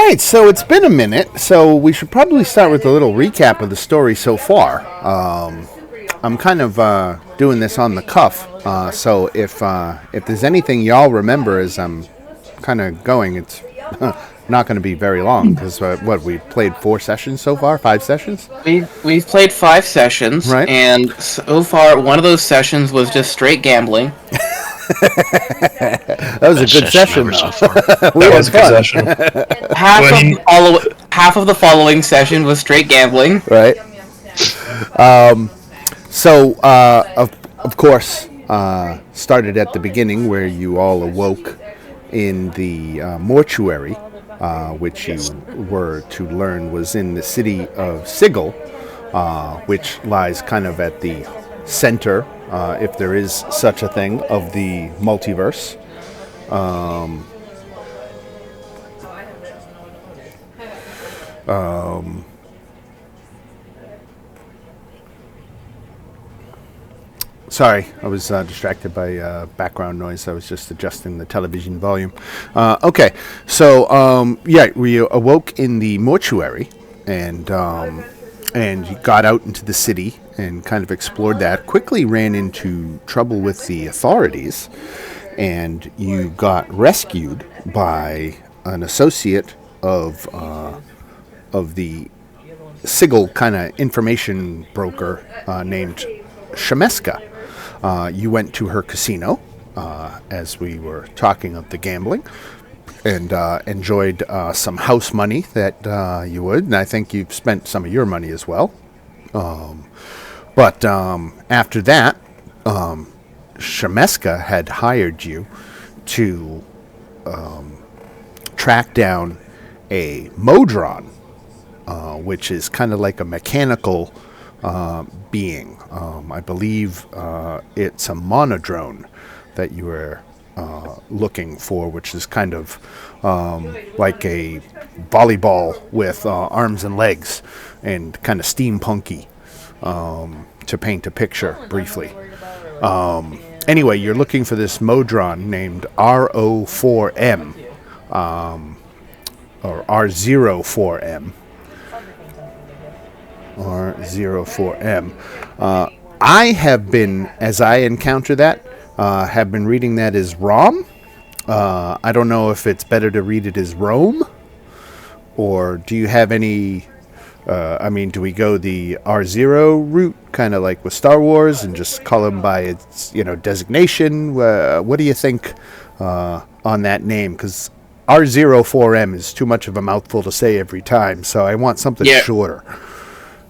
right, so it's been a minute, so we should probably start with a little recap of the story so far. I'm kind of doing this on the cuff, so if there's anything y'all remember as I'm kind of going, it's not going to be very long because we played 4 sessions so far, 5 sessions. We've played 5 sessions, right? And so far one of those sessions was just straight gambling. That was a good session, so far. That was a good session. Half of the following session was straight gambling. Right. So, of course, started at the beginning where you all awoke in the mortuary, which you were to learn was in the city of Sigil, which lies kind of at the center, if there is such a thing, of the multiverse. Sorry, I was distracted by background noise. I was just adjusting the television volume. Okay, so we awoke in the mortuary, and you got out into the city and kind of explored that. Quickly ran into trouble with the authorities, and you got rescued by an associate of the Sigil kind of information broker named Shemeska. You went to her casino, as we were talking of the gambling, and enjoyed some house money that you would, and I think you've spent some of your money as well. But after that, Shemeska had hired you to track down a Modron, which is kind of like a mechanical being. I believe it's a monodrone that you were looking for, which is kind of like a volleyball with arms and legs and kind of steampunky, to paint a picture briefly. Anyway, you're looking for this Modron named RO4M, or R04M. R04M. I have been, as I encounter that, have been reading that as ROM. I don't know if it's better to read it as Rome, or do you have any... do we go the R0 route, kind of like with Star Wars, and just call them by its, designation? What do you think on that name? Because R04M is too much of a mouthful to say every time, so I want something shorter.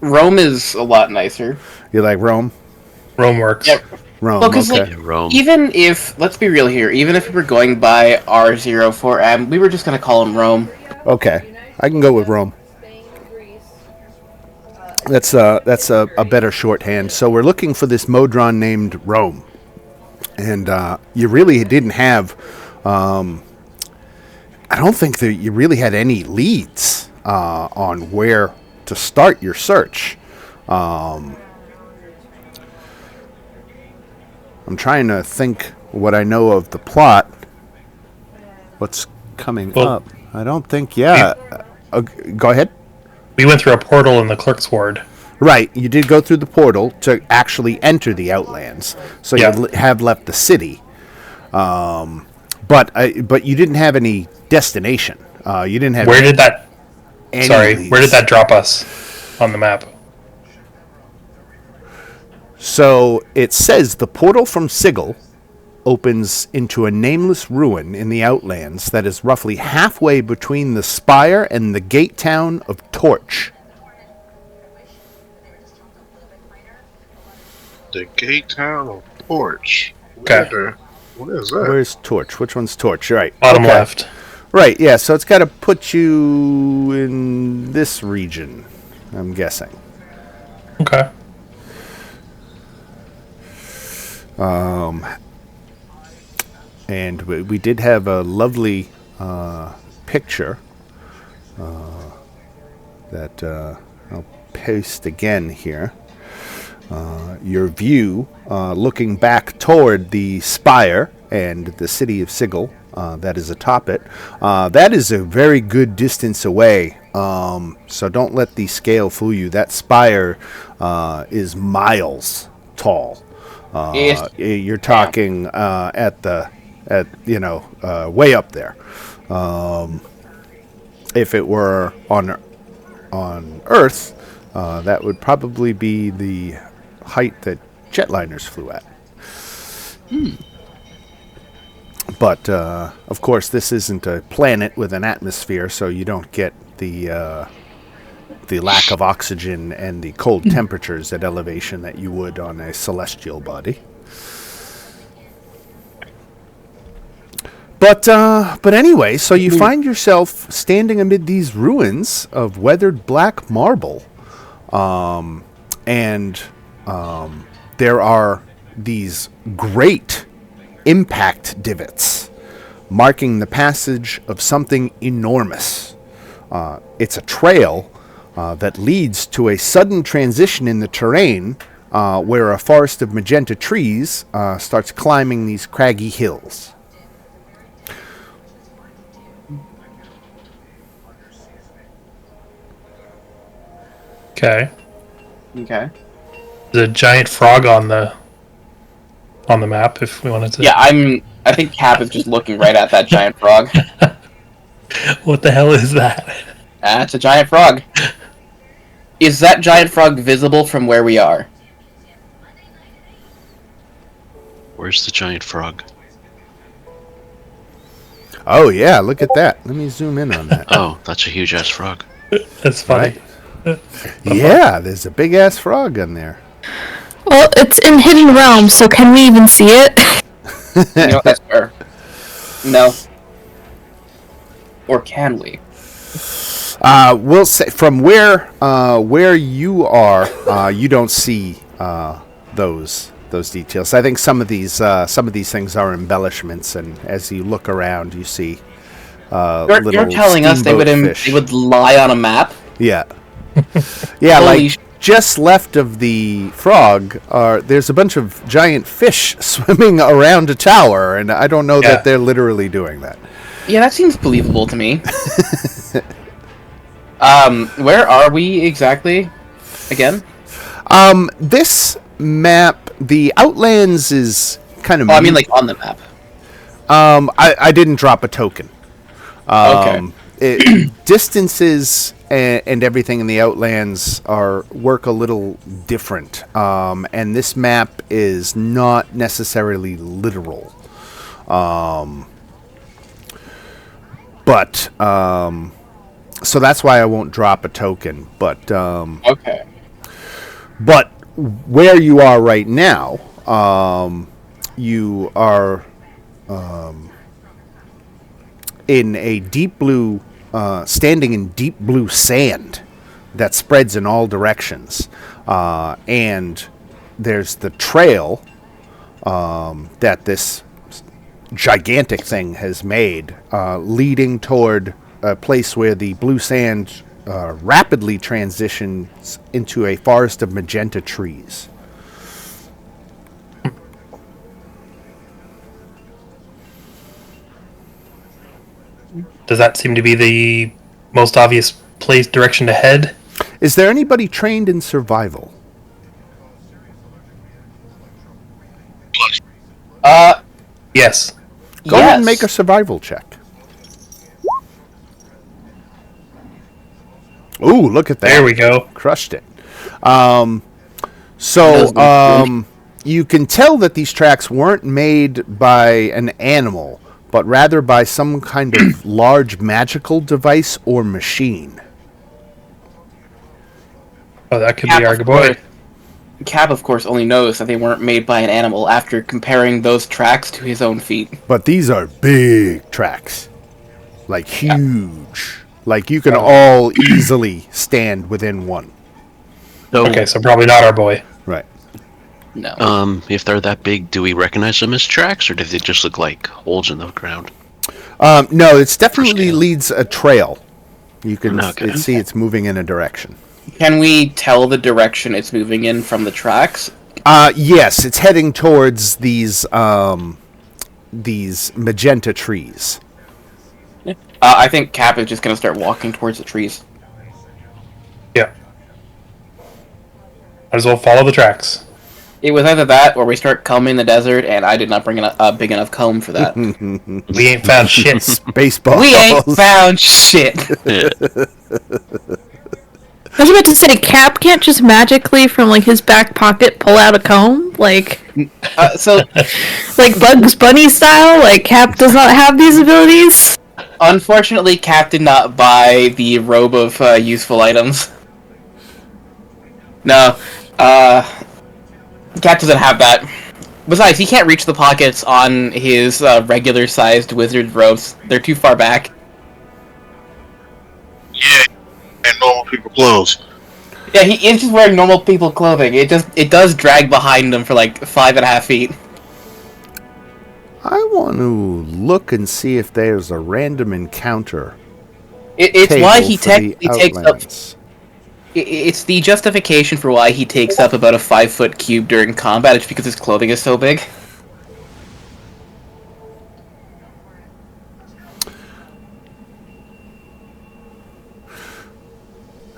Rome is a lot nicer. You like Rome? Rome works. Yep. Rome, well, because okay. Rome. Even if, let's be real here, even if we were going by R04M, we were just going to call him Rome. Okay, I can go with Rome. That's a better shorthand. So we're looking for this Modron named Rome, and you really didn't have. I don't think that you really had any leads on where to start your search. I'm trying to think what I know of the plot. What's coming up? I don't think. Yeah, go ahead. We went through a portal in the clerk's ward. Right, you did go through the portal to actually enter the Outlands, so you have left the city. But you didn't have any destination. You didn't have. Where did that drop us on the map? So it says the portal from Sigil opens into a nameless ruin in the Outlands that is roughly halfway between the Spire and the gate town of Torch. The gate town of Torch. Okay. What is that? Where's Torch? Which one's Torch? Right. Bottom left. Right, yeah, so it's got to put you in this region, I'm guessing. Okay. And we did have a lovely picture that I'll paste again here. Your view looking back toward the Spire and the city of Sigil that is atop it. That is a very good distance away, so don't let the scale fool you. That spire is miles tall. You're talking way up there. If it were on Earth, that would probably be the height that jetliners flew at. But of course, this isn't a planet with an atmosphere, so you don't get the lack of oxygen and the cold temperatures at elevation that you would on a celestial body. But anyway, so you find yourself standing amid these ruins of weathered black marble, and there are these great impact divots marking the passage of something enormous. It's a trail that leads to a sudden transition in the terrain where a forest of magenta trees starts climbing these craggy hills. Okay. Okay. There's a giant frog on the map if we wanted to. Yeah, I think Cap is just looking right at that giant frog. What the hell is that? That's a giant frog. Is that giant frog visible from where we are? Where's the giant frog? Oh yeah, look at that. Let me zoom in on that. Oh, that's a huge ass frog. That's funny. Right. Yeah, there's a big ass frog in there. Well, it's in Hidden Realms, so can we even see it? You know, that's fair. No. Or can we? We'll say from where you are, you don't see those details. I think some of these things are embellishments, and as you look around, you see You're telling us they would lie on a map? Yeah. Yeah, Holy just left of the frog, there's a bunch of giant fish swimming around a tower, and I don't know that they're literally doing that. Yeah, that seems believable to me. Where are we exactly? Again? This map, the Outlands is kind of... Oh, I mean like on the map. I didn't drop a token. Okay. Distances and everything in the Outlands work a little different, and this map is not necessarily literal. But so that's why I won't drop a token. But Okay. But where you are right now, you are in a deep blue, standing in deep blue sand that spreads in all directions. And there's the trail that this gigantic thing has made, leading toward a place where the blue sand rapidly transitions into a forest of magenta trees. Does that seem to be the most obvious place direction to head? Is there anybody trained in survival? Yes. Go ahead and make a survival check. Ooh, look at that. There we go. Crushed it. You can tell that these tracks weren't made by an animal, but rather by some kind of large magical device or machine. Oh, that could be our boy. Cap, of course, only knows that they weren't made by an animal after comparing those tracks to his own feet. But these are big tracks. Like huge. Like you can all easily stand within one. Okay, so probably not our boy. Right. No. If they're that big, do we recognize them as tracks, or do they just look like holes in the ground? No, it's definitely leads a trail. You can see it's moving in a direction. Can we tell the direction it's moving in from the tracks? Yes, it's heading towards these these magenta trees. I think Cap is just going to start walking towards the trees. Yeah. Might as well follow the tracks. It was either that or we start combing the desert, and I did not bring a big enough comb for that. We ain't found shit. Spaceballs. We ain't found shit. Yeah. I was about to say, Cap can't just magically from like his back pocket pull out a comb, like So, like Bugs Bunny style. Like Cap does not have these abilities. unfortunately, Cap did not buy the robe of useful items. No, Cap doesn't have that. Besides, he can't reach the pockets on his regular-sized wizard robes. They're too far back. Yeah, and normal people clothes. Yeah, he is just wearing normal people clothing. It does drag behind him for like 5.5 feet. I want to look and see if there's a random encounter. It's why table he for the technically takes up. Outlands. It's the justification for why he takes up about a 5-foot cube during combat. It's because his clothing is so big.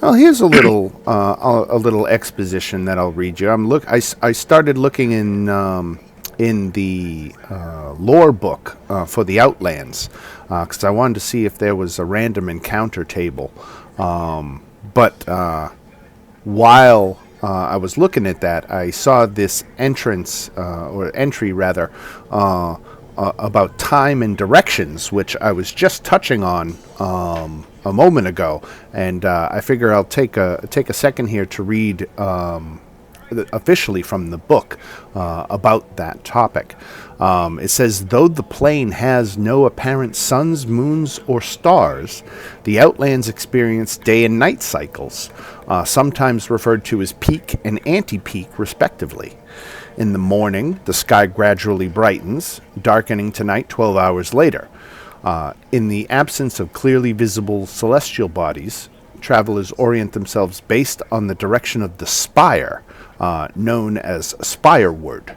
Well, here's a little exposition that I'll read you. I started looking in the lore book for the Outlands because I wanted to see if there was a random encounter table. But while I was looking at that, I saw this entry rather, about time and directions, which I was just touching on a moment ago, and I figure I'll take a second here to read officially from the book about that topic. It says, though the plane has no apparent suns, moons, or stars, the Outlands experience day and night cycles, sometimes referred to as peak and anti-peak, respectively. In the morning, the sky gradually brightens, darkening to night 12 hours later. In the absence of clearly visible celestial bodies, travelers orient themselves based on the direction of the spire, known as spireward.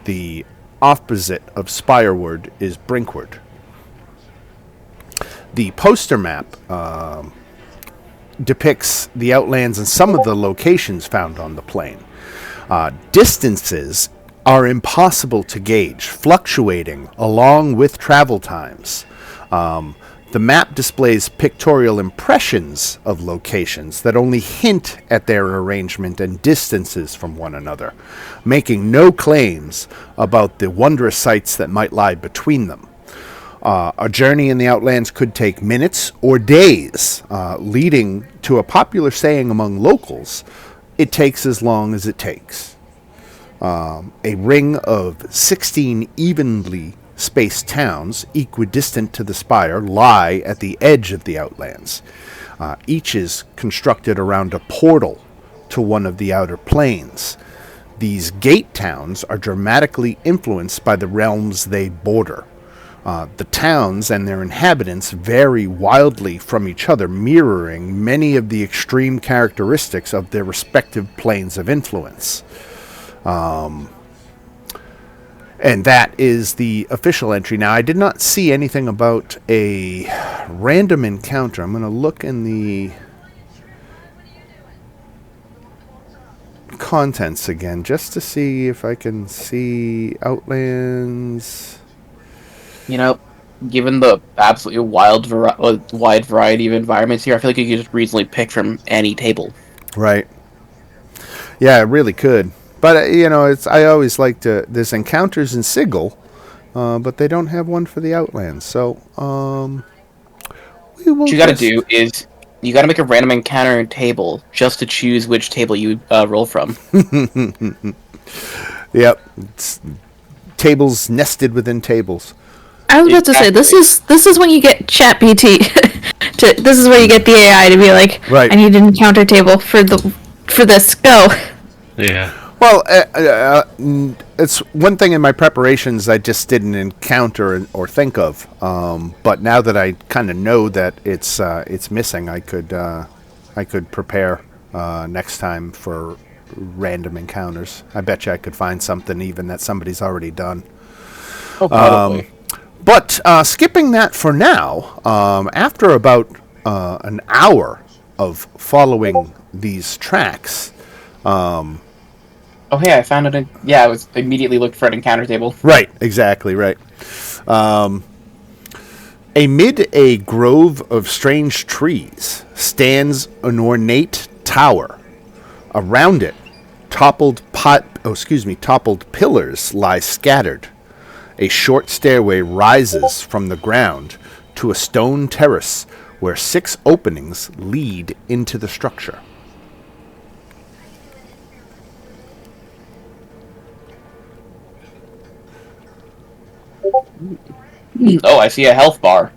The opposite of spireward is brinkward. The poster map depicts the Outlands and some of the locations found on the plane. Distances are impossible to gauge, fluctuating along with travel times. The map displays pictorial impressions of locations that only hint at their arrangement and distances from one another, making no claims about the wondrous sights that might lie between them. A journey in the Outlands could take minutes or days, leading to a popular saying among locals, "It takes as long as it takes." A ring of 16 evenly spaced towns, equidistant to the spire, lie at the edge of the Outlands. Each is constructed around a portal to one of the outer planes. These gate towns are dramatically influenced by the realms they border. The towns and their inhabitants vary wildly from each other, mirroring many of the extreme characteristics of their respective planes of influence. And that is the official entry. Now, I did not see anything about a random encounter. I'm going to look in the contents again, just to see if I can see Outlands. You know, given the absolutely wide variety of environments here, I feel like you could just reasonably pick from any table. Right. Yeah, it really could. But, I always like to... There's encounters in Sigil, but they don't have one for the Outlands. So, we will... What you gotta do is, you gotta make a random encounter table, just to choose which table you roll from. Yep. It's tables nested within tables. I was about to say, this is when you get ChatGPT. This is where you get the AI to be like, Right. I need an encounter table for this. Go. Yeah. Well, it's one thing in my preparations I just didn't encounter or think of. But now that I kind of know that it's missing, I could prepare next time for random encounters. I bet you I could find something even that somebody's already done. Oh, probably. But skipping that for now, after about an hour of following these tracks. Oh, hey, I found it. Yeah, I was immediately looked for an encounter table. Right, exactly, right. Amid a grove of strange trees stands an ornate tower. Around it, toppled pillars lie scattered. A short stairway rises from the ground to a stone terrace where 6 openings lead into the structure. Oh, I see a health bar.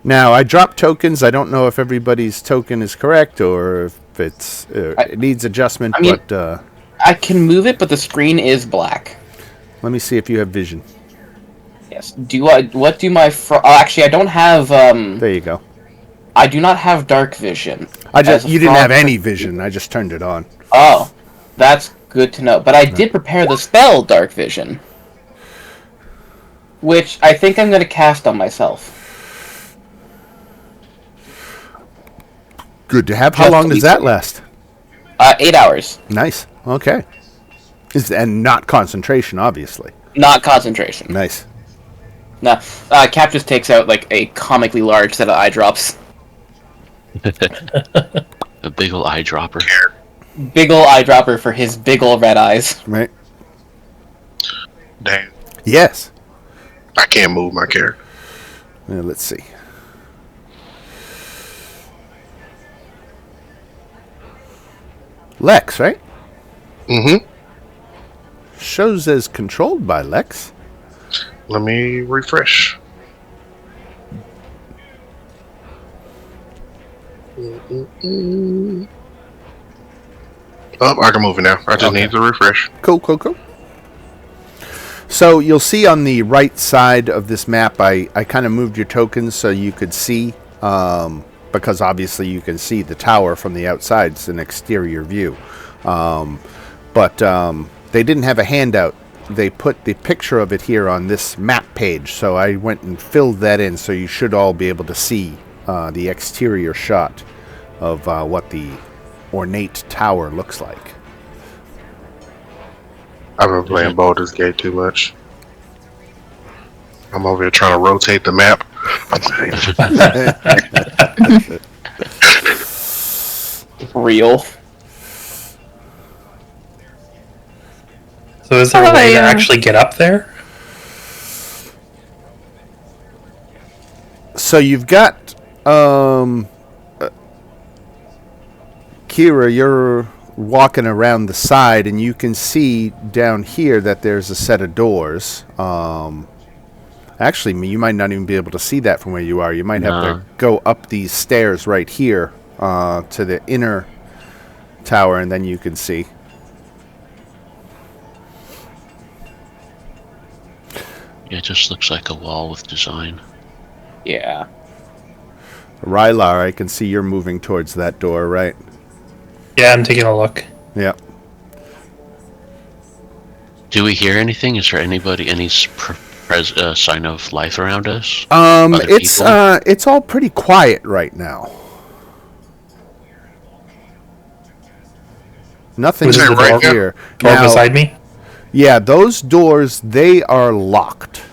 Now, I dropped tokens. I don't know if everybody's token is correct or if it needs adjustment, I mean- but I can move it, but the screen is black. let me see if you have vision. Yes. What do my... actually, I don't have... There you go. I do not have dark vision. You didn't have any vision. I just turned it on. Oh, that's good to know. But I did prepare the spell Dark Vision, which I think I'm going to cast on myself. Good to have. How Just long does that last? 8 hours. Nice. Okay. And not concentration, obviously. Not concentration. Nice. No, Cap just takes out like a comically large set of eye drops. A big ol' eyedropper. Big ol' eyedropper for his big ol' red eyes. Right. Damn. Yes. I can't move my character. Let's see. Lex, right? Mm-hmm. Shows as controlled by Lex. Let me refresh. Oh, I can move it now. I just need to refresh. Cool. So you'll see on the right side of this map, I kind of moved your tokens so you could see, because obviously you can see the tower from the outside. It's an exterior view. But they didn't have a handout. They put the picture of it here on this map page, so I went and filled that in, so you should all be able to see the exterior shot of what the ornate tower looks like. I've been playing Baldur's Gate too much. I'm over here trying to rotate the map. Real. So is there a way to actually get up there? So you've got Kira, you're walking around the side and you can see down here that there's a set of doors. Actually, you might not even be able to see that from where you are. You might have to go up these stairs right here to the inner tower, and then you can see. Yeah, it just looks like a wall with design. Yeah. Rylar, I can see you're moving towards that door, right? Yeah, I'm taking a look. Yeah. Do we hear anything? Is there any sign of life around us? It's all pretty quiet right now. Nothing's Is it right here. Door Now, beside me? yeah, those doors, they are locked.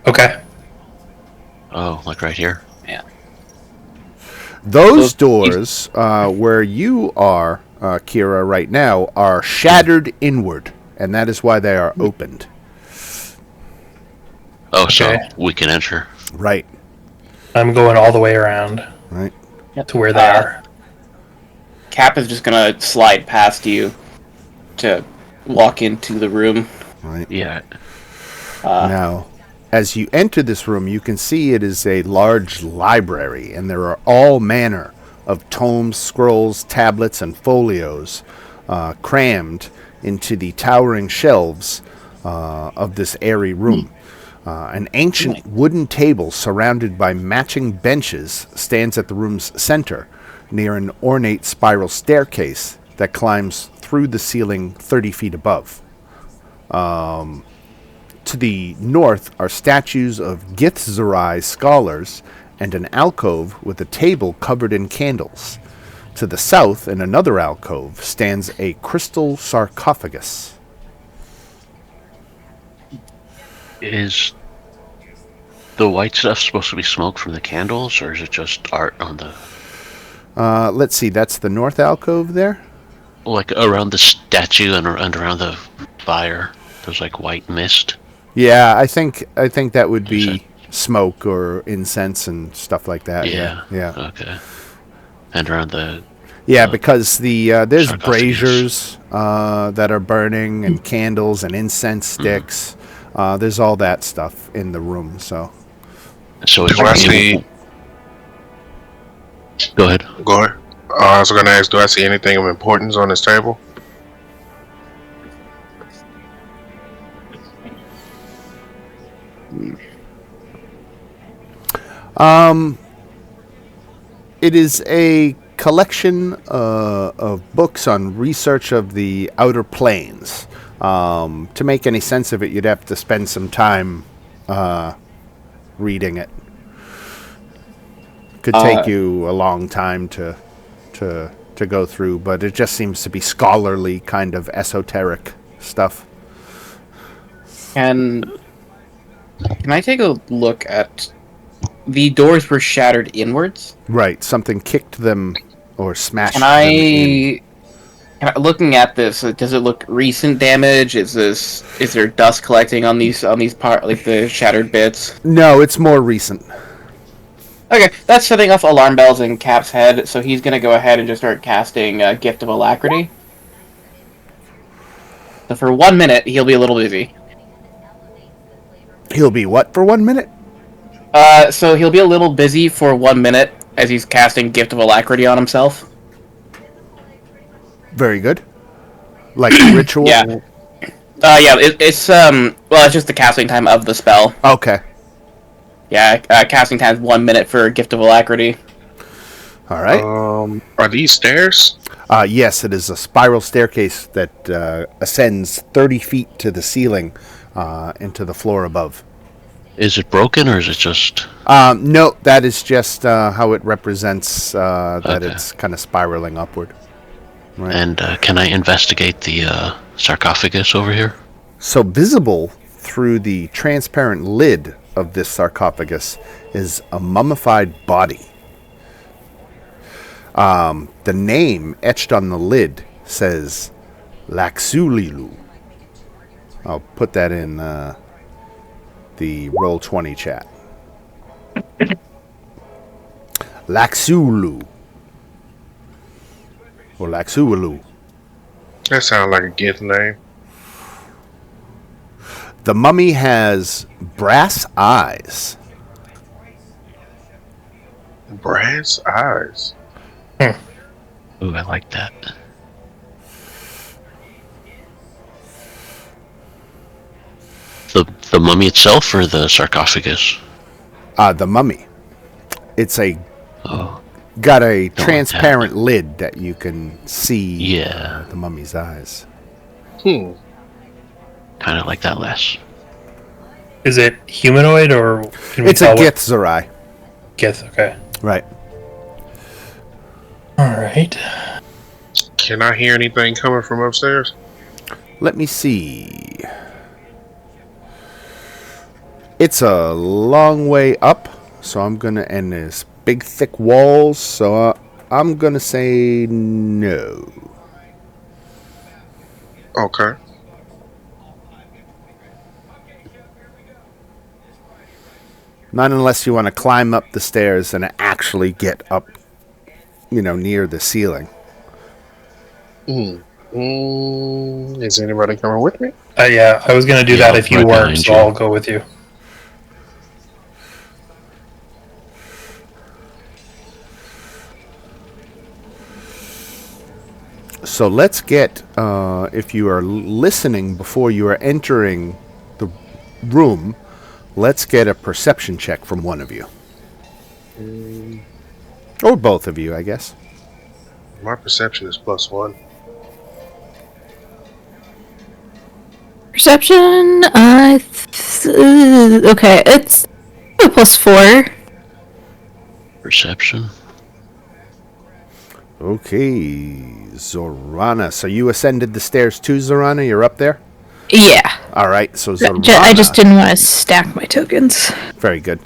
Okay. Oh, like right here? Yeah. Those doors, where you are, Kira, right now, are shattered inward, and that is why they are opened. Oh, Okay. so we can enter. Right. I'm going all the way around Right. to where they are. Cap is just gonna slide past you to walk into the room. Right. Yeah. Now, as you enter this room, you can see it is a large library, and there are all manner of tomes, scrolls, tablets, and folios crammed into the towering shelves of this airy room. An ancient wooden table surrounded by matching benches stands at the room's center, near an ornate spiral staircase that climbs through the ceiling 30 feet above. To the north are statues of Githzerai scholars and an alcove with a table covered in candles. To the south, in another alcove, stands a crystal sarcophagus. Is the white stuff supposed to be smoke from the candles, or is it just art on the... Let's see, that's the north alcove there? Like, around the statue and around the fire, there's, like, white mist? Yeah, I think that would be smoke or incense and stuff like that. Yeah. Okay. And around the... Yeah, because there's sarcophagus. braziers that are burning and candles and incense sticks. There's all that stuff in the room, so... So Do I see... Go ahead. Go ahead. I was going to ask, do I see anything of importance on this table? It is a collection of books on research of the outer planes. To make any sense of it, you'd have to spend some time reading it. Could take you a long time to go through, but it just seems to be scholarly, kind of esoteric stuff. Can I take a look at... The doors were shattered inwards. Right, something kicked them or smashed Can them in. looking at this, does it look recent damage? Is there dust collecting on these like the shattered bits? No, it's more recent. Okay, that's setting off alarm bells in Cap's head, so he's gonna go ahead and just start casting Gift of Alacrity. So for 1 minute, he'll be a little busy. He'll be what for 1 minute? So he'll be a little busy for 1 minute as he's casting Gift of Alacrity on himself. Very good. Like a ritual? Yeah. It's just the casting time of the spell. Okay. Yeah, casting time is 1 minute for Gift of Alacrity. All right. Are these stairs? Yes, it is a spiral staircase that ascends 30 feet to the ceiling into the floor above. Is it broken, or is it just... No, that is just how it represents that Okay. it's kind of spiraling upward. Right. And can I investigate the sarcophagus over here? So visible through the transparent lid of this sarcophagus is a mummified body. The name etched on the lid says Laxulilu. I'll put that in the Roll20 chat. Laxulu. Or Laxualu. That sounds like a gift name. The mummy has brass eyes. Brass eyes. Ooh, I like that. The mummy itself, or the sarcophagus? The mummy. It's got a transparent lid that you can see Yeah. the mummy's eyes. Hmm. Kind of like that less. Is it humanoid or can we It's a tell what- Githzerai. Gith, okay. Right. Alright. Can I hear anything coming from upstairs? Let me see. It's a long way up, so I'm gonna, and there's big thick walls, so I'm gonna say no. Okay. Not unless you want to climb up the stairs and actually get up, near the ceiling. Is anybody coming with me? Yeah, I was gonna do Yeah, that if you right weren't, behind so you. I'll go with you. So let's get, if you are listening before you are entering the room, let's get a perception check from one of you. Or both of you, I guess. My perception is +1. Perception, I Okay, it's a +4. Perception. Okay, Zorana. So you ascended the stairs too, Zorana? You're up there? Yeah. All right, so Zorana. I just didn't want to stack my tokens. Very good.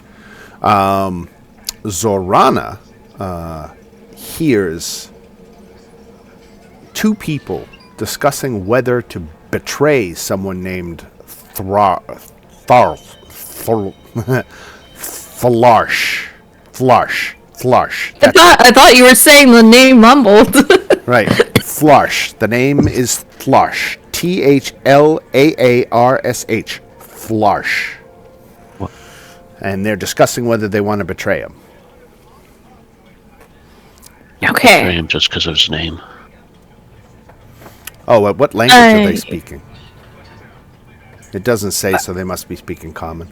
Zorana hears two people discussing whether to betray someone named Flarsh. I thought you were saying the name mumbled. Right. Flarsh. The name is Flarsh. Thlaarsh. Flarsh. What? And they're discussing whether they want to betray him. Betray Okay. him just because of his name. Oh, what language are they speaking? It doesn't say, so they must be speaking common.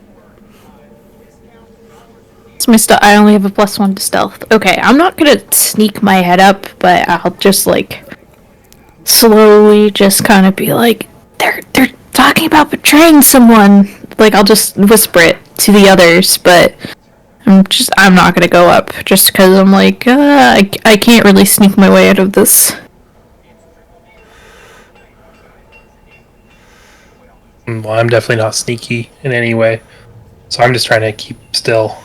It's my I only have a +1 to stealth. Okay, I'm not gonna sneak my head up, but I'll just slowly just kind of be like, they're talking about betraying someone. Like, I'll just whisper it to the others, but I'm not gonna go up just because I'm like, I can't really sneak my way out of this. Well, I'm definitely not sneaky in any way, so I'm just trying to keep still.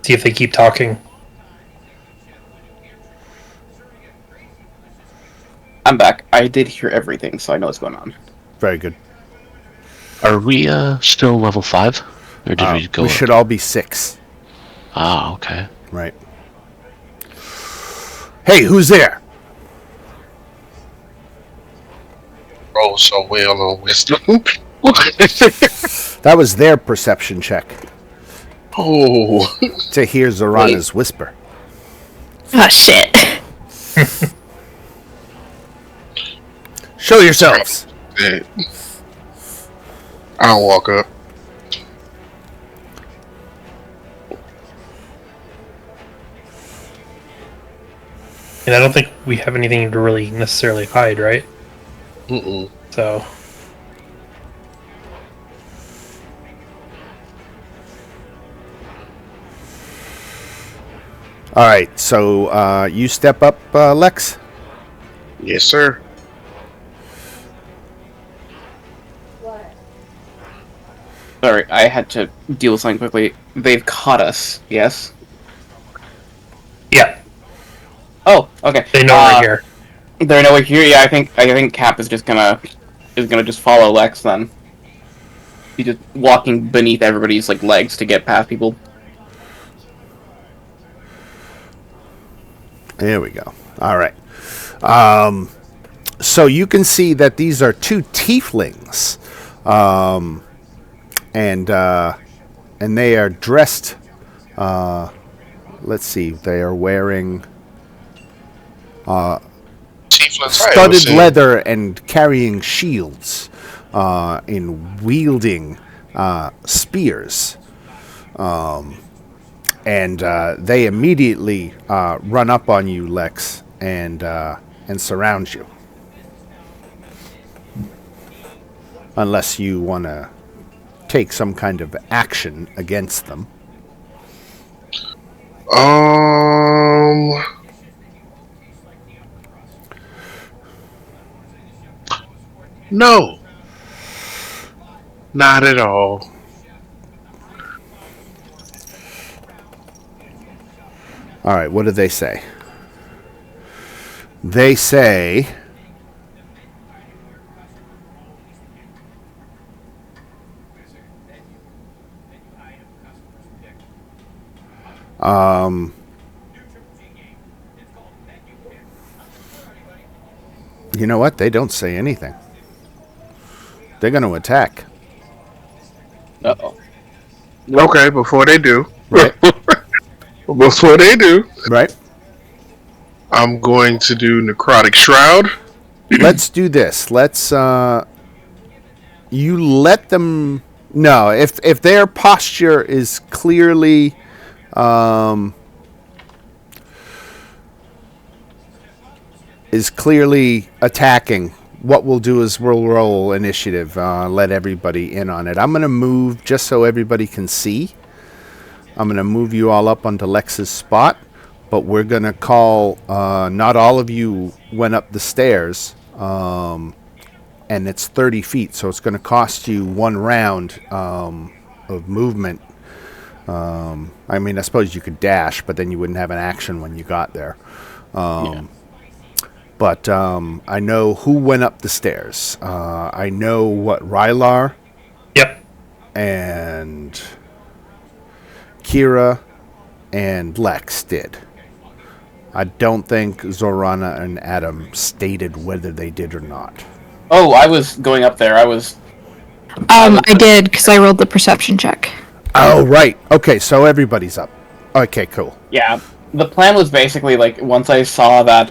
See if they keep talking. I'm back. I did hear everything, so I know what's going on. Very good. Are we still level 5? Or did we go We up? should all be 6. Ah, okay. Right. Hey, who's there? Roll so well on wisdom. That was their perception check Oh. to hear Zorana's whisper. Oh shit. Show yourselves. I'll walk up. And I don't think we have anything to really necessarily hide, right? Mm-mm. So, All right, so you step up, Lex. Yes, sir. Sorry, I had to deal with something quickly. They've caught us, yes? yeah, Oh, okay. they know we're here. They're nowhere here. Yeah, I think Cap is gonna just follow Lex then. He's just walking beneath everybody's legs to get past people. There we go. All right. So you can see that these are two tieflings, and they are dressed. Let's see. They are wearing studded leather and carrying shields, and wielding spears. And they immediately run up on you, Lex, and surround you. Unless you want to take some kind of action against them. No. Not at all. All right, what do they say? They say... You know what? They don't say anything. They're going to attack. Uh-oh. Okay, before they do. Right. Before they do, Right. I'm going to do Necrotic Shroud. Let's do this. Let's you let them no, if their posture is clearly attacking what we'll do is we'll roll initiative, let everybody in on it. I'm going to move, just so everybody can see, I'm going to move you all up onto Lex's spot, but we're going to call, not all of you went up the stairs, and it's 30 feet, so it's going to cost you 1 round of movement. I mean, I suppose you could dash, but then you wouldn't have an action when you got there. But I know who went up the stairs. I know what Rylar Yep. and Kira and Lex did. I don't think Zorana and Adam stated whether they did or not. Oh, I was going up there. I did, because I rolled the perception check. Oh, right. Okay, so everybody's up. Okay, cool. Yeah. The plan was basically, like, once I saw that,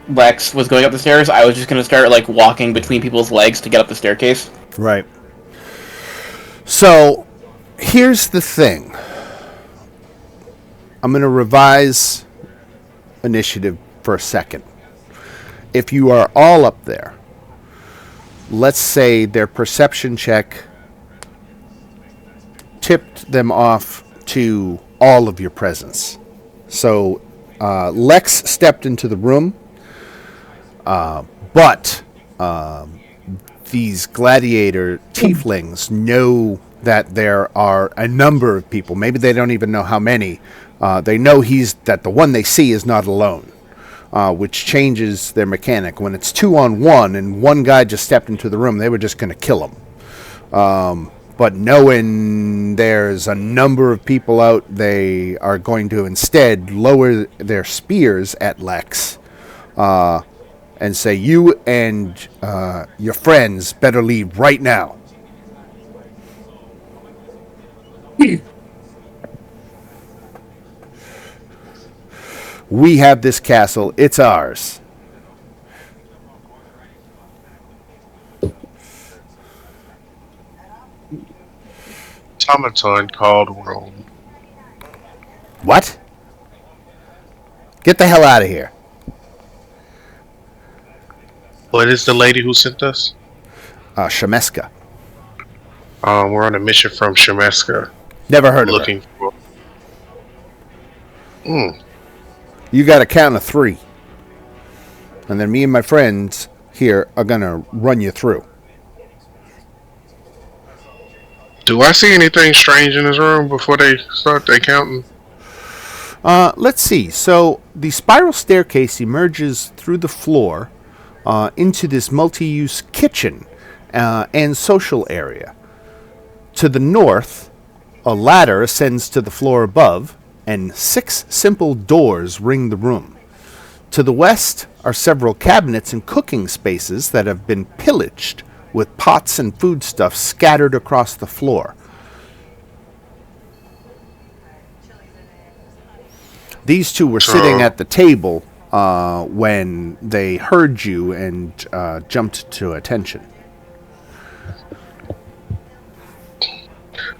Lex was going up the stairs, I was just gonna start, like, walking between people's legs to get up the staircase. Right. So, here's the thing. I'm going to revise initiative for a second. If you are all up there, let's say their perception check tipped them off to all of your presence. So, Lex stepped into the room, but these gladiator tieflings know that there are a number of people. Maybe they don't even know how many. They know that the one they see is not alone, which changes their mechanic. When it's 2-on-1 and one guy just stepped into the room, they were just going to kill him. But knowing there's a number of people out, they are going to instead lower their spears at Lex and say, you and your friends better leave right now. We have this castle. It's ours. Automaton called Rome. What? Get the hell out of here. What is the lady who sent us? Shemeska. We're on a mission from Shemeska. Never heard of Looking her. for. You got to count of 3. And then me and my friends here are going to run you through. Do I see anything strange in this room before they start their counting? Let's see. So the spiral staircase emerges through the floor into this multi-use kitchen and social area. To the north, a ladder ascends to the floor above, and 6 simple doors ring the room. To the west are several cabinets and cooking spaces that have been pillaged, with pots and foodstuffs scattered across the floor. These two were sitting at the table when they heard you and jumped to attention.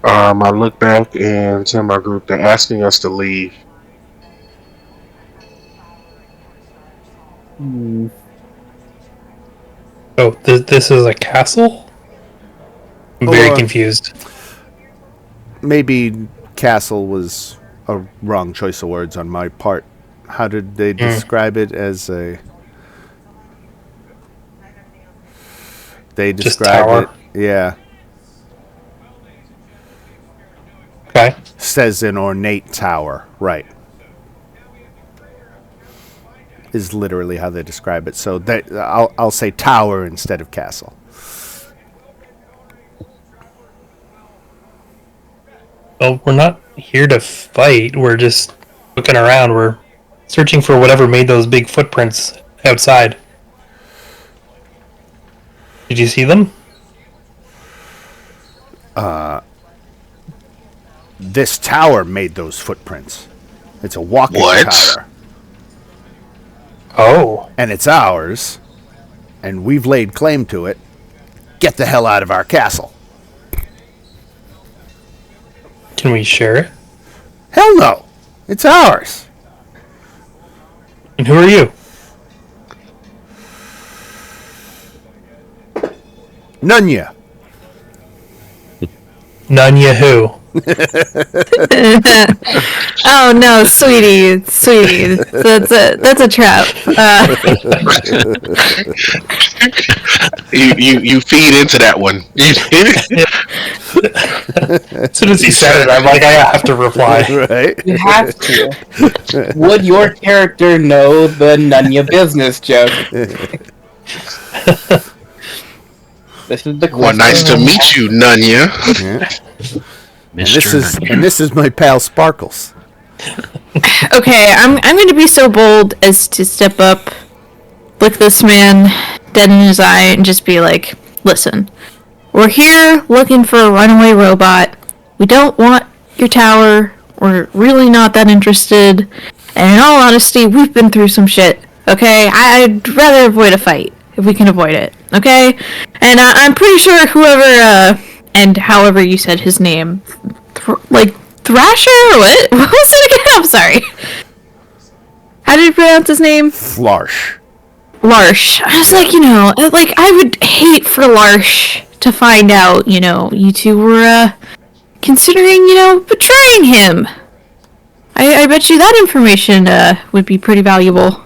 I look back and tell my group they're asking us to leave. Oh, this is a castle? I'm very confused. Maybe castle was a wrong choice of words on my part. How did they describe it as a... They described it... Yeah. Okay. Says an ornate tower. Right. Is literally how they describe it. So I'll say tower instead of castle. Well, we're not here to fight. We're just looking around. We're searching for whatever made those big footprints outside. Did you see them? This tower made those footprints. It's a walking tower. Oh. And it's ours. And we've laid claim to it. Get the hell out of our castle. Can we share it? Hell no. It's ours. And who are you? Nunya. None ya who. Oh no, sweetie, that's a trap. You feed into that one. As soon as he said it, I'm like, I have to reply. Right? You have to. Would your character know the Nunya business joke? This is the question. Well, nice to meet you, Nunya. Yeah. Mr. And this is my pal Sparkles. Okay, I'm going to be so bold as to step up, look this man dead in his eye, and just be like, listen, we're here looking for a runaway robot. We don't want your tower. We're really not that interested. And in all honesty, we've been through some shit. Okay? I'd rather avoid a fight if we can avoid it. Okay? And I'm pretty sure whoever, and however you said his name, Thrasher? What? What was it again? I'm sorry. How did you pronounce his name? Flarsh. Larsh. I was like, I would hate for Larsh to find out, you two were, considering, betraying him. I bet you that information, would be pretty valuable.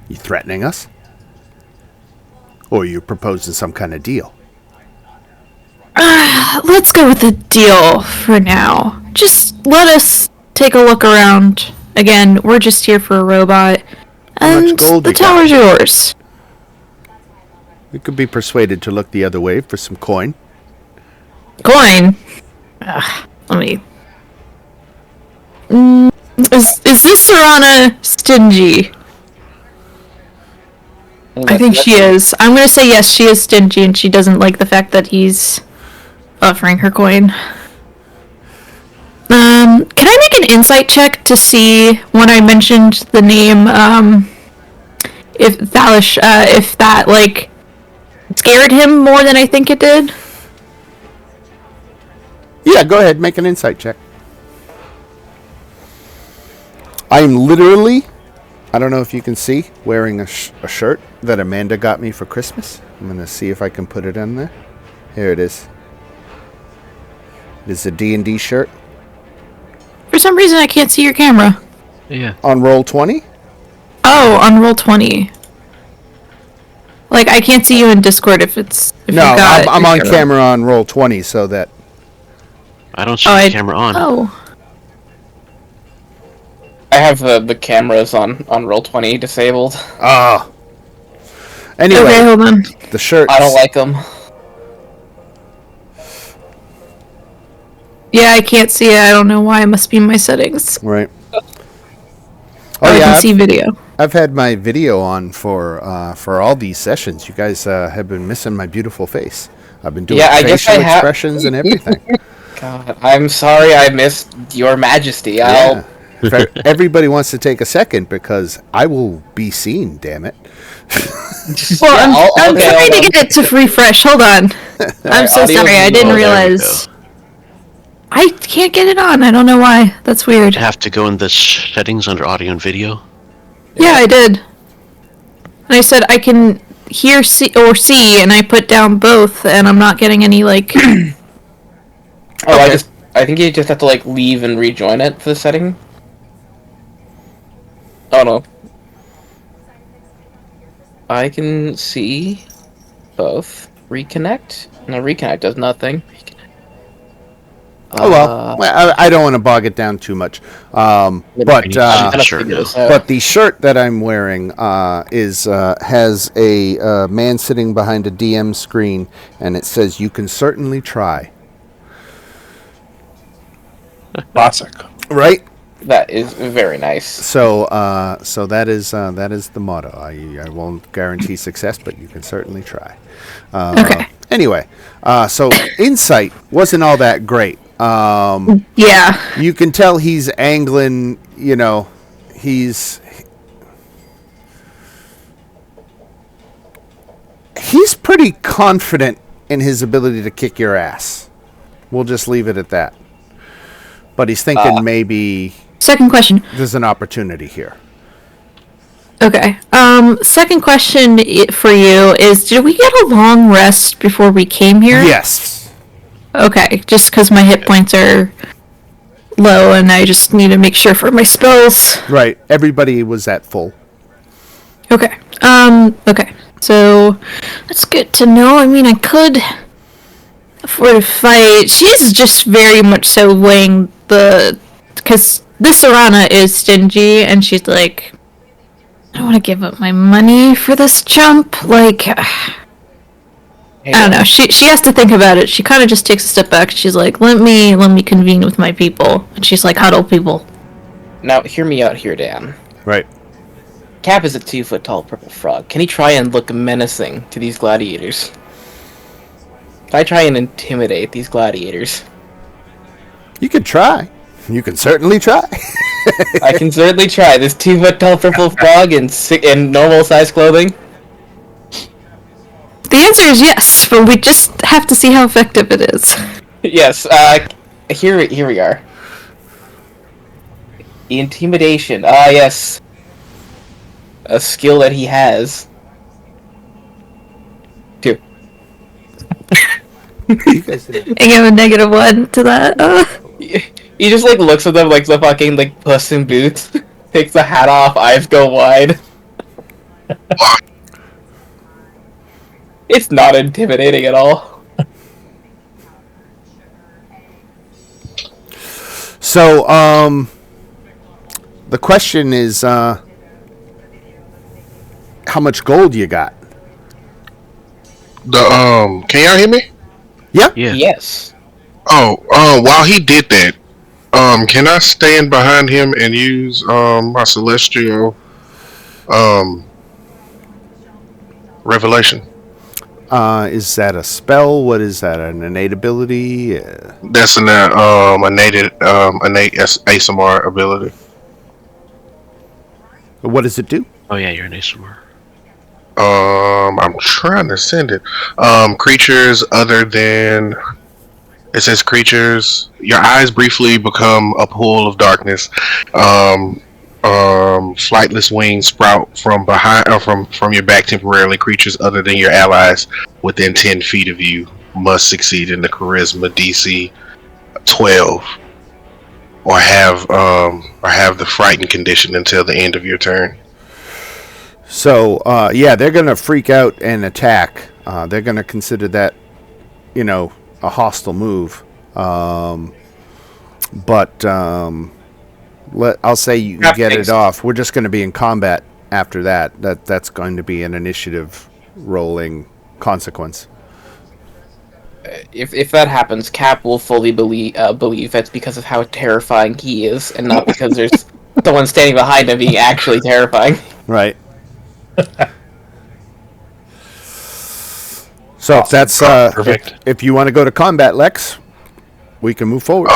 You threatening us? Or are you proposing some kind of deal? Let's go with the deal for now. Just let us take a look around. Again, we're just here for a robot. How much And gold the you got? tower's yours. We could be persuaded to look the other way for some coin. Coin? Let me... Is this Serana stingy? I think she is. I'm gonna say yes, she is stingy, and she doesn't like the fact that he's offering her coin. Can I make an insight check to see when I mentioned the name, if Thalish, if that, scared him more than I think it did? Yeah, go ahead, make an insight check. I am literally, I don't know if you can see, wearing a shirt that Amanda got me for Christmas. I'm going to see if I can put it in there. Here it is. It is a D&D shirt. For some reason, I can't see your camera. Yeah. On Roll20? Oh, on Roll20. I can't see you in Discord if No, you got I'm your on shirt camera on Roll20 so that... I don't see the camera on. Oh. I have the cameras on Roll20 disabled. Anyway, Okay, hold on. the shirt. I don't like them. Yeah, I can't see it. I don't know why. It must be in my settings. Right. I can see video. I've had my video on for all these sessions. You guys have been missing my beautiful face. I've been doing I guess facial I have. expressions and everything. God, I'm sorry I missed your majesty. Yeah. Everybody wants to take a second because I will be seen, damn it. Well, I'm okay, trying to hold on. get it to refresh. Hold on. I'm so audio sorry. I is didn't low. There we realize. I can't get it on. I don't know why. That's weird. You have to go in the settings under audio and video. Yeah, I did. And I said I can hear, see, and I put down both, and I'm not getting any, Oh, I think you just have to, leave and rejoin it for the setting. Oh, no. I can see both. Reconnect? No, reconnect does nothing. Oh well, I don't want to bog it down too much. But the shirt that I'm wearing has a man sitting behind a DM screen, and it says, "You can certainly try." Classic. Right. That is very nice. So that is the motto. I won't guarantee success, but you can certainly try. Okay. Anyway, so insight wasn't all that great. Yeah. You can tell he's angling. He's pretty confident in his ability to kick your ass. We'll just leave it at that. But he's thinking maybe Second question. there's an opportunity here. Okay. Second question for you is: did we get a long rest before we came here? Yes. Okay, just because my hit points are low, and I just need to make sure for my spells. Right. Everybody was at full. Okay. Okay. So that's good to know. I mean, I could afford to fight. She's just very much so weighing because this Arana is stingy, and she's like, I don't want to give up my money for this chump. Like, I don't know. She has to think about it. She kind of just takes a step back. She's like, let me convene with my people. And she's like, huddle people. Now, hear me out here, Dan. Right. Cap is a 2-foot-tall purple frog. Can he try and look menacing to these gladiators? Can I try and intimidate these gladiators? You could try. You can certainly try. I can certainly try. This 2-foot-tall purple frog in normal-sized clothing? The answer is yes, but we just have to see how effective it is. Yes, here we are. Intimidation. Ah, yes. A skill that he has. 2. You guys did. I give a -1 to that. He just, like, looks at them like the fucking, like, Puss in Boots. Takes the hat off, eyes go wide. It's not intimidating at all. So, the question is, how much gold you got? Can y'all hear me? Yeah. Yeah. Yes. While he did that, can I stand behind him and use my celestial revelation? Is that a spell? What is that? An innate ability? That's an innate ASMR ability. What does it do? Oh yeah, you're an ASMR. I'm trying to send it. Creatures other than it says creatures. Your eyes briefly become a pool of darkness. Flightless wings sprout from behind or from your back temporarily. Creatures other than your allies within 10 feet of you must succeed in the charisma DC 12 or have the frightened condition until the end of your turn. So, yeah, they're going to freak out and attack. They're going to consider that, a hostile move. But I'll say you get it off. We're just going to be in combat after that. That's going to be an initiative rolling consequence. If that happens, Cap will fully believe that's because of how terrifying he is, and not because there's someone standing behind him being actually terrifying. Right. So if that's Perfect. if you want to go to combat, Lex, we can move forward.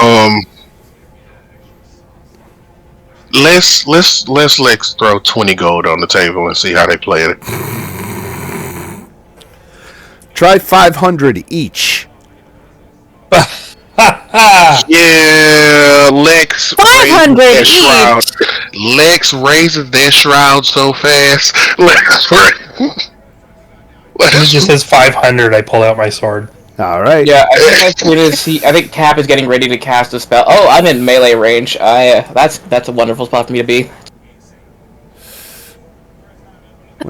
Let's Lex throw 20 gold on the table and see how they play it. Try 500 each. Yeah, Lex 500 raises that each. shroud. Lex raises that shroud so fast. When it just says 500, I pull out my sword. All right. Yeah, I think as soon as I think Cap is getting ready to cast a spell. Oh, I'm in melee range. That's a wonderful spot for me to be.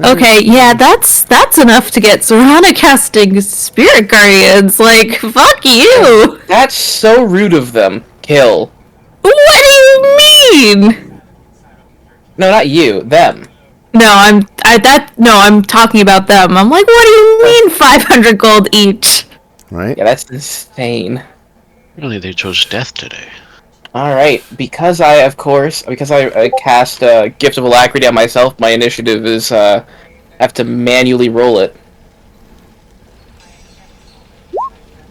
Okay, yeah, that's enough to get Serana casting Spirit Guardians. Like, fuck you! That's so rude of them. Kill. What do you mean? No, not you. Them. No, I'm talking about them. I'm like, what do you mean 500 gold each? Right. Yeah, that's insane. Really, they chose death today. Alright, because I cast Gift of Alacrity on myself, my initiative is, I have to manually roll it.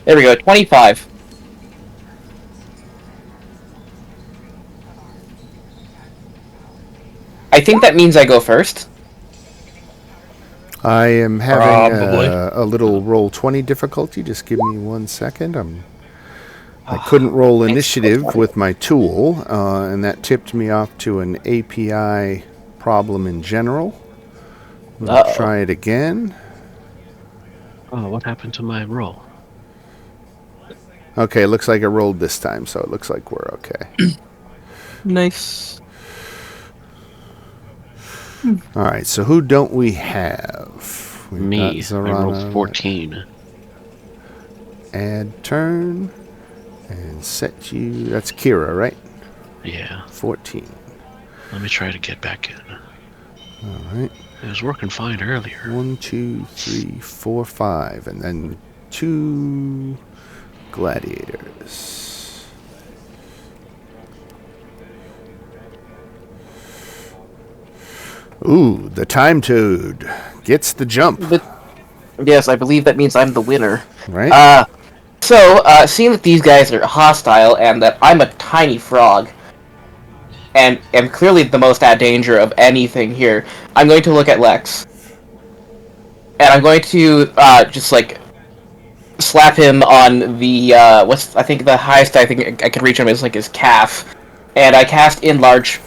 There we go, 25. I think that means I go first. I am having Probably. a little roll 20 difficulty. Just give me 1 second. I couldn't roll initiative with my tool, and that tipped me off to an API problem in general. Let's try it again. Oh, what happened to my roll? Okay, it looks like it rolled this time, so it looks like we're okay. Nice. All right, so who don't we have? We've Me. got I Zorana. rolled 14. Add turn and set you. That's Kira, right? Yeah. 14. Let me try to get back in. All right. It was working fine earlier. 1, 2, 3, 4, 5, and then 2 gladiators. Ooh, the Time Toad gets the jump. Yes, I believe that means I'm the winner. Right? So, seeing that these guys are hostile and that I'm a tiny frog, and am clearly the most at danger of anything here, I'm going to look at Lex. And I'm going to, just, like, slap him on the, I think the highest I think I can reach him is, like, his calf. And I cast Enlarge.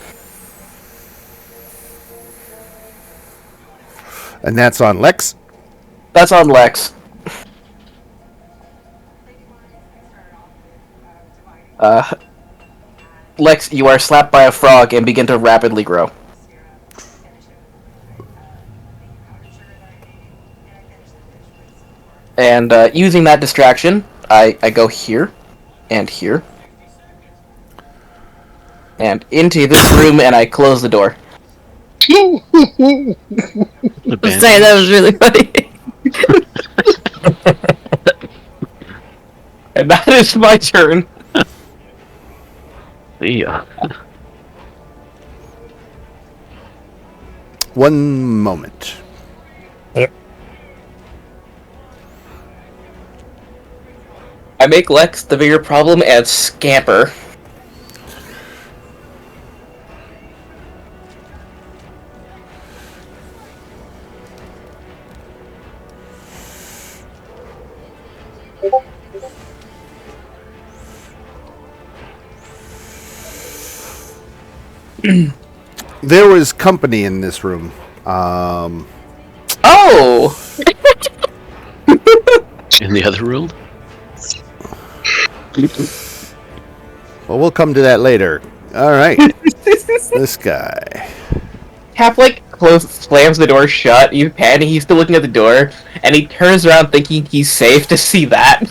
And that's on Lex. That's on Lex. Lex, you are slapped by a frog and begin to rapidly grow. And using that distraction, I go here, and here, and into this room, and I close the door. Say that was really funny. And that is my turn. Yeah. One moment. Yep. I make Lex the bigger problem and scamper. There was company in this room. Oh! In the other room? Well, we'll come to that later. All right. This guy. Cap, like, slams the door shut, he's panicking, he's still looking at the door, and he turns around thinking he's safe to see that.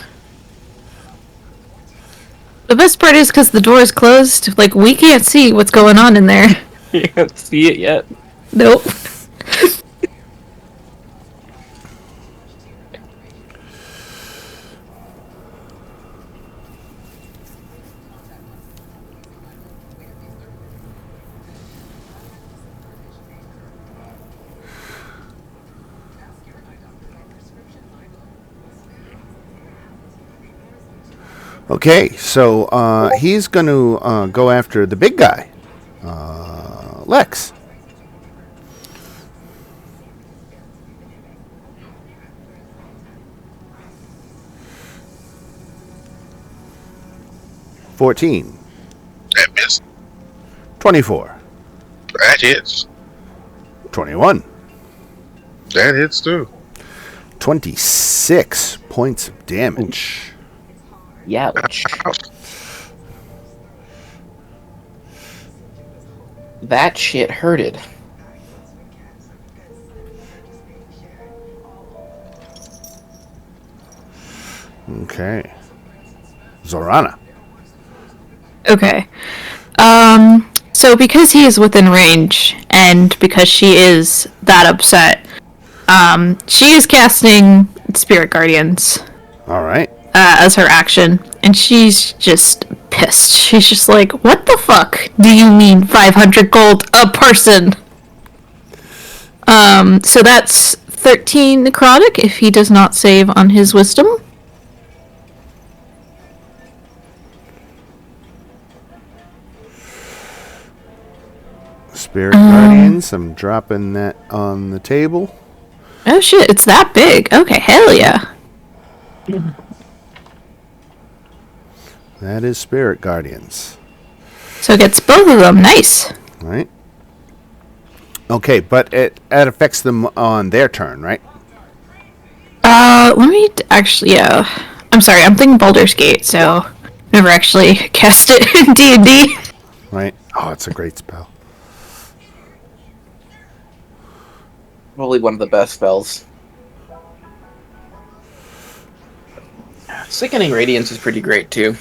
The best part is because the door is closed, like, we can't see what's going on in there. You can't see it yet. Nope. Okay, so he's going to go after the big guy, Lex. $14, That missed. 24, That hits. 21, That hits too. 26 points of damage. Youch. That shit hurted. Okay. Zorana. Okay. So because he is within range, and because she is that upset, she is casting Spirit Guardians All right. as her action, and she's just pissed. She's just like, what the fuck do you mean 500 gold a person? So that's 13 necrotic if he does not save on his wisdom. Spirit Guardians. I'm dropping that on the table. Oh shit, it's that big. Okay, hell yeah. That is Spirit Guardians. So it gets both of them. Nice. All right. Okay, but it affects them on their turn, right? Let me actually. Yeah, I'm sorry. I'm thinking Baldur's Gate, so never actually cast it in D&D. Right. Oh, it's a great spell. Probably one of the best spells. Sickening Radiance is pretty great too.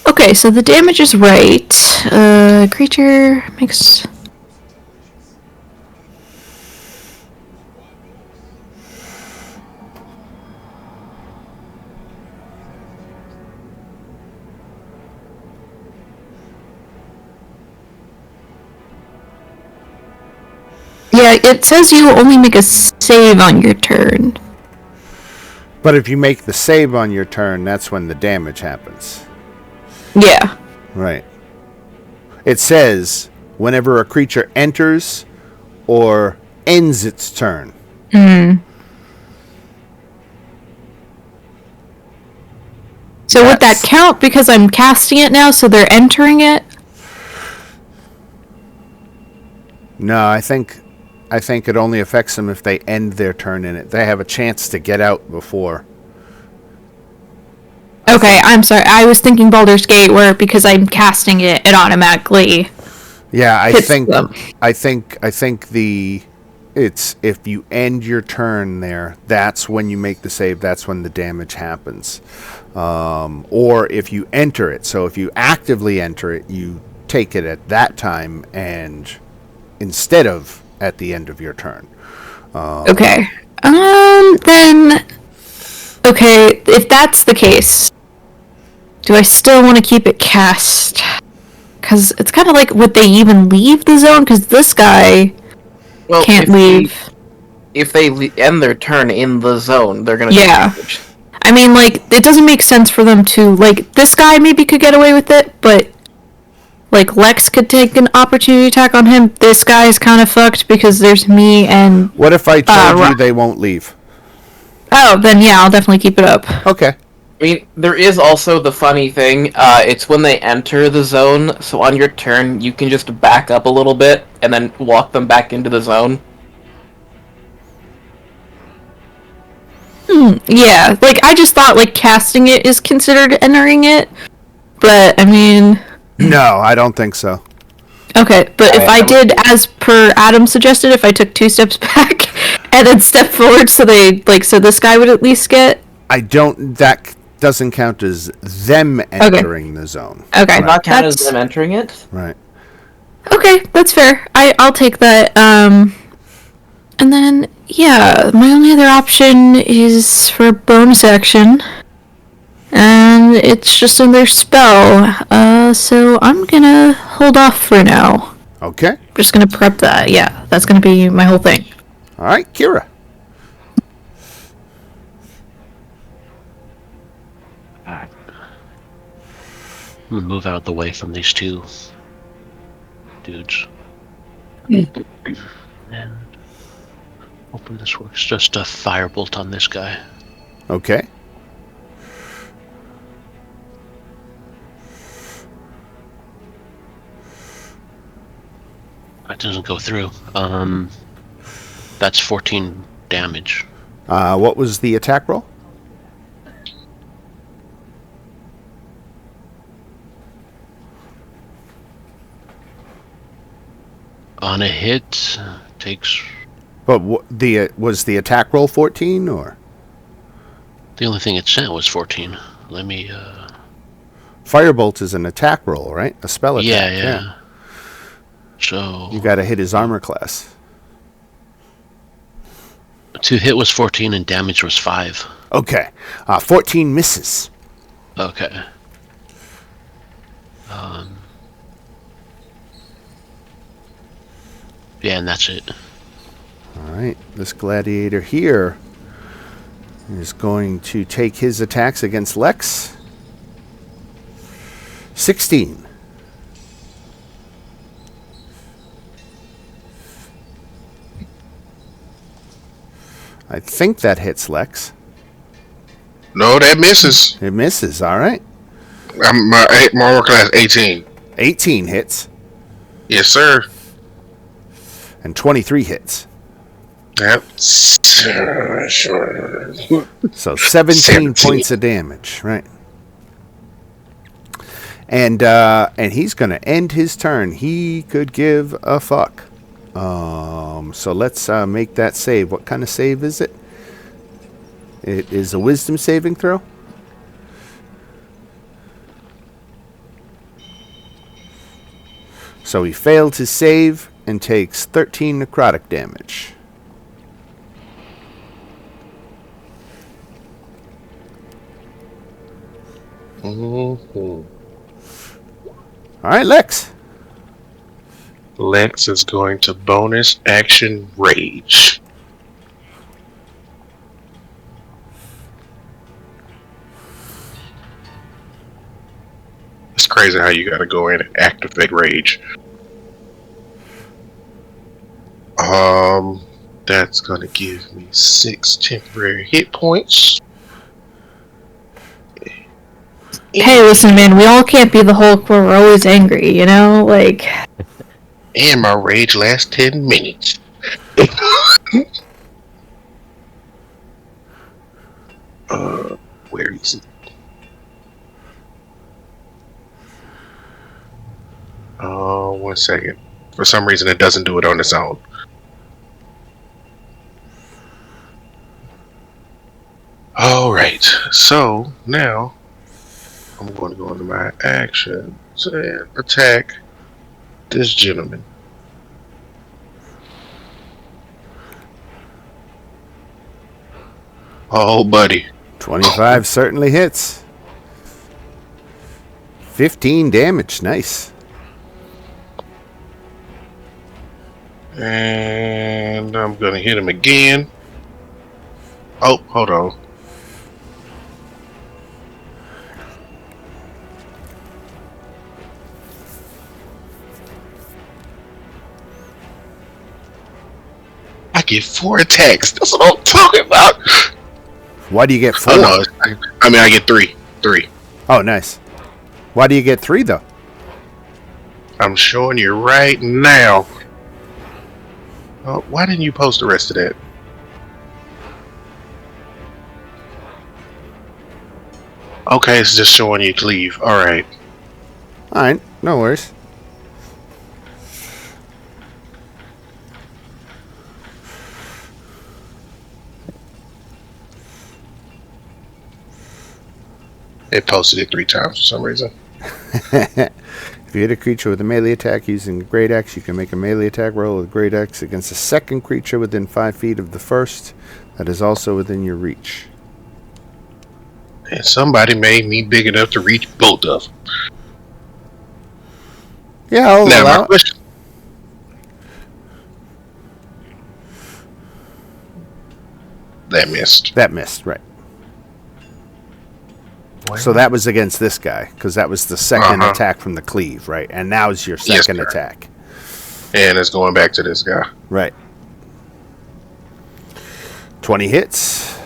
Okay, so the damage is right. Creature makes. Yeah, it says you only make a save on your turn. But if you make the save on your turn, that's when the damage happens. Yeah. Right. It says whenever a creature enters or ends its turn. So would that count because I'm casting it now, so they're entering it? No, I think it only affects them if they end their turn in it. They have a chance to get out before. Okay, I'm sorry. I was thinking Baldur's Gate, where because I'm casting it, it automatically. Yeah, I hits think them. I think it's if you end your turn there, that's when you make the save. That's when the damage happens. Or if you enter it. So if you actively enter it, you take it at that time and instead of at the end of your turn. Okay. Then. Okay, if that's the case, do I still want to keep it cast? Because it's kind of like, would they even leave the zone? Because this guy can't leave. If they end their turn in the zone, they're gonna. Yeah. Damage. I mean, like, it doesn't make sense for them to, like, this guy maybe could get away with it, but, like, Lex could take an opportunity attack on him. This guy's kind of fucked because there's me and... What if I told you they won't leave? Oh, then yeah, I'll definitely keep it up. Okay. I mean, there is also the funny thing, it's when they enter the zone, so on your turn, you can just back up a little bit, and then walk them back into the zone. Yeah, like, I just thought, like, casting it is considered entering it, but, I mean... No, I don't think so. Okay, but if I did, as per Adam suggested, if I took 2 steps back and then stepped forward so so this guy would at least get... That doesn't count as them entering the zone. Okay. Not count as them entering it? Right. Okay, that's fair. I'll take that. And then, yeah, my only other option is for bonus action. And it's just in their spell. So I'm gonna hold off for now. Okay. Just gonna prep that. Yeah, that's gonna be my whole thing. All right, Kira. I'm gonna move out of the way from these two dudes. And hoping this works. Just a firebolt on this guy. Okay. That doesn't go through. That's 14 damage. What was the attack roll? On a hit, takes... But was the attack roll 14 or? The only thing it sent was 14. Let me, Firebolt is an attack roll, right? A spell attack. Yeah. So... You gotta hit his armor class. To hit was 14 and damage was 5. Okay. 14 misses. Okay. Yeah, and that's it. All right. This gladiator here is going to take his attacks against Lex. 16. I think that hits Lex. No, that misses. It misses. All right. My armor class 18. 18 hits. Yes, sir. And 23 hits. Yep. So 17 points of damage, right? And he's going to end his turn. He could give a fuck. So let's make that save. What kind of save is it? It is a wisdom saving throw. So he failed his save and takes 13 necrotic damage. Mm-hmm. All right, Lex. Lex is going to bonus action rage. It's crazy how you gotta go in and activate rage. That's gonna give me 6 temporary hit points. Hey, listen, man, we all can't be the Hulk where we're always angry, you know? Like... And my rage lasts 10 minutes. Where is it? Oh, 1 second. For some reason, it doesn't do it on its own. Alright, so now I'm going to go into my actions and attack this gentleman. Oh, buddy. 25 certainly hits. 15 damage. Nice. And I'm going to hit him again. Oh, hold on. I get 4 attacks. That's what I'm talking about. Why do you get 4? Oh, no. I mean, I get 3. 3. Oh, nice. Why do you get 3, though? I'm showing you right now. Oh, why didn't you post the rest of that? Okay, it's just showing you cleave. Alright. Alright, no worries. It posted it 3 times for some reason. If you hit a creature with a melee attack using a Great Axe, you can make a melee attack roll with Great Axe against a second creature within 5 feet of the first that is also within your reach. And somebody made me big enough to reach both of them. Yeah, I'll Now, allow my it. question. That missed. That missed, right. So that was against this guy, because that was the second attack from the cleave, right? And now is your second sir. attack. And it's going back to this guy. Right. 20 hits.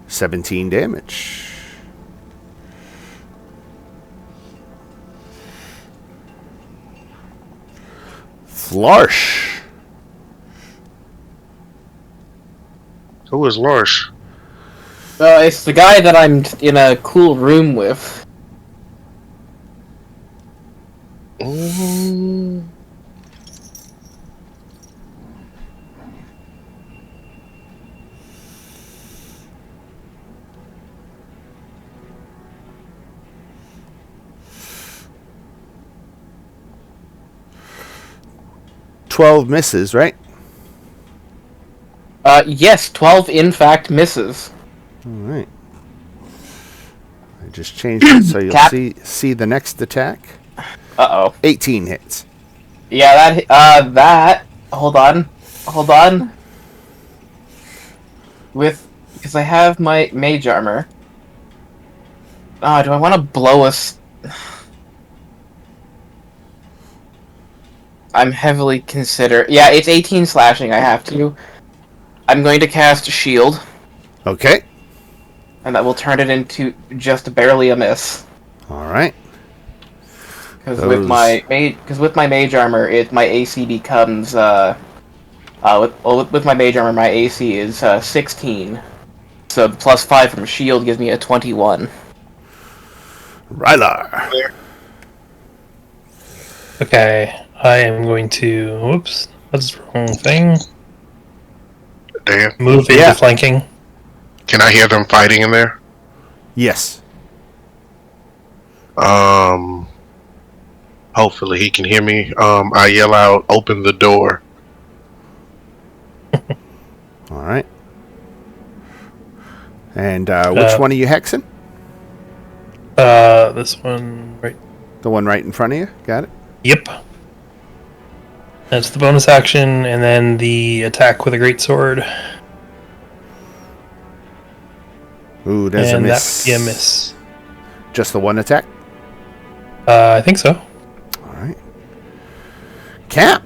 17 damage. Flarsh. Who is Lorsh? It's the guy that I'm in a cool room with. Mm. $12 misses, right? Yes, 12 in fact misses. All right. I just changed it so you'll Cap. see the next attack. Uh-oh. 18 hits. Yeah, that... Hold on. Because I have my mage armor. Do I want to blow us? I'm heavily consider. Yeah, it's 18 slashing. I have to. I'm going to cast a shield. Okay. and that will turn it into just barely a miss. All right. Because with my mage armor, my AC becomes with my mage armor, my AC is 16. So the +5 from shield gives me a 21. Rylar. Okay, I am going to. Whoops, that's the wrong thing. Dan, Move into flanking. can I hear them fighting in there? Yes. Hopefully he can hear me. I yell out, "Open the door!" All right. And which one are you hexing? This one right. The one right in front of you? Got it? Yep. That's the bonus action, and then the attack with a greatsword. Ooh, there's and a miss. that would be a miss. Just the one attack? I think so. All right. Cap.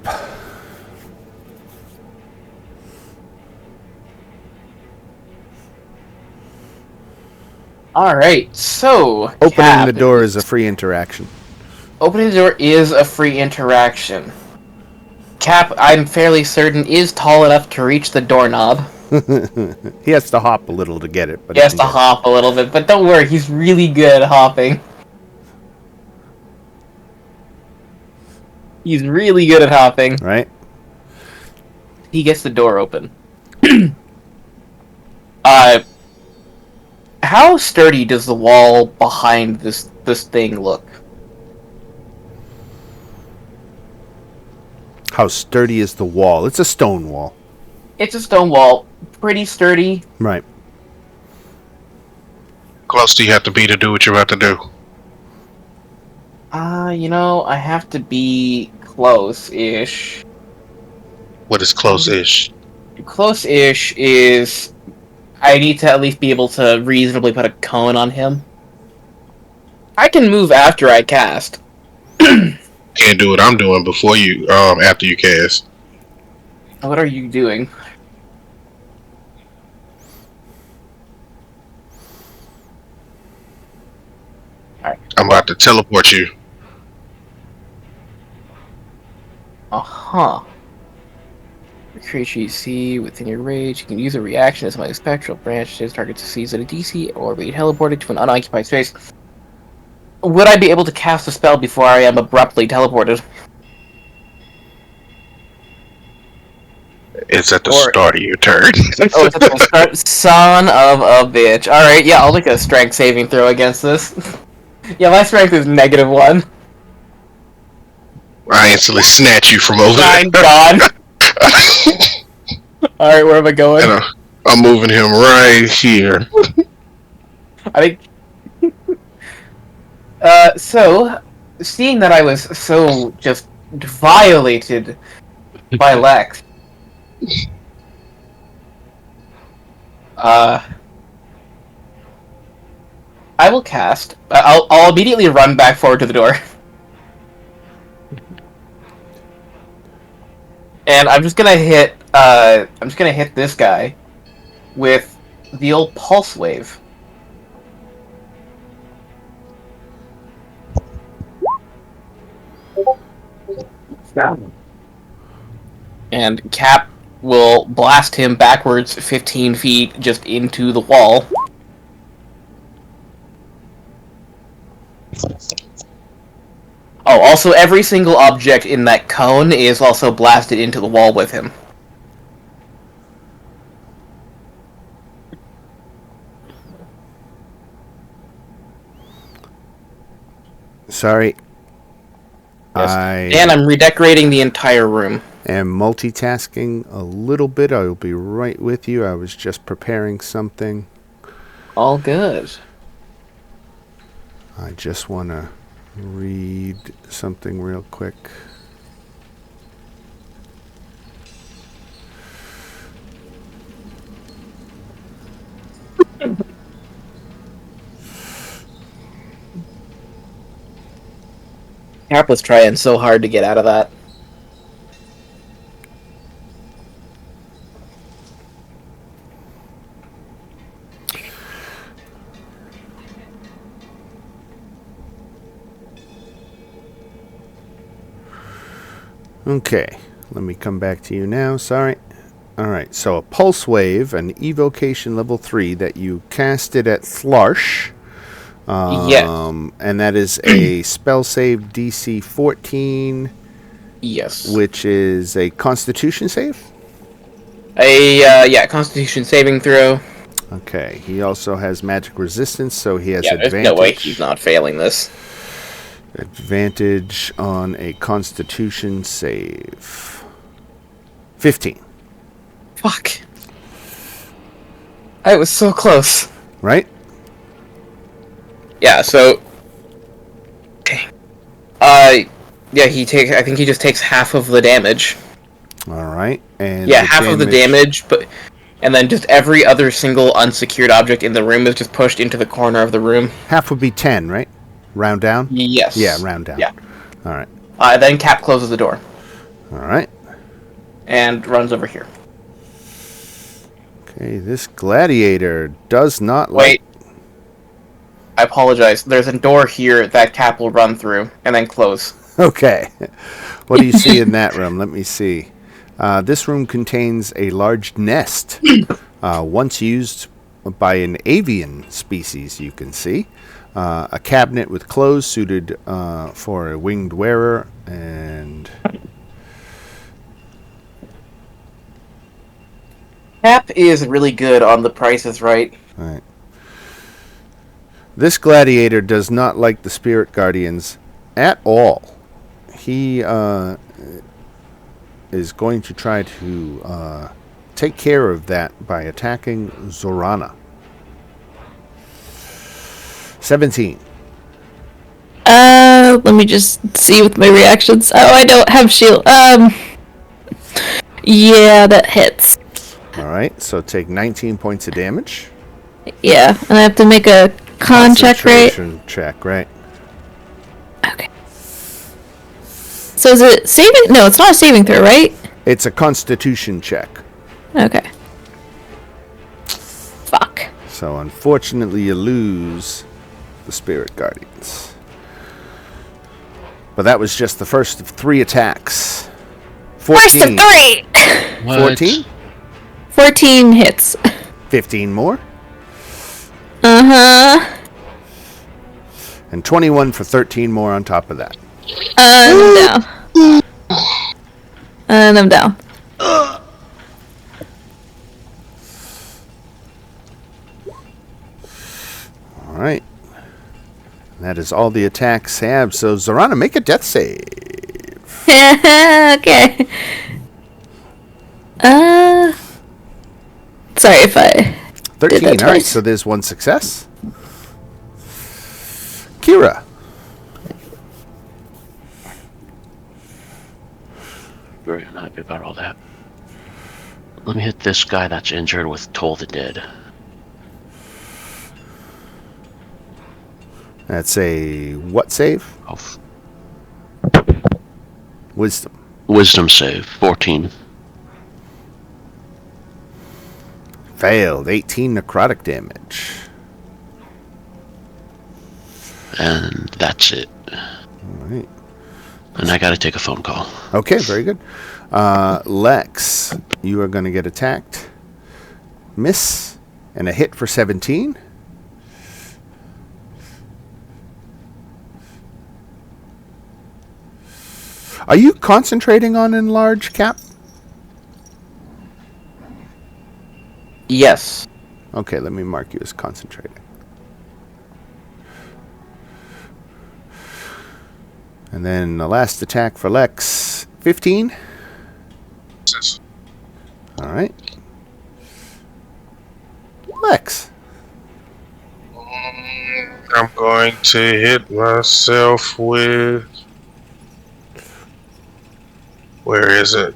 Alright, so... Opening Cap, the door is a free interaction. Opening the door is a free interaction. Cap, I'm fairly certain, is tall enough to reach the doorknob. He has to hop a little to get it. But He has to hop a little bit, but don't worry, he's really good at hopping. He's really good at hopping. Right? He gets the door open. How sturdy does the wall behind this thing look? How sturdy is the wall? It's a stone wall. It's a stone wall, pretty sturdy. Right. Close do you have to be to do what you're about to do? I have to be close-ish. What is close-ish? Close-ish is... I need to at least be able to reasonably put a cone on him. I can move after I cast. Can't do what I'm doing before you, after you cast. What are you doing? Alright. I'm about to teleport you. Uh-huh. The creature you see within your range, you can use a reaction as my spectral branch to target to seize at a DC or be teleported to an unoccupied space. Would I be able to cast a spell before I am abruptly teleported? It's at the start of your turn. Oh, it's at the start. Son of a bitch. Alright, yeah, I'll make a strength saving throw against this. Yeah, my strength is -1. I instantly snatch you from over I'm there. gone. Alright, where am I going? And I'm moving him right here. I think... so, seeing that I was so just violated by Lex, I will cast... I'll immediately run back forward to the door. And I'm just gonna hit, this guy with the old Pulse Wave. And Cap will blast him backwards 15 feet just into the wall. Oh, also every single object in that cone is also blasted into the wall with him. Sorry. Yes. I And I'm redecorating the entire room. am multitasking a little bit. I will be right with you. I was just preparing something. All good. I just want to read something real quick. Cap was trying so hard to get out of that. Okay, let me come back to you now. Sorry. All right, so a Pulse Wave, an Evocation level 3 that you casted at Flarsh. Yeah. And that is a spell save DC 14, Yes. which is a Constitution save. Constitution saving throw. Okay, he also has magic resistance, so he has Yeah, there's advantage. no way he's not failing this. Advantage on a Constitution save. 15. Fuck. I was so close. Right? Yeah, so... Dang. Yeah, I think he just takes half of the damage. Alright, and Yeah, half of the damage, but... And then just every other single unsecured object in the room is just pushed into the corner of the room. Half would be 10, right? Round down? Yes. Yeah, round down. Yeah. Alright. Then Cap closes the door. Alright. And runs over here. Okay, this gladiator does not Wait. I apologize. There's a door here that Cap will run through, and then close. Okay. What do you see in that room? Let me see. This room contains a large nest, once used by an avian species, you can see. A cabinet with clothes suited for a winged wearer, and... Cap is really good on The Price is Right. Right. This gladiator does not like the spirit guardians at all. He is going to try to take care of that by attacking Zorana. 17. Let me just see with my reactions. Oh, I don't have shield. Yeah, that hits. Alright, so take 19 points of damage. Yeah, and I have to make a con check, right? Concentration check, right? Okay. So is it saving? No, it's not a saving throw, right? It's a constitution check. Okay. Fuck. So unfortunately you lose the spirit guardians. But that was just the first of 3 attacks. 14. First of 3! What? 14? 14 hits. 15 more. Uh-huh. And 21 for 13 more on top of that. And I'm down. And I'm down. Alright. That is all the attacks have. So Zorana, make a death save. Okay. Sorry if I 13. did that Alright, twice. so there's 1 success. Kira. Very unhappy about all that. Let me hit this guy that's injured with Toll the Dead. That's a what save? Oh, Wisdom. wisdom save, 14. Failed. 18 necrotic damage. And that's it. Alright. And I gotta take a phone call. Okay, very good. Lex, you are going to get attacked. Miss. And a hit for 17. Are you concentrating on enlarge, Cap? Yes. Okay, let me mark you as concentrating. And then the last attack for Lex, 15. All right. Lex. I'm going to hit myself with... Where is it?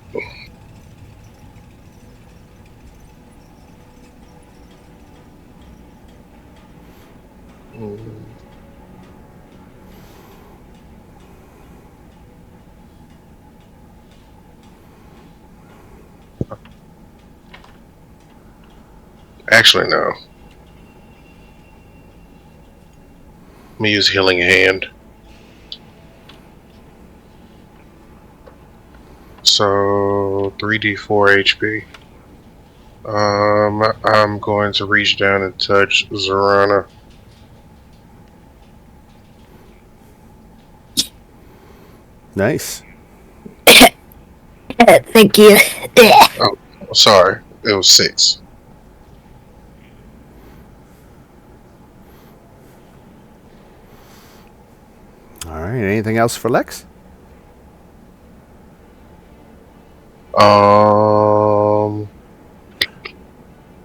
Actually, no. Let me use Healing Hand. So 3d4 HP. I'm going to reach down and touch Zorana. Nice. Thank you. Oh, sorry, it was 6. All right. Anything else for Lex?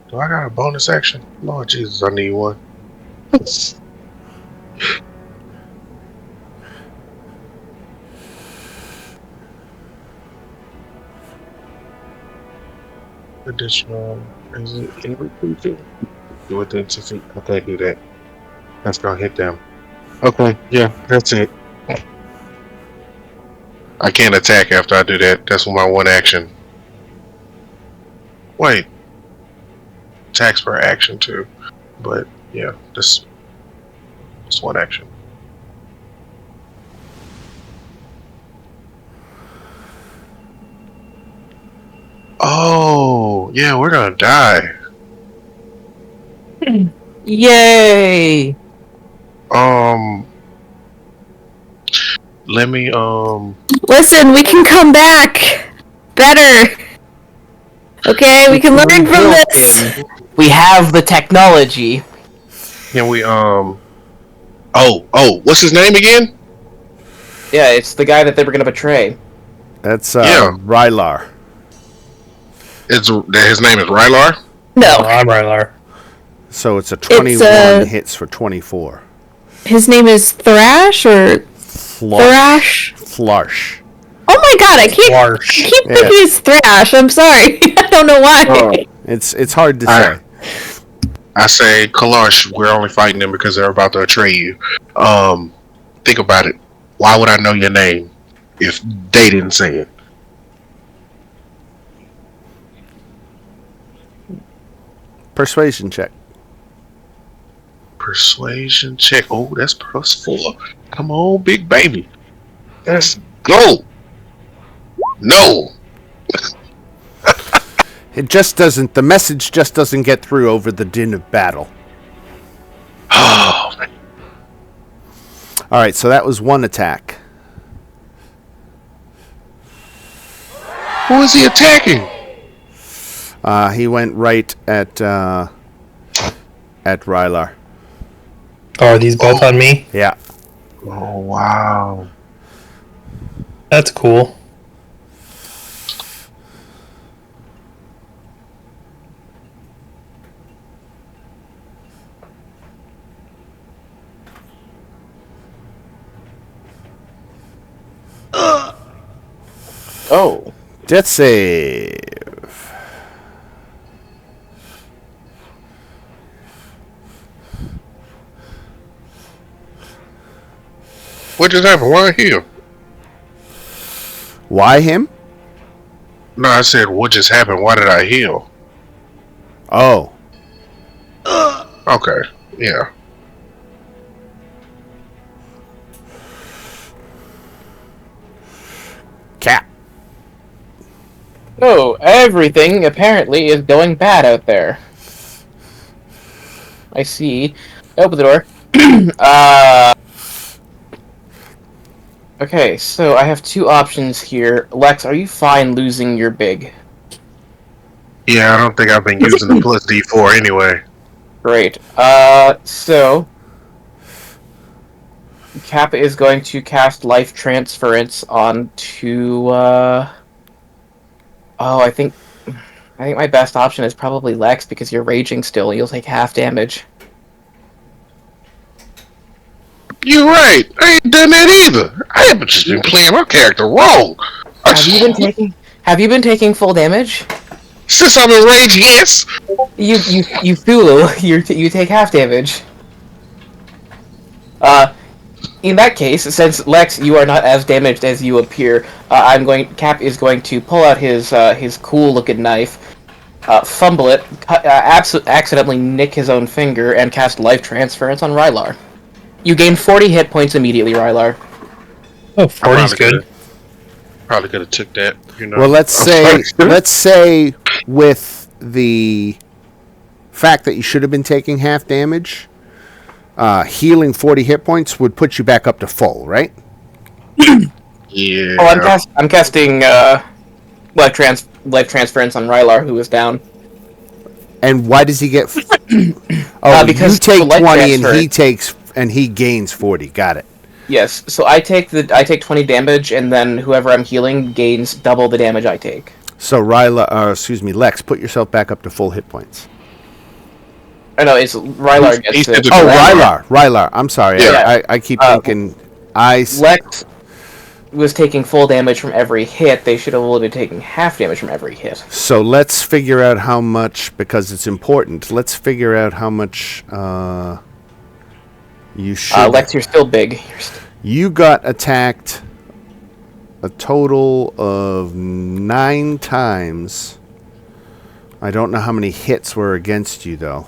Do I got a bonus action? Lord Jesus, I need one. Additional, is it every creature? Do it then 2 feet. I can't do that. That's gonna hit them. Okay, yeah, that's it. I can't attack after I do that. That's my one action. Wait. Attacks per action too. But yeah, this one action. Oh, yeah, we're gonna die. Yay! Let me Listen, we can come back better. Okay, we can learn from this. We have the technology. can we what's his name again? Yeah, it's the guy that they were gonna betray. That's Yeah. Rylar. His name is Rylar? No, I'm Rylar. So it's a 21 hits for 24. his name is Thrash or Thrash. Flarsh. Oh my god, I keep Larsh. thinking it's Thrash. I'm sorry. I don't know why. Oh. It's hard to Alright. say. I say, Kalash, we're only fighting them because they're about to betray you. Think about it. Why would I know your name if they didn't say it? Persuasion check. Persuasion check. Oh, that's +4. Come on, big baby. Let's go. No. It just doesn't. The message just doesn't get through over the din of battle. Oh, man. All right, so that was one attack. Who is he attacking? He went right at Rylar. Oh, are these both on me? Yeah. Oh, wow. That's cool. Oh. Death save. What just happened? Why here? Why him? No, I said, what just happened? Why did I heal? Oh. Okay, yeah. Cat. Oh, everything apparently is going bad out there. I see. Open the door. Okay, so I have two options here. Lex, are you fine losing your big? Yeah, I don't think I've been using the plus D4 anyway. Great. So Kappa is going to cast Life Transference onto, I think my best option is probably Lex, because you're raging still. You'll take half damage. You're right. I ain't done that either. I haven't just been playing my character wrong. Have you been taking full damage? Since I'm in rage, yes. You fool! You take half damage. In that case, since Lex, you are not as damaged as you appear, Cap is going to pull out his cool-looking knife, fumble it, accidentally nick his own finger, and cast Life Transference on Rylar. You gain 40 hit points immediately, Rylar. Oh, 40's good. Probably could have took that. You know. Well, let's I'm say sorry. let's say with the fact that you should have been taking half damage, healing 40 hit points would put you back up to full, right? Yeah. Oh, I'm casting life transference on Rylar, who is down. And why does he get? Because you take the light 20 transfer- and he gains 40. Got it. Yes, so I take 20 damage, and then whoever I'm healing gains double the damage I take. So Lex, put yourself back up to full hit points. Oh no, it's Rylar gets He's it. the- Oh, Rylar. I'm sorry. Yeah. I keep thinking. Lex was taking full damage from every hit. They should have only been taking half damage from every hit. So let's figure out how much, because it's important. Let's figure out how much you should. Lex, you're still big. You got attacked a total of 9 times. I don't know how many hits were against you, though.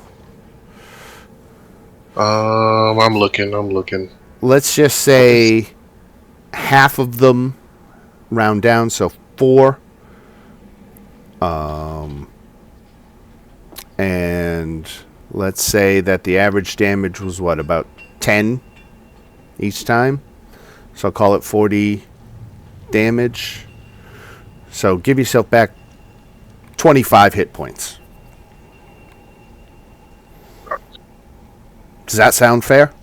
I'm looking. Let's just say half of them round down, so 4. And let's say that the average damage was what, about 10 each time? So I'll call it 40 damage. So give yourself back 25 hit points. Does that sound fair?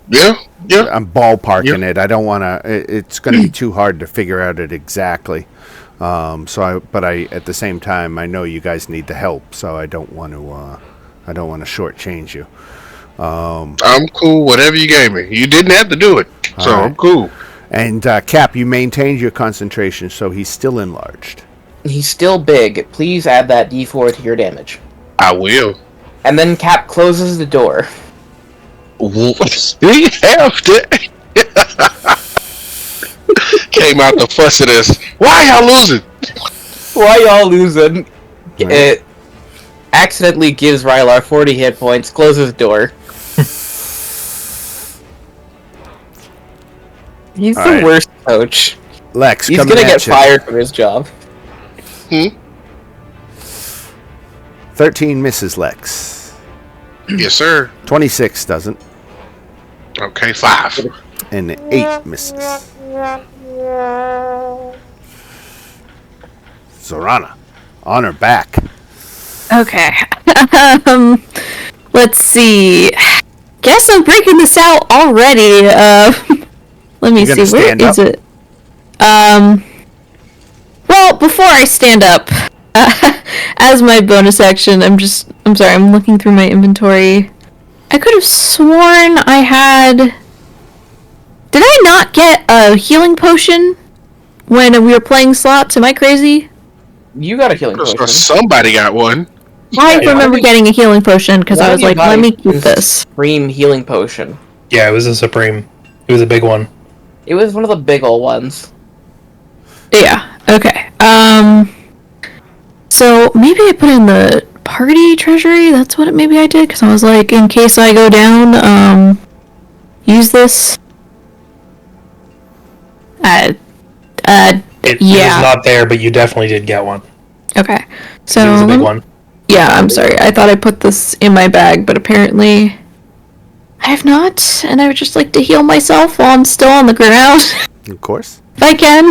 Yeah. I'm ballparking it. I don't want to. It's going to be too hard to figure out it exactly. But at the same time, I know you guys need the help, so I don't want to. I don't want to shortchange you. I'm cool. Whatever you gave me, you didn't have to do it, so right. I'm cool. And Cap, you maintained your concentration, so he's still enlarged. He's still big. Please add that D4 to your damage. I will. And then Cap closes the door. We have to. Came out the fuss at us. Why y'all losing? Why y'all losing? Right. It accidentally gives Rylar 40 hit points, closes the door. He's All the right. worst coach. Lex, He's coming gonna at get you. fired from his job. 13 misses, Lex. Yes, sir. 26 doesn't. Okay, 5. And 8 misses. Zorana, on her back. Okay. Let's see. Guess I'm breaking this out already. Let me You gonna see. Where stand is up? it? Well, before I stand up, as my bonus action, I'm sorry, I'm looking through my inventory. I could have sworn I had... Did I not get a healing potion when we were playing slots? Am I crazy? You got a healing potion. Somebody got one. I Yeah. remember getting a healing potion because I was like, let me keep this. Supreme healing potion. Yeah, it was a Supreme. It was a big one. It was one of the big ol' ones. Yeah, okay. So maybe I put in the party treasury? That's what maybe I did? Because I was like, in case I go down, use this. It Yeah. was not there, but you definitely did get one. Okay. So, It was a big one. yeah, I'm sorry. I thought I put this in my bag, but apparently I have not. And I would just like to heal myself while I'm still on the ground, Of course. if I can.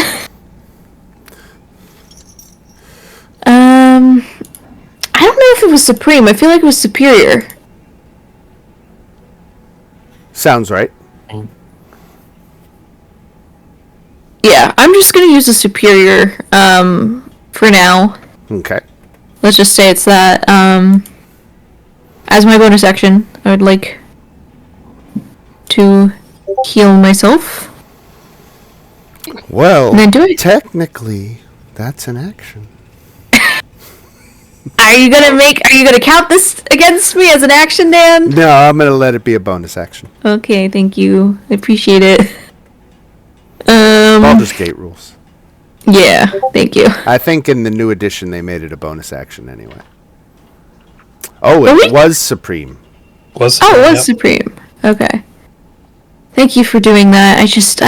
I don't know if it was Supreme. I feel like it was Superior. Sounds right. Yeah, I'm just gonna use the Superior, for now. Okay. Let's just say it's that. As my bonus action, I would like to heal myself. Well, And then do it. technically, that's an action. Are you gonna count this against me as an action, Dan? No, I'm going to let it be a bonus action. Okay, thank you. I appreciate it. Baldur's Gate rules. Yeah, thank you. I think in the new edition they made it a bonus action anyway. Oh, it Really? was Supreme. Oh, it was Yep. Supreme. Okay. Thank you for doing that. I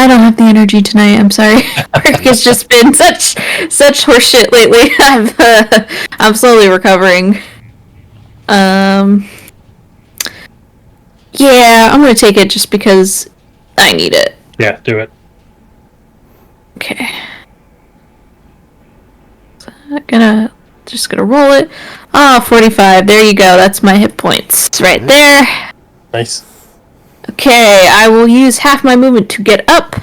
don't have the energy tonight. I'm sorry. Work has just been such horseshit lately. I'm slowly recovering. Yeah, I'm gonna take it just because I need it. Yeah, do it. Okay. So I'm just gonna roll it. 45. There you go. That's my hit points. It's right there. Nice. Okay, I will use half my movement to get up,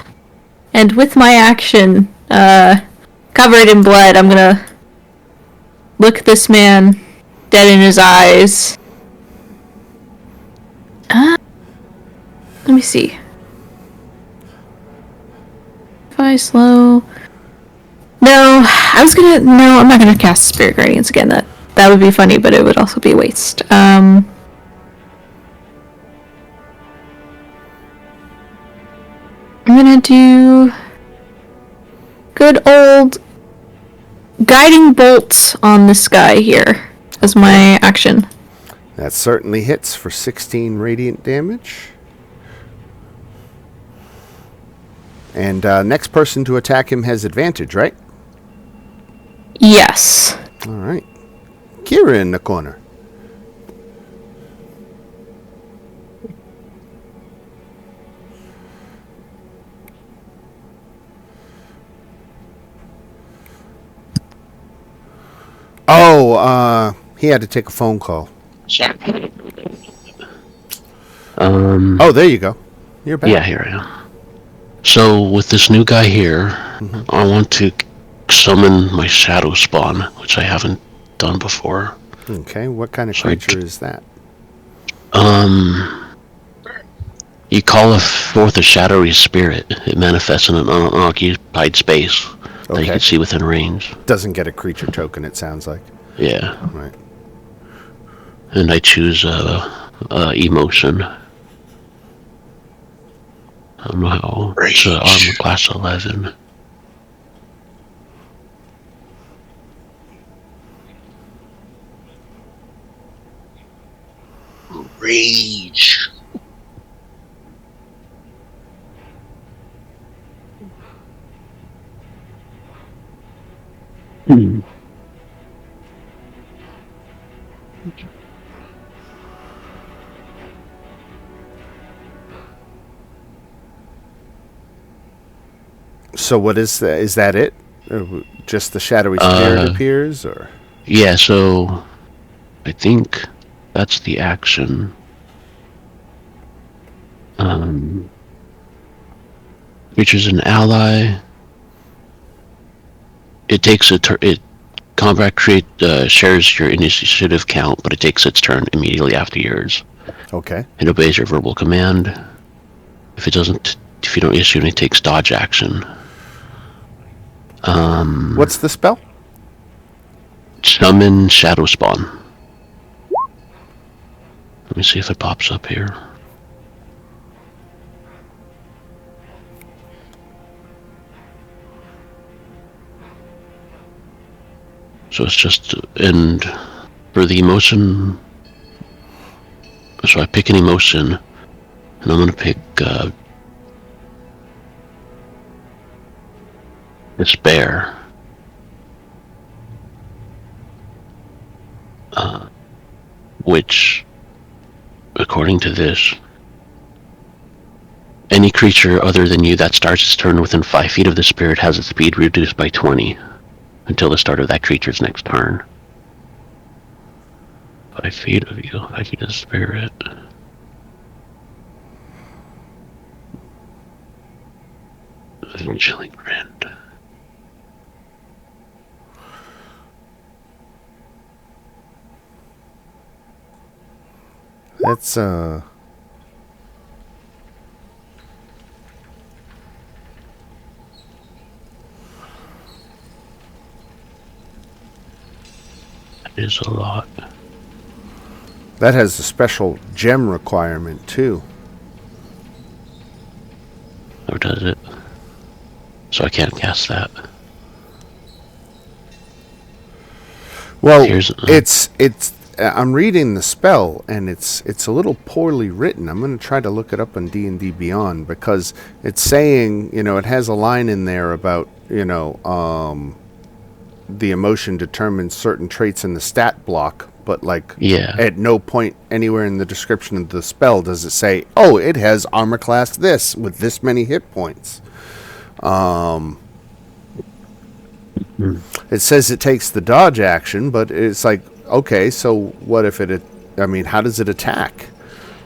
and with my action, covered in blood, I'm gonna look this man dead in his eyes. Let me see. If I slow... No, I'm not gonna cast Spirit Guardians again. That would be funny, but it would also be a waste. I'm gonna do good old guiding bolt on this guy here as my action. That certainly hits for 16 radiant damage. And next person to attack him has advantage, right? Yes. All right. Kira in the corner. Oh, he had to take a phone call. Oh, there you go. You're back. Yeah, here I am. So with this new guy here, I want to summon my shadow spawn, which I haven't done before. Okay, what kind of So creature is that? You call forth a shadowy spirit. It manifests in an unoccupied space that you Okay. can see within range. Doesn't get a creature token, it sounds like. Yeah. Right. And I choose emotion. I don't know how. It's armor class 11. Rage. So what is that? Is that it? Or just the shadowy spirit appears, or? Yeah, so I think that's the action. Features an ally. It takes combat shares your initiative count, but it takes its turn immediately after yours. Okay. It obeys your verbal command. If you don't issue any, it takes dodge action. What's the spell? Summon Shadow Spawn. Let me see if it pops up here. So it's just, and for the emotion, so I pick an emotion, and I'm going to pick Despair. Which, according to this, any creature other than you that starts its turn within 5 feet of the spirit has its speed reduced by 20 until the start of that creature's next turn. 5 feet of you, 5 feet of the spirit. Chilling friend. That's Is a lot. that has a special gem requirement too. Or does it? So I can't cast that. Well, Here's- it's I'm reading the spell, and it's a little poorly written. I'm going to try to look it up on D&D Beyond, because it's saying, it has a line in there about, the emotion determines certain traits in the stat block, but at no point anywhere in the description of the spell does it say, oh, it has armor class this with this many hit points. It says it takes the dodge action, but it's like, okay, so what if how does it attack?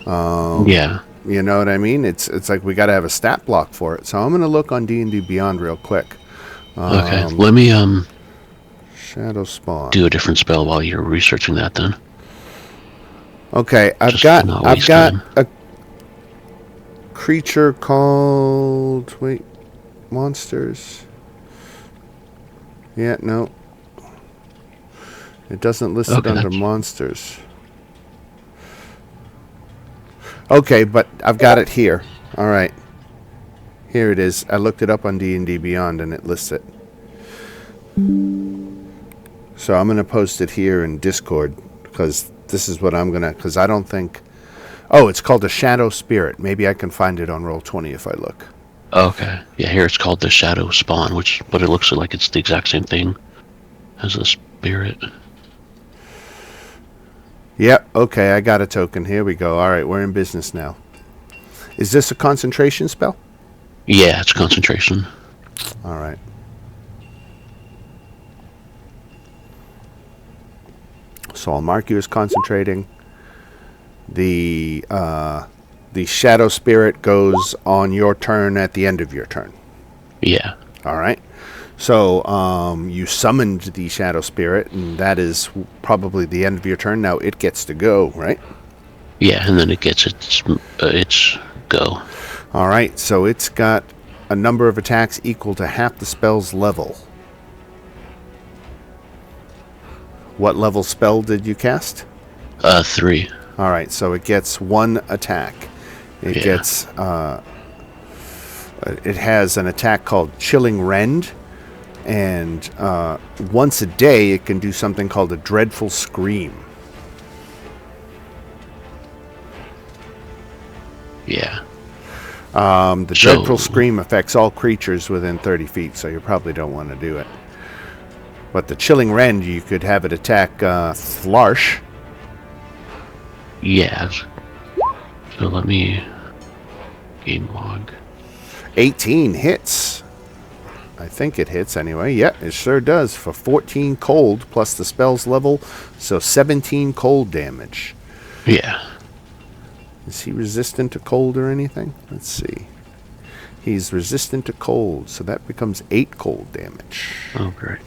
Yeah. You know what I mean? It's like we got to have a stat block for it. So I'm going to look on D&D Beyond real quick. Okay, let me Shadow Spawn. do a different spell while you're researching that then. Okay, I've got a creature called monsters. Yeah, no. It doesn't list it under monsters. Okay, but I've got it here. All right. Here it is. I looked it up on D&D Beyond, and it lists it. So I'm going to post it here in Discord, because this is what I'm going to... Because I don't think... Oh, it's called a Shadow Spirit. Maybe I can find it on Roll20 if I look. Okay. Yeah, here it's called the Shadow Spawn, but it looks like it's the exact same thing as the spirit. Yep, okay, I got a token. Here we go. All right, we're in business now. Is this a concentration spell? Yeah, it's concentration. All right. So I'll mark you as concentrating. The Shadow Spirit goes on your turn at the end of your turn. Yeah. All right. So you summoned the Shadow Spirit, and that is probably the end of your turn. Now it gets to go, right? Yeah, and then it gets its go. All right. So it's got a number of attacks equal to half the spell's level. What level spell did you cast? 3. All right. So it gets one attack. It gets... it has an attack called Chilling Rend. And once a day, it can do something called a Dreadful Scream. Yeah. The Dreadful Scream affects all creatures within 30 feet, so you probably don't want to do it. But the Chilling Rend, you could have it attack Flarsh. Yeah. So let me... Game log. 18 hits. I think it hits anyway. Yeah, it sure does. For 14 cold plus the spell's level, so 17 cold damage. Yeah. Is he resistant to cold or anything? Let's see. He's resistant to cold, so that becomes 8 cold damage. Oh, great.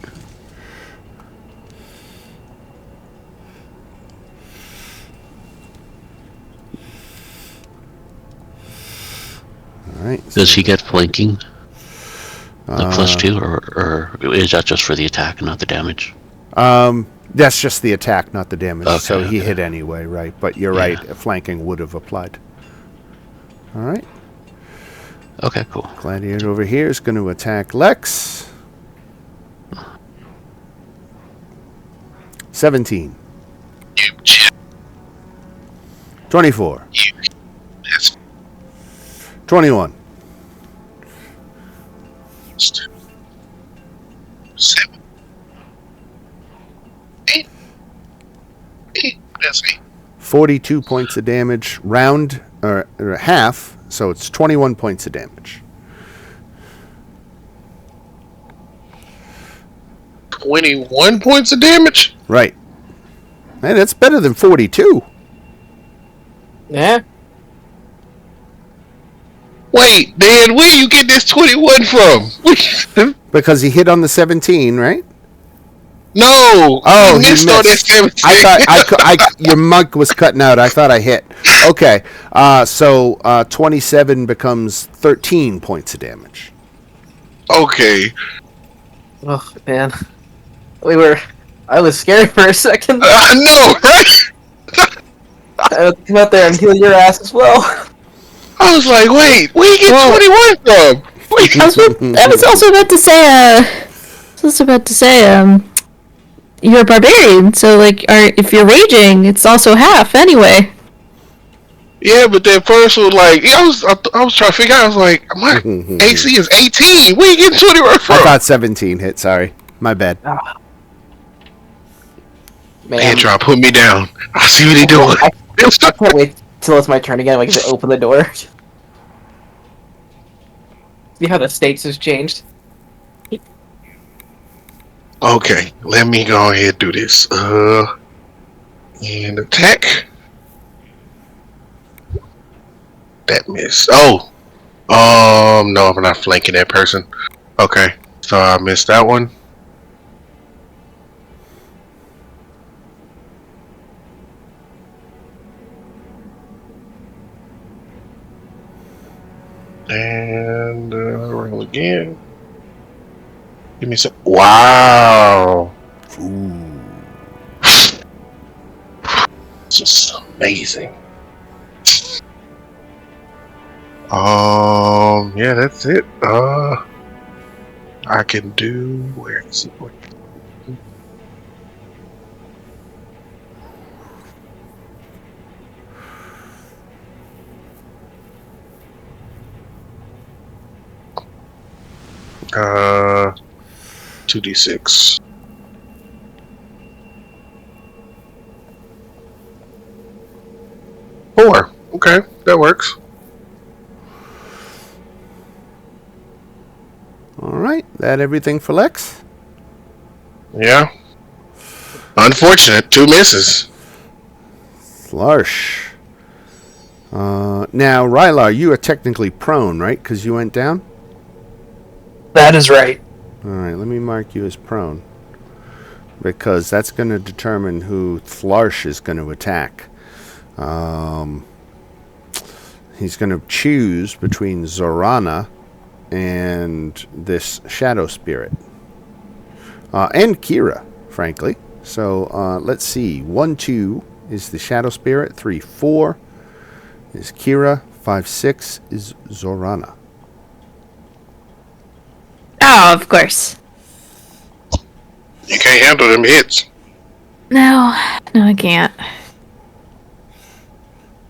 All right. Does he get flanking? The +2, or is that just for the attack and not the damage? That's just the attack, not the damage. Okay, so he hit anyway, right? But you're right. Flanking would have applied. All right. Okay, cool. Gladiator over here is going to attack Lex. 17. 24. 21. 7. 8. That's 8. 42 points of damage. Round, or half, so it's 21 points of damage. 21 points of damage? Right. Hey, that's better than 42. Yeah. Wait, Dan, where you get this 21 from? Because he hit on the 17, right? No. Oh, he missed on that 17. I thought your mic was cutting out. I thought I hit. Okay. So 27 becomes 13 points of damage. Okay. Oh man, I was scared for a second. I know, right? I would come out there and heal your ass as well. I was like, wait, where you get 21 from? I was also about to say, you're a barbarian, so like, if you're raging, it's also half anyway. Yeah, but that first was like, I was trying to figure out. I was like, my AC is 18. Where you getting 21 from? I thought 17 hit. Sorry, my bad. Man, trying to put me down. I see what he doing. I can't wait till it's my turn again. I can open the door. See how the stakes has changed? Okay, let me go ahead and do this. And attack. That missed. Oh, no, I'm not flanking that person. Okay, so I missed that one. And roll again. Give me some. Wow. Ooh. Just amazing. Yeah, that's it. I can do. Where is it? Uh, 2d6. Four. Okay, that works. All right, that everything for Lex? Yeah. Unfortunate, 2 misses. Flarsh. Now, Rylar, you are technically prone, right? Because you went down? That is right. All right, let me mark you as prone. Because that's going to determine who Flarsh is going to attack. He's going to choose between Zorana and this Shadow Spirit. And Kira, frankly. So, let's see. 1, 2 is the Shadow Spirit. 3, 4 is Kira. 5, 6 is Zorana. Oh, of course. You can't handle them hits. No, I can't.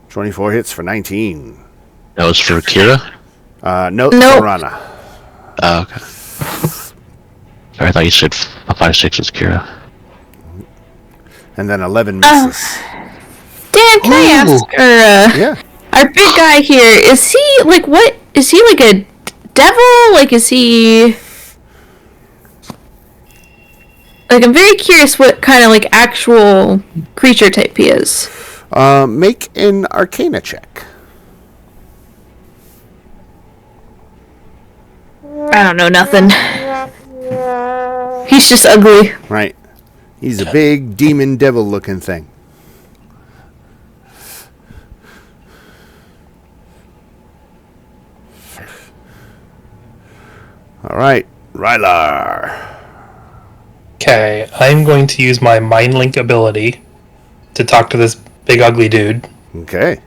24 hits for 19. That was for Kira? No, Nope. Zorana. Oh, okay. Sorry, I thought you said 5, 6 is Kira. And then 11 misses. Dan, can I ask, Yeah. our big guy here, is he, like, what? Is he, like, a devil? Like, is he... Like, I'm very curious what kind of, like, actual creature type he is. Make an Arcana check. I don't know nothing. He's just ugly. Right. He's a big demon devil looking thing. All right, Rylar. Okay, I'm going to use my Mind Link ability to talk to this big ugly dude Okay.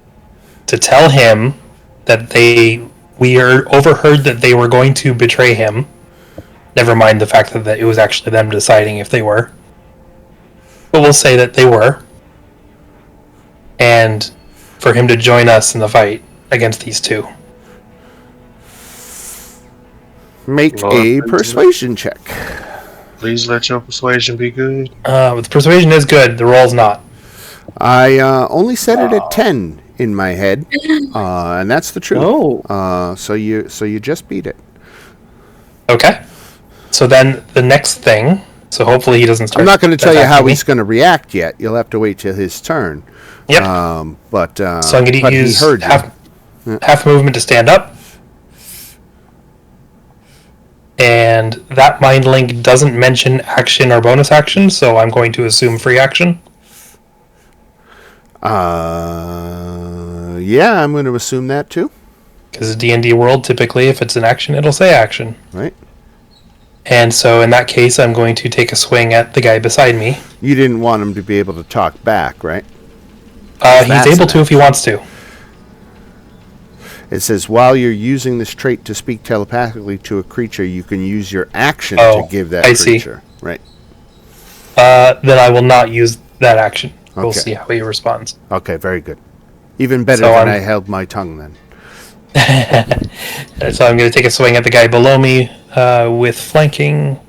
to tell him that we are overheard that they were going to betray him. Never mind the fact that it was actually them deciding if they were. But we'll say that they were. And for him to join us in the fight against these two. Make a persuasion check. Please let your persuasion be good. The persuasion is good, the roll's not. I only set it at 10 in my head, and that's the truth. Oh. So you just beat it. Okay. So then the next thing, so hopefully he doesn't start. I'm not going to tell you how attacking me. he's going to react yet. You'll have to wait till his turn. Yep. But So I'm going but to he use heard you. half movement to stand up. And that mind link doesn't mention action or bonus action, so I'm going to assume free action. Yeah, I'm going to assume that too. Because D&D world, typically, if it's an action, it'll say action. Right. And so in that case, I'm going to take a swing at the guy beside me. You didn't want him to be able to talk back, right? He's That's able an to if he wants to. It says, while you're using this trait to speak telepathically to a creature, you can use your action Oh, to give that I see. creature. Right. then I will not use that action. We'll Okay. see how he responds. Okay, very good. Even better So than I'm- I held my tongue then. So I'm going to take a swing at the guy below me with flanking.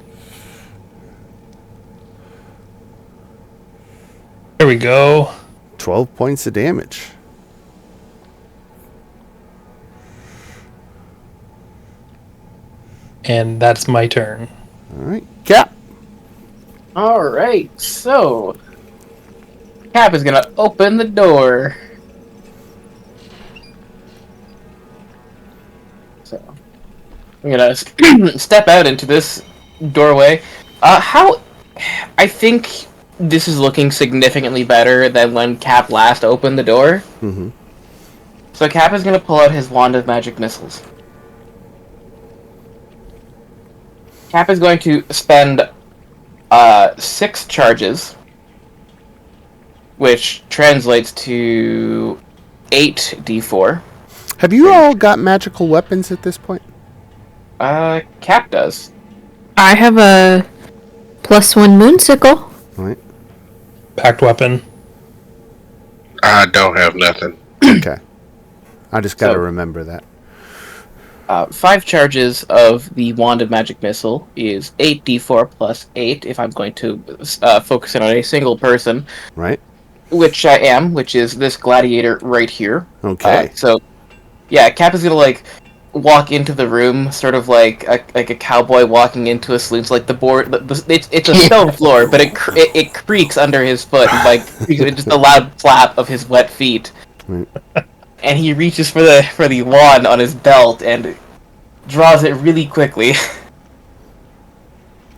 There we go. 12 points of damage. And that's my turn. All right, Cap. Alright, so Cap is gonna open the door. So I'm gonna step out into this doorway. I think this is looking significantly better than when Cap last opened the door. Mm-hmm. So Cap is gonna pull out his wand of magic missiles. Cap is going to spend 6 charges, which translates to 8d4. Have you all got magical weapons at this point? Cap does. I have a +1 moonsicle. All right. Packed weapon. I don't have nothing. Okay. I just got to So- remember that. 5 charges of the Wand of Magic Missile is 8d4 plus 8 if I'm going to focus in on a single person, Right? which I am, which is this gladiator right here. Okay. So, yeah, Cap is gonna walk into the room, sort of like a cowboy walking into a saloon. So, like the board, it's a stone floor, but it creaks under his foot, like just a loud flap of his wet feet. Right. And he reaches for the wand on his belt and draws it really quickly,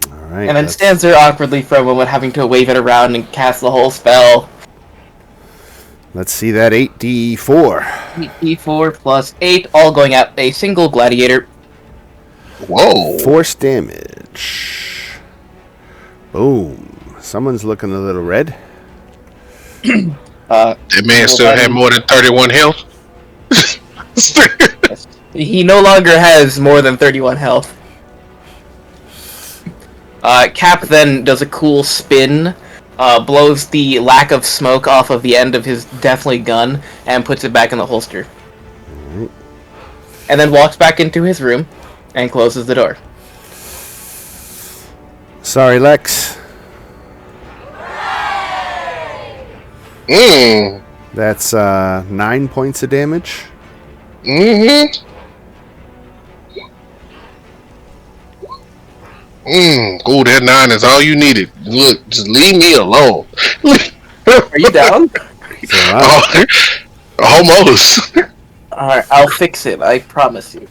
All right. and then stands there awkwardly for a moment, having to wave it around and cast the whole spell. Let's see that 8d4. 8d4 plus 8, all going at a single gladiator. Whoa. Force damage. Boom. Someone's looking a little red. That man still had more than 31 health. He no longer has more than 31 health. Cap then does a cool spin, blows the lack of smoke off of the end of his deathly gun, and puts it back in the holster. And then walks back into his room and closes the door. Sorry, Lex. That's 9 points of damage. Mm-hmm. Ooh, that 9 is all you needed. Look, just leave me alone. Are you down? So, uh, Oh, almost. Alright, I'll fix it, I promise you.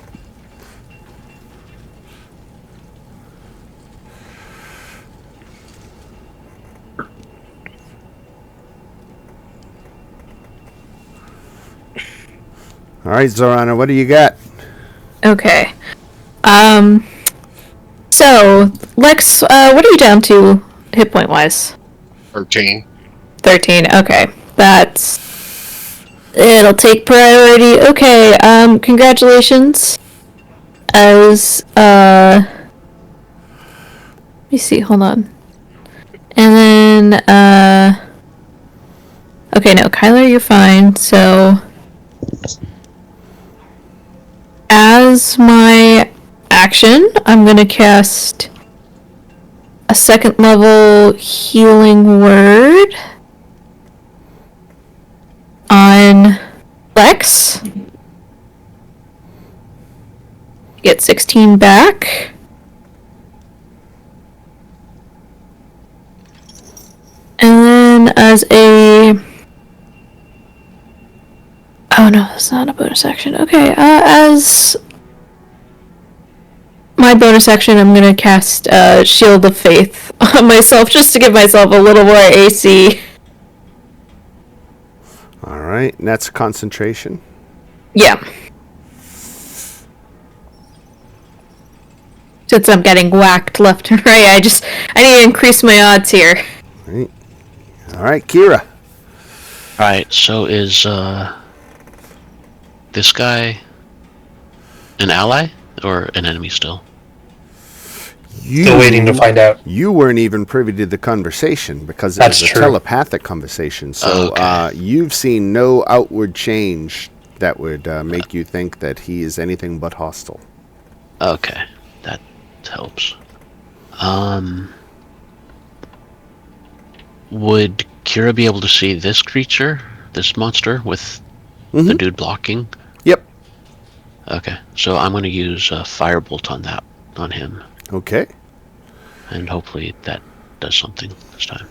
all right, Zorana, what do you got? Okay. So, Lex, what are you down to hit point wise? 13. 13. Okay. It'll take priority. Okay, congratulations. As, let me see, hold on. And then, okay, no, Kyler, you're fine, so... As my action, I'm gonna cast a 2nd level healing word on Lex. Get 16 back. And then as a... Oh no, that's not a bonus action. Okay, as my bonus action, I'm gonna cast Shield of Faith on myself just to give myself a little more AC. All right, and that's concentration. Yeah. Since I'm getting whacked left and right, I need to increase my odds here. Right. All right, Kira. Alright, so is this guy an ally or an enemy still? Still waiting to find out. You weren't even privy to the conversation because it That's was a true. telepathic conversation. So Okay. you've seen no outward change that would make you think that he is anything but hostile. Okay, that helps. Would Kira be able to see this creature, this monster, with the dude blocking? Yep. Okay, so I'm going to use a firebolt on him, Okay. and hopefully that does something this time.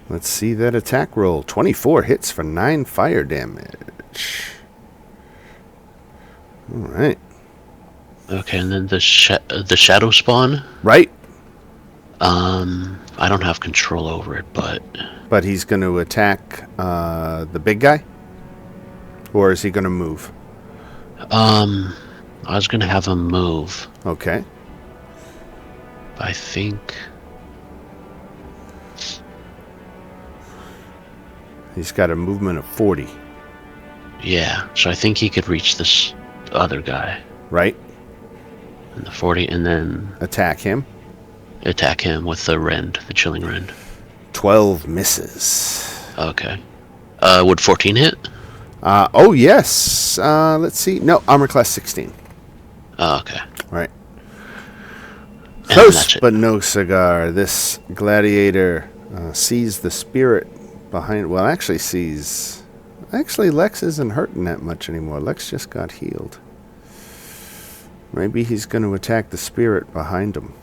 Let's see that attack roll. 24 hits for 9 fire damage. All right. Okay, and then the shadow spawn. Right. I don't have control over it, But he's going to attack the big guy? Or is he going to move? I was gonna have him move. Okay. I think. He's got a movement of 40. Yeah, so I think he could reach this other guy. Right? In the 40, and then Attack him. attack him with the rend, the chilling rend. 12 misses. Okay. Would 14 hit? Oh, yes. Let's see. No, armor class 16. Okay. Right. And Close, that's it. but no cigar. This gladiator sees the spirit behind. Well, actually sees. Actually, Lex isn't hurting that much anymore. Lex just got healed. Maybe he's going to attack the spirit behind him.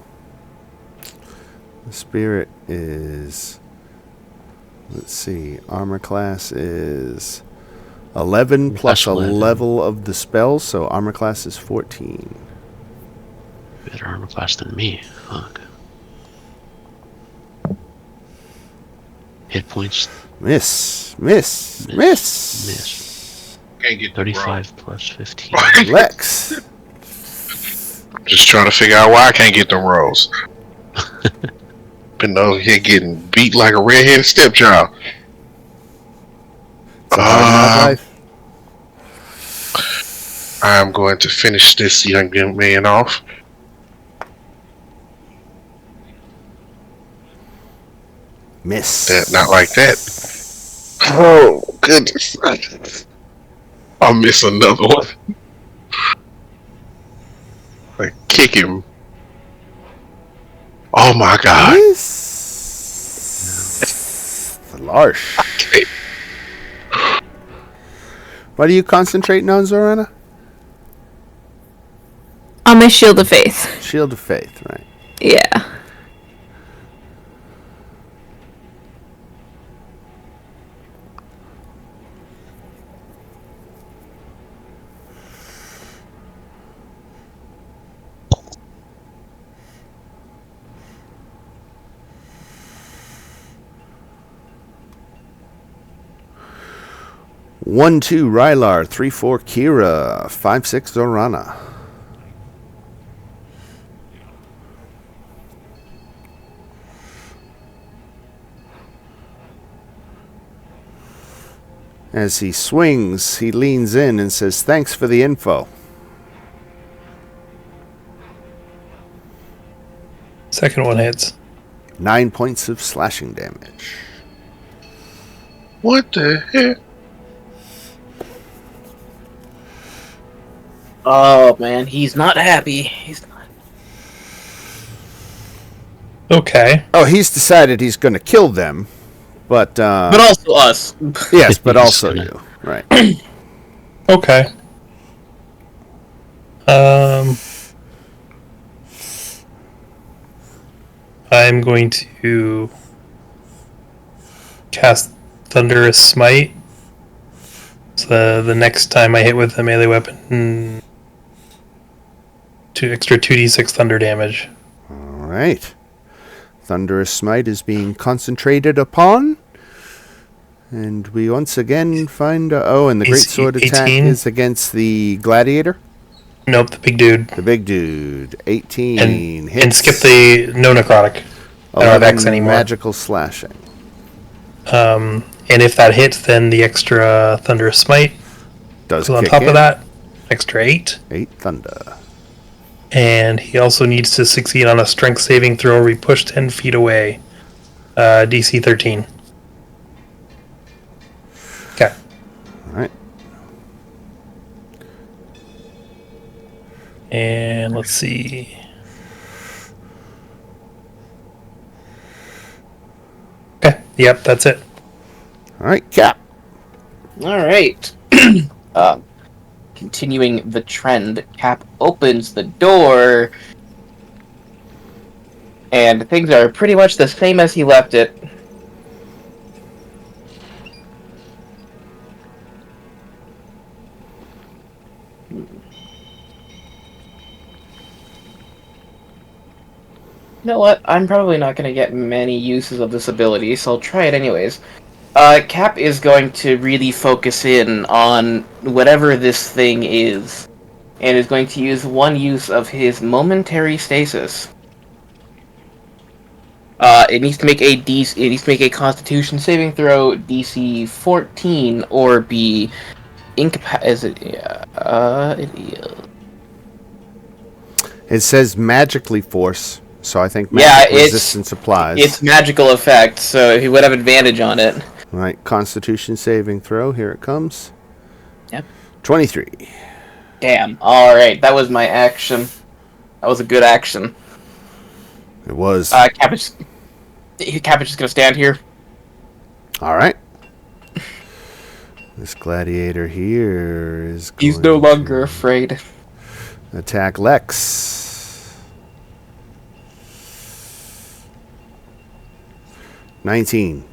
The spirit is. Let's see. Armor class is 11 plus Plus a 11. level of the spell, so armor class is 14. Better armor class than me. Fuck. Hit points. Miss. Miss. Can't get the roll. 35 plus 15. Lex. Just trying to figure out why I can't get them rolls. Been over here getting beat like a redheaded stepchild. It's a hard knock life. I'm going to finish this young man off. Miss. Not like that. Oh, goodness. I'll miss another one. Like, kick him. Oh my god. Miss. Larsh. Okay. What are you concentrating on, Zorana? On my shield of faith. Shield of Faith, right. Yeah. One, 2, Rylar. 3, 4, Kira. 5, 6, Zorana. As he swings, he leans in and says, "Thanks for the info." Second one hits. 9 points of slashing damage. What the heck? Oh man, he's not happy. He's not. Okay. Oh, he's decided he's going to kill them, but also us. yes, but He's also gonna- you, right? Okay. I'm going to cast Thunderous Smite. So the next time I hit with a melee weapon, 2d6 thunder damage. All right. Thunderous Smite is being concentrated upon. And we once again find... and the Great Is he Sword attack 18? is against the Gladiator. Nope, the big dude. The big dude. 18 And hits. skip the no necrotic. I don't have X anymore. Magical slashing. And if that hits, then the extra Thunderous Smite Does goes on kick top in. of that. extra 8. 8 thunder. And he also needs to succeed on a strength saving throw where we push 10 feet away. DC 13. Okay. All right. And let's see. Okay, yep, that's it. All right, Cap. All right. Continuing the trend, Cap opens the door, and things are pretty much the same as he left it. You know what? I'm probably not going to get many uses of this ability, so I'll try it anyways. Cap is going to really focus in on whatever this thing is, and is going to use one use of his momentary stasis. It needs to make a Constitution saving throw DC 14 or be It says magically force, so I think Yeah, magic resistance applies. It's magical effect, so he would have advantage on it. All right, Constitution saving throw. Here it comes. Yep. 23. Damn. All right, that was my action. That was a good action. It was. Cap is just gonna stand here. All right. This gladiator here is. He's no longer afraid. Attack Lex. 19.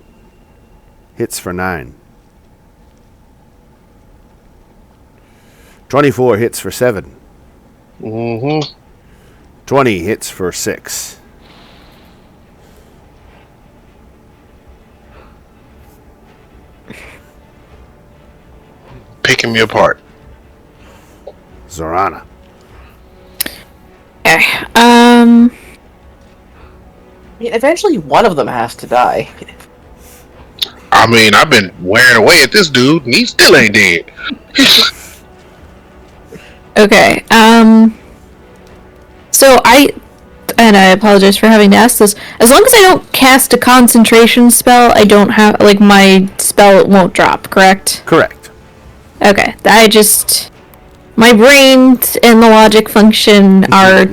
Hits for 9. 24 hits for 7. 20 hits for 6. Picking me apart. Zorana. Okay. I mean, eventually one of them has to die. I mean, I've been wearing away at this dude, and he still ain't dead. Okay. So and I apologize for having to ask this. As long as I don't cast a concentration spell, I don't have, like, my spell won't drop, correct? Correct. Okay. My brain and the logic function are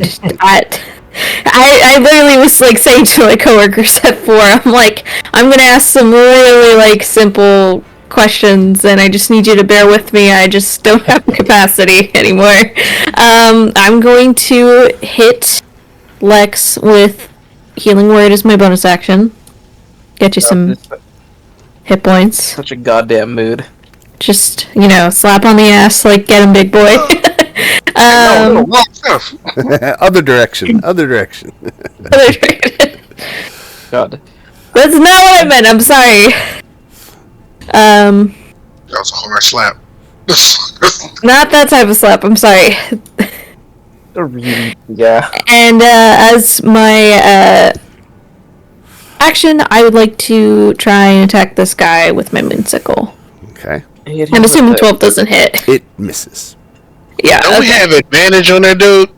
I literally was, like, saying to my coworkers at 4, I'm like, I'm gonna ask some really, like, simple questions, and I just need you to bear with me. I just don't have the capacity anymore. I'm going to hit Lex with Healing Word as my bonus action. Get you some hit points. Such a goddamn mood. Just, slap on the ass, like, get him, big boy. Other direction. Other direction. God. That's not what I meant. I'm sorry. That was a hard slap. Not that type of slap. I'm sorry. Yeah. And as my action, I would like to try and attack this guy with my moonsicle. Okay. I'm assuming 12 doesn't hit. It misses. Yeah. Don't we have advantage on that dude?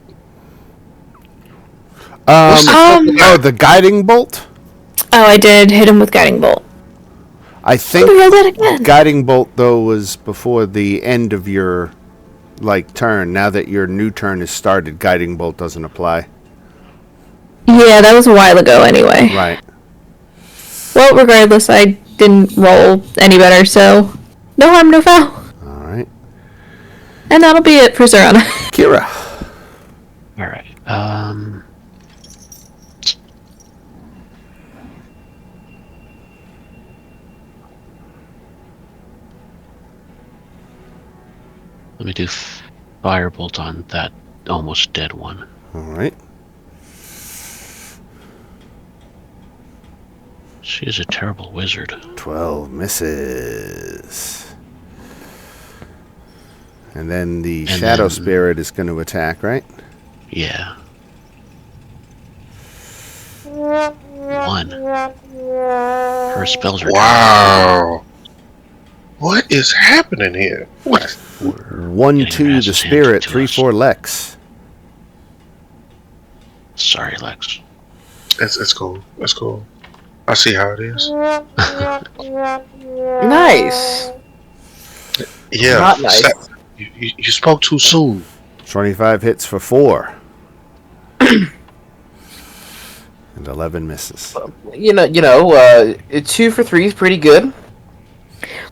The guiding bolt? Oh, I did hit him with guiding bolt. I think roll that again. guiding bolt, though, was before the end of your, turn. Now that your new turn is started, guiding bolt doesn't apply. Yeah, that was a while ago anyway. Right. Well, regardless, I didn't roll any better, so no harm, no foul. All right. And that'll be it for Zorana. Kira. All right. Let me do firebolt on that almost dead one. All right. She is a terrible wizard. 12 misses. And then the Shadow Spirit is going to attack, right? Yeah. 1. Her spells are Wow. What is happening here? What? We're 1-2 getting our the asses spirit. handed to us. 3-4 Lex. Sorry, Lex. It's cool. It's cool. I see how it is. Nice. Yeah. Not nice. You spoke too soon. 25 hits for 4. And 11 misses. You know, 2 for 3 is pretty good.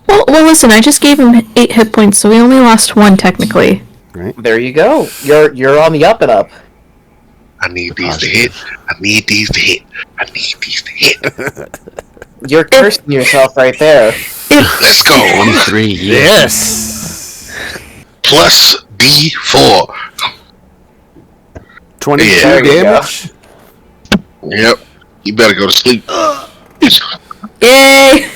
Well, listen, I just gave him 8 hit points, so we only lost 1 technically. Right? There you go. You're on the up and up. I need these to hit. I need these to hit. I need these to hit. You're cursing yourself right there. Let's go. 23. Yes! Plus D4. 22 Yeah, there you damage. Yep. You better go to sleep. Yay!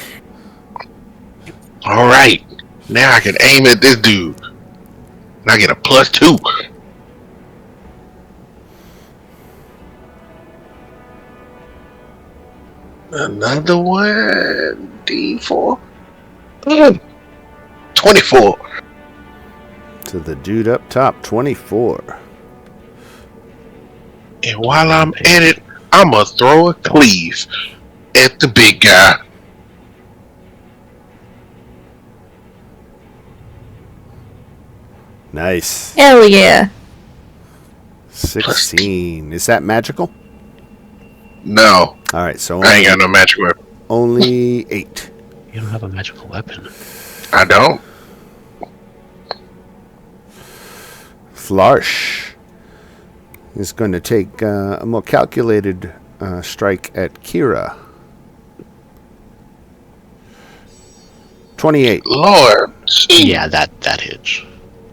All right. Now I can aim at this dude. And I get a +2. Another one. D4. 24. To the dude up top. 24. And while I'm at it, I'm going to throw a cleave at the big guy. Nice. Hell yeah. 16. Is that magical? No, All right, so I ain't got no magic weapon. only 8. You don't have a magical weapon. I don't. Flarsh is going to take a more calculated strike at Kira. 28. Lord. Yeah, that hits.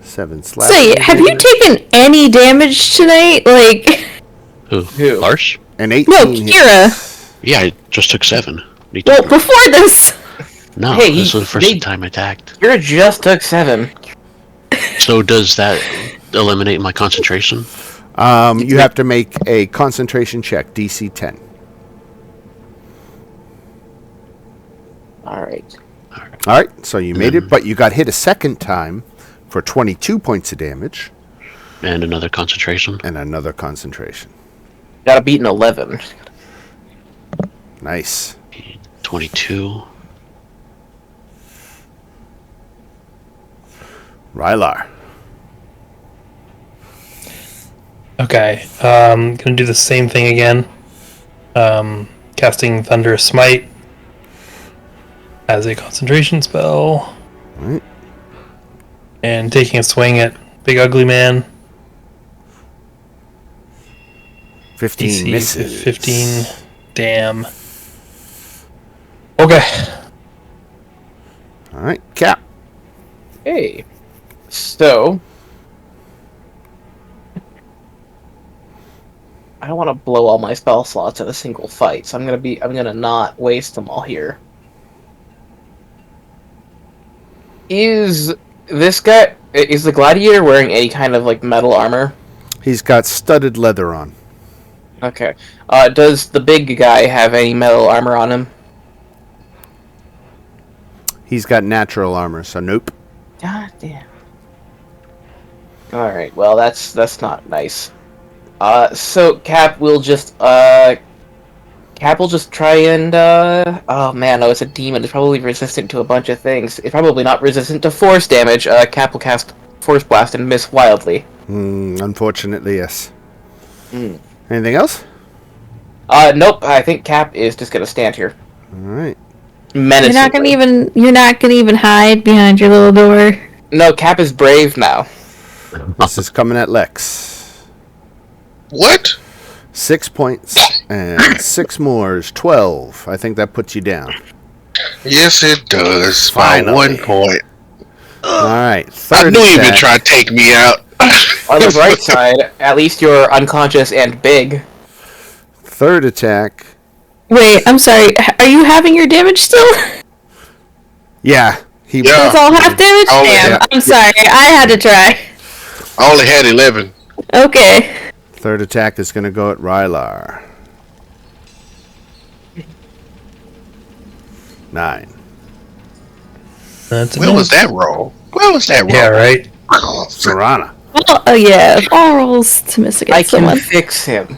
7 slash. Say, have you taken any damage tonight? Like, Who? Lars? And 18 no, hits. Kira. Yeah, I just took 7. Well, before this. No, Hey, this was the first they- time I attacked. You just took 7. So does that eliminate my concentration? You have to make a concentration check, DC 10. All right. All right, so you made it, but you got hit a second time for 22 points of damage And another concentration? and another concentration. Got to beat an 11. Nice. 22. Rylar. Okay, gonna do the same thing again. Casting Thunderous Smite as a concentration spell. Right. And taking a swing at Big Ugly Man. 15 DC misses. 15. Damn. Okay. All right, Cap. Hey. So. I don't want to blow all my spell slots in a single fight, so I'm gonna not waste them all here. Is the gladiator wearing any kind of like metal armor? He's got studded leather on. Okay. Does the big guy have any metal armor on him? He's got natural armor, so nope. God damn. Alright, well that's not nice. So Cap will just try and oh man, no, it's a demon. It's probably resistant to a bunch of things. It's probably not resistant to force damage. Cap will cast Force Blast and miss wildly. Unfortunately, yes. Anything else? Nope, I think Cap is just gonna stand here. All right. Menacingly. You're not gonna even hide behind your little door. No, Cap is brave now. This is coming at Lex. What? 6 points and 6 more is 12. I think that puts you down. Yes, it does. By Finally. 1 point. All right. I Third knew he would attack. try to take me out. On the bright side, at least you're unconscious and big. Third attack. Wait, I'm sorry. Are you having your damage still? Yeah. He It's all half damage? Oh, Damn, yeah. I'm sorry. I had to try. I only had 11. Okay. Third attack is going to go at Rylar. 9. That's a Where was miss. that roll? Where was that roll? Yeah, right. Serana. Oh yeah, all rolls to miss I against can someone. fix him.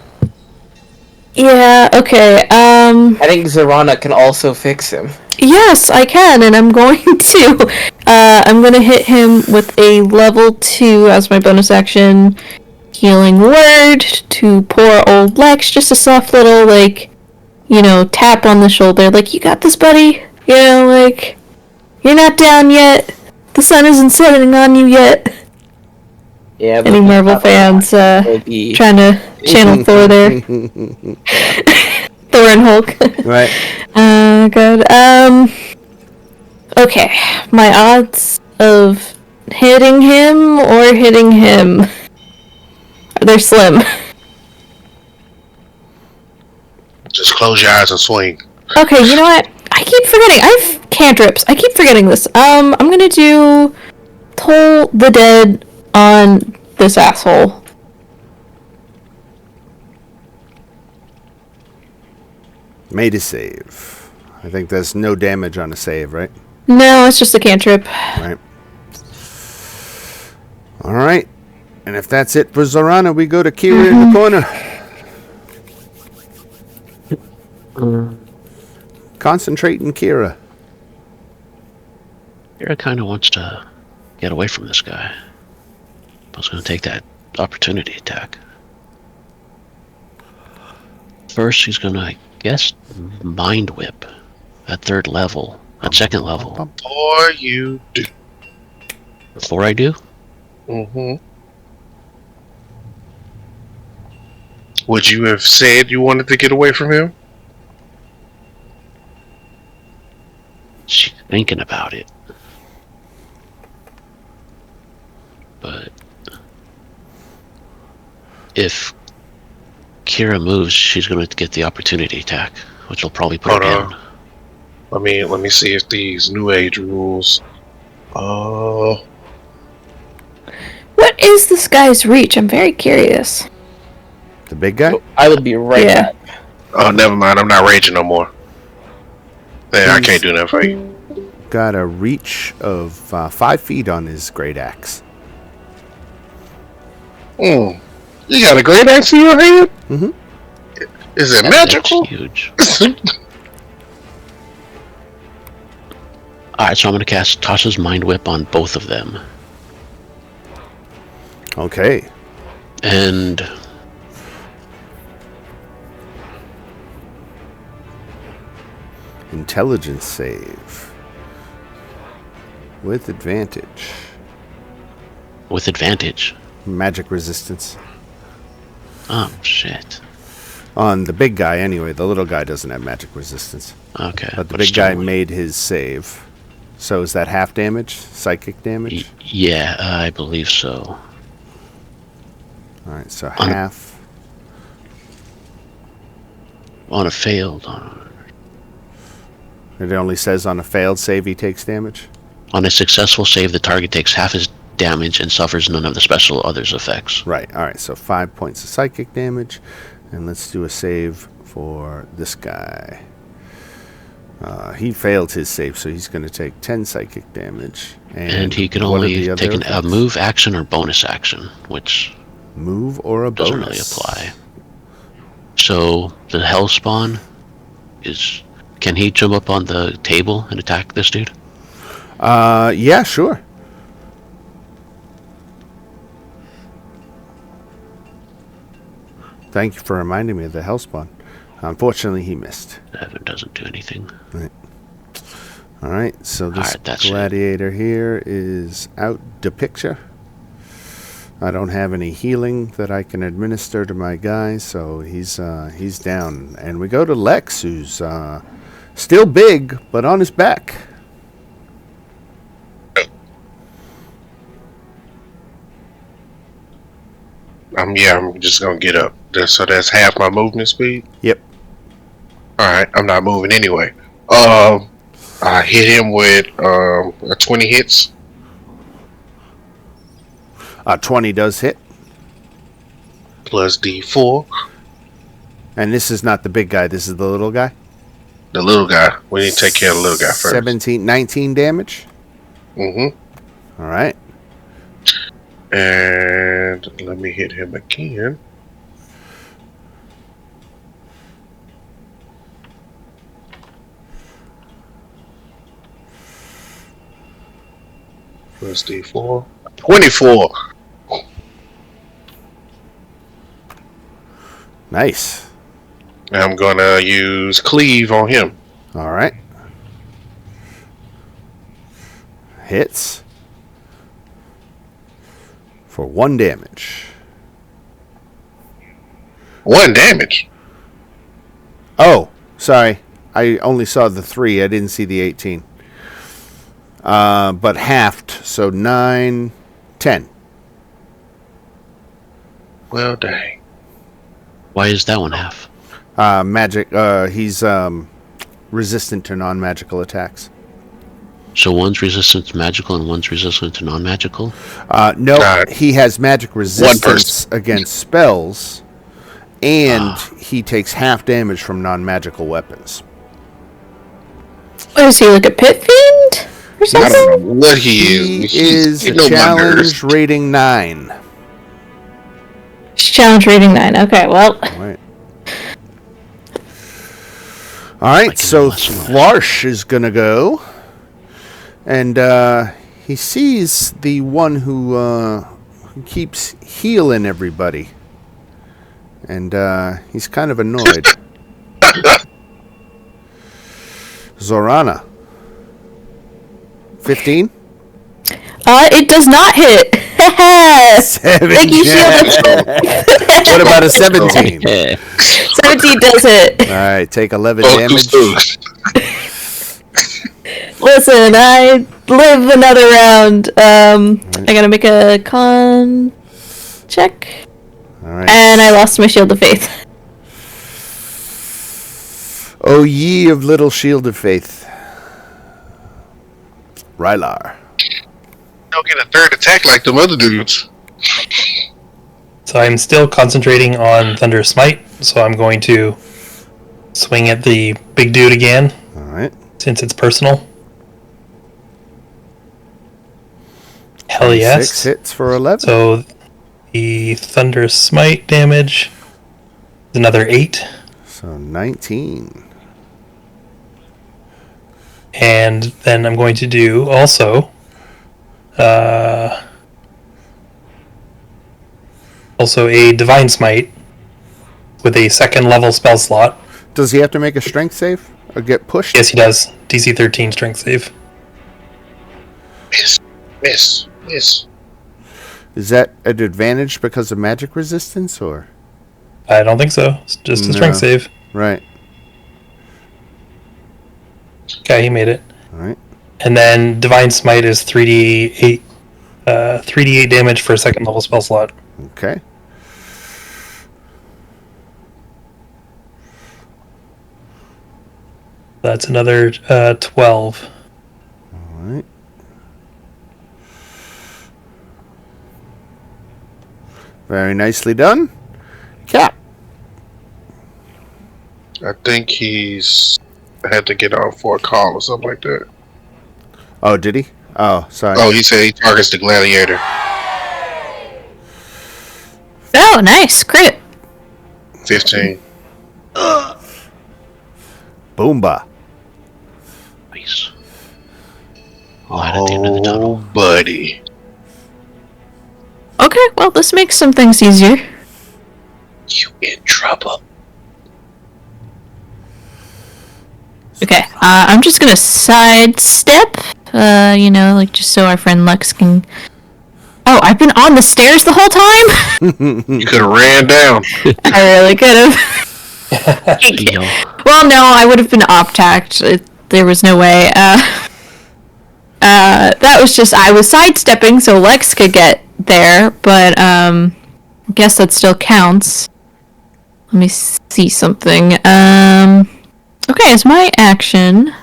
Yeah. Okay. I think Zarana can also fix him. Yes, I can, and I'm going to. I'm going to hit him with a level 2 as my bonus action. Healing word to poor old Lex. Just a soft little, like, tap on the shoulder. Like, you got this, buddy. Like, you're not down yet. The sun isn't setting on you yet. Yeah, Any Marvel fans will be trying to channel Thor there? Thor and Hulk. Right. Good. Okay. My odds of hitting him or hitting him, they're slim. Just close your eyes and swing. Okay, you know what? I keep forgetting. I have cantrips. I keep forgetting this. I'm gonna do Toll the Dead on this asshole. Made a save. I think there's no damage on a save, right? No, it's just a cantrip. Right. All right. And if that's it for Zorana, we go to Kira in the corner. Concentrating Kira. Kira kind of wants to get away from this guy. I was going to take that opportunity attack. First, he's going to, I guess, Mind Whip at third level, at second level. Or you do. Before I do, Mm-hmm. Would you have said you wanted to get away from him? she's thinking about it. But if Kira moves, she's going to get the opportunity attack, which will probably put her Hold down. Let me see if these new age rules. What is this guy's reach? I'm very curious. The big guy? I will be right Yeah. back. Oh, never mind. I'm not raging no more. Yeah, I can't do that for you. Got a reach of 5 feet on his great axe. You got a great axe in your hand? Mm-hmm. Is it That's magical? huge. Alright, so I'm going to cast Tasha's Mind Whip on both of them. Okay. And Intelligence save. With advantage. with advantage. Magic resistance. Oh, shit. On the big guy, anyway. The little guy doesn't have magic resistance. Okay. But the but big still, guy made his save. So is that half damage? Psychic damage? Yeah, I believe so. Alright, so On- half. On a failed. It only says on a failed save he takes damage? On a successful save, the target takes half his damage and suffers none of the special others effects. Right, alright, so 5 points of psychic damage. And let's do a save for this guy. He failed his save, so he's going to take 10 psychic damage. And he can what are only the other take a effects? move action or bonus action, which Move or a bonus? doesn't really apply. So the Hellspawn is... Can he jump up on the table and attack this dude? Yeah, sure. Thank you for reminding me of the Hellspawn. Unfortunately, he missed. That doesn't do anything. Alright, so this Alright, that's it. gladiator here is out the picture. I don't have any healing that I can administer to my guy, so he's down. And we go to Lex, who's still big, but on his back. I'm just gonna get up. So that's half my movement speed? Yep. Alright, I'm not moving anyway. I hit him with 20 hits. 20 does hit. Plus D4. And this is not the big guy, this is the little guy. The little guy. We need to take care of the little guy first. 19 damage. Mm-hmm. All right. And let me hit him again. Plus D4. 24. Nice. I'm gonna use Cleave on him. All right. Hits for 1 damage. 1 damage. Oh, sorry. I only saw the 3. I didn't see the 18. But halved, so 9, 10. Well, dang. Why is that one half? Magic. He's resistant to non-magical attacks. So one's resistant to magical and one's resistant to non-magical? No, he has magic resistance against spells, and he takes half damage from non-magical weapons. What is he, like a pit fiend or I something? don't know what he He is. is You know my challenge nerves. rating 9. Challenge rating 9. Okay, well, All right, Like so in lesson Flarsh is going to go. And he sees the one who keeps healing everybody. And he's kind of annoyed. Zorana. 15? it does not hit. Thank you, Shield. What about a 17? 17 does hit. All right, take 11 Focus damage. Listen, I live another round. I gotta make a con check. All right. And I lost my Shield of Faith. O ye of little shield of faith. Rylar. Don't get a third attack like them other dudes. So I'm still concentrating on Thunder Smite, so I'm going to swing at the big dude again, All right. since it's personal. Hell yes. 6 hits for 11. So the Thunder Smite damage is another 8. So 19. And then I'm going to do also a Divine Smite with a 2nd level spell slot. Does he have to make a strength save or get pushed? Yes, he does. DC 13 strength save. Miss. Is that an advantage because of magic resistance or? I don't think so. It's just a strength No. save. Right. Okay, he made it. All right. And then Divine Smite is 3d8 damage for a 2nd level spell slot. Okay. That's another 12. All right. Very nicely done. Cap. I think he's had to get off for a call or something like that. Oh, did he? Oh, sorry. Oh, he said he targets the gladiator. Oh, nice. Crit. 15. Boomba. Nice. Light at the end of the tunnel. Buddy. Okay, well, this makes some things easier. You in trouble. Okay, I'm just gonna sidestep, like just so our friend Lex can... Oh, I've been on the stairs the whole time? You could have ran down. I really could have. Feel. Well, no, I would have been op-tacked. There was no way. That was just... I was sidestepping so Lex could get there, but, I guess that still counts. Let me see something. Okay, as my action...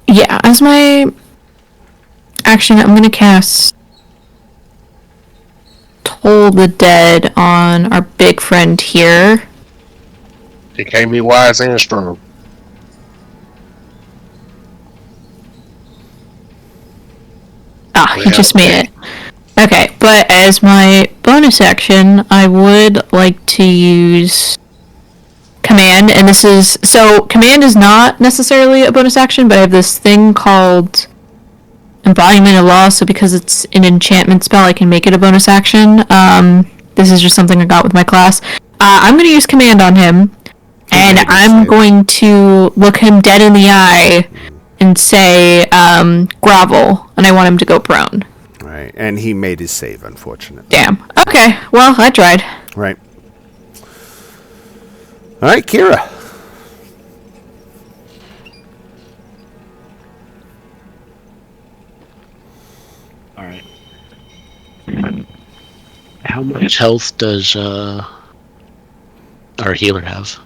as my action, I'm gonna cast Toll the Dead on our big friend here. He can't be wise and strong. Ah, he Yeah, just made okay. it. Okay, but as my bonus action, I would like to use command, and this is so command is not necessarily a bonus action, but I have this thing called embodiment of law. So because it's an enchantment spell, I can make it a bonus action. This is just something I got with my class. I'm going to use command on him, and made his I'm save. going to look him dead in the eye and say grovel, and I want him to go prone. Right, and he made his save, unfortunately. Damn. Okay. Well, I tried. Right. All right, Kira. All right. How much health does our healer have?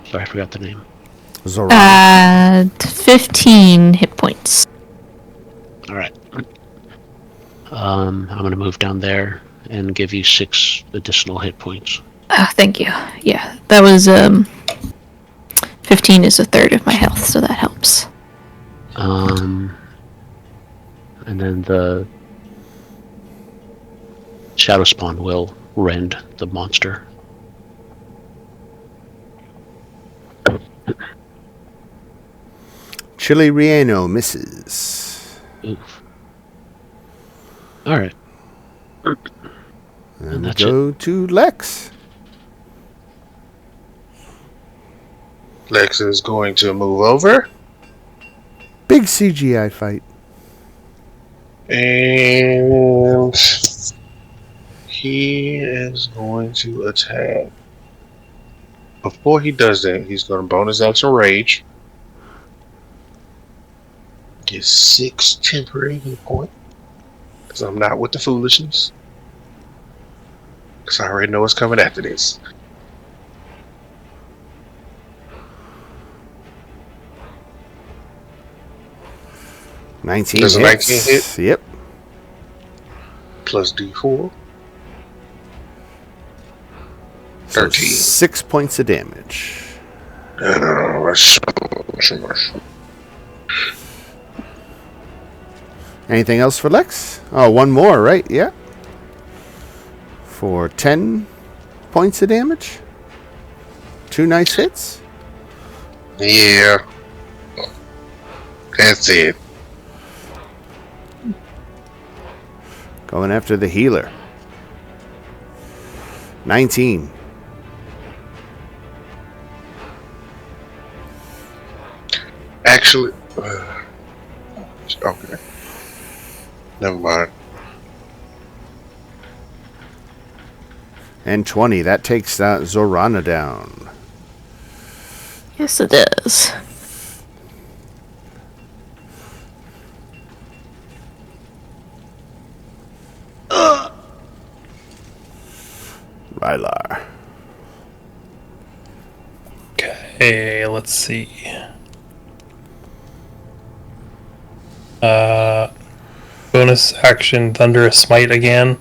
Sorry, I forgot the name. Zorana. 15 hit points. All right. I'm gonna move down there and give you 6 additional hit points. Oh, thank you. Yeah, that was 15 is a third of my health, so that helps. And then the Shadow Spawn will rend the monster. Chili Rieno misses. Oof. All right. And that's go to Lex. Lex is going to move over. Big CGI fight. And he is going to attack. Before he does that, he's going to bonus action rage. Get 6 temporary hit points. Because I'm not with the foolishness. Because I already know what's coming after this. Does a 19 hit? Yep. Plus D4. So 13. 6 points of damage. Anything else for Lex? Oh, one more, right? Yeah. For 10 points of damage. 2 nice hits. Yeah. That's it. Going after the healer. 19. Actually, okay. Never mind. And 20. That takes Zorana down. Yes, it does. Rylar. Okay, let's see. Bonus action Thunderous Smite again.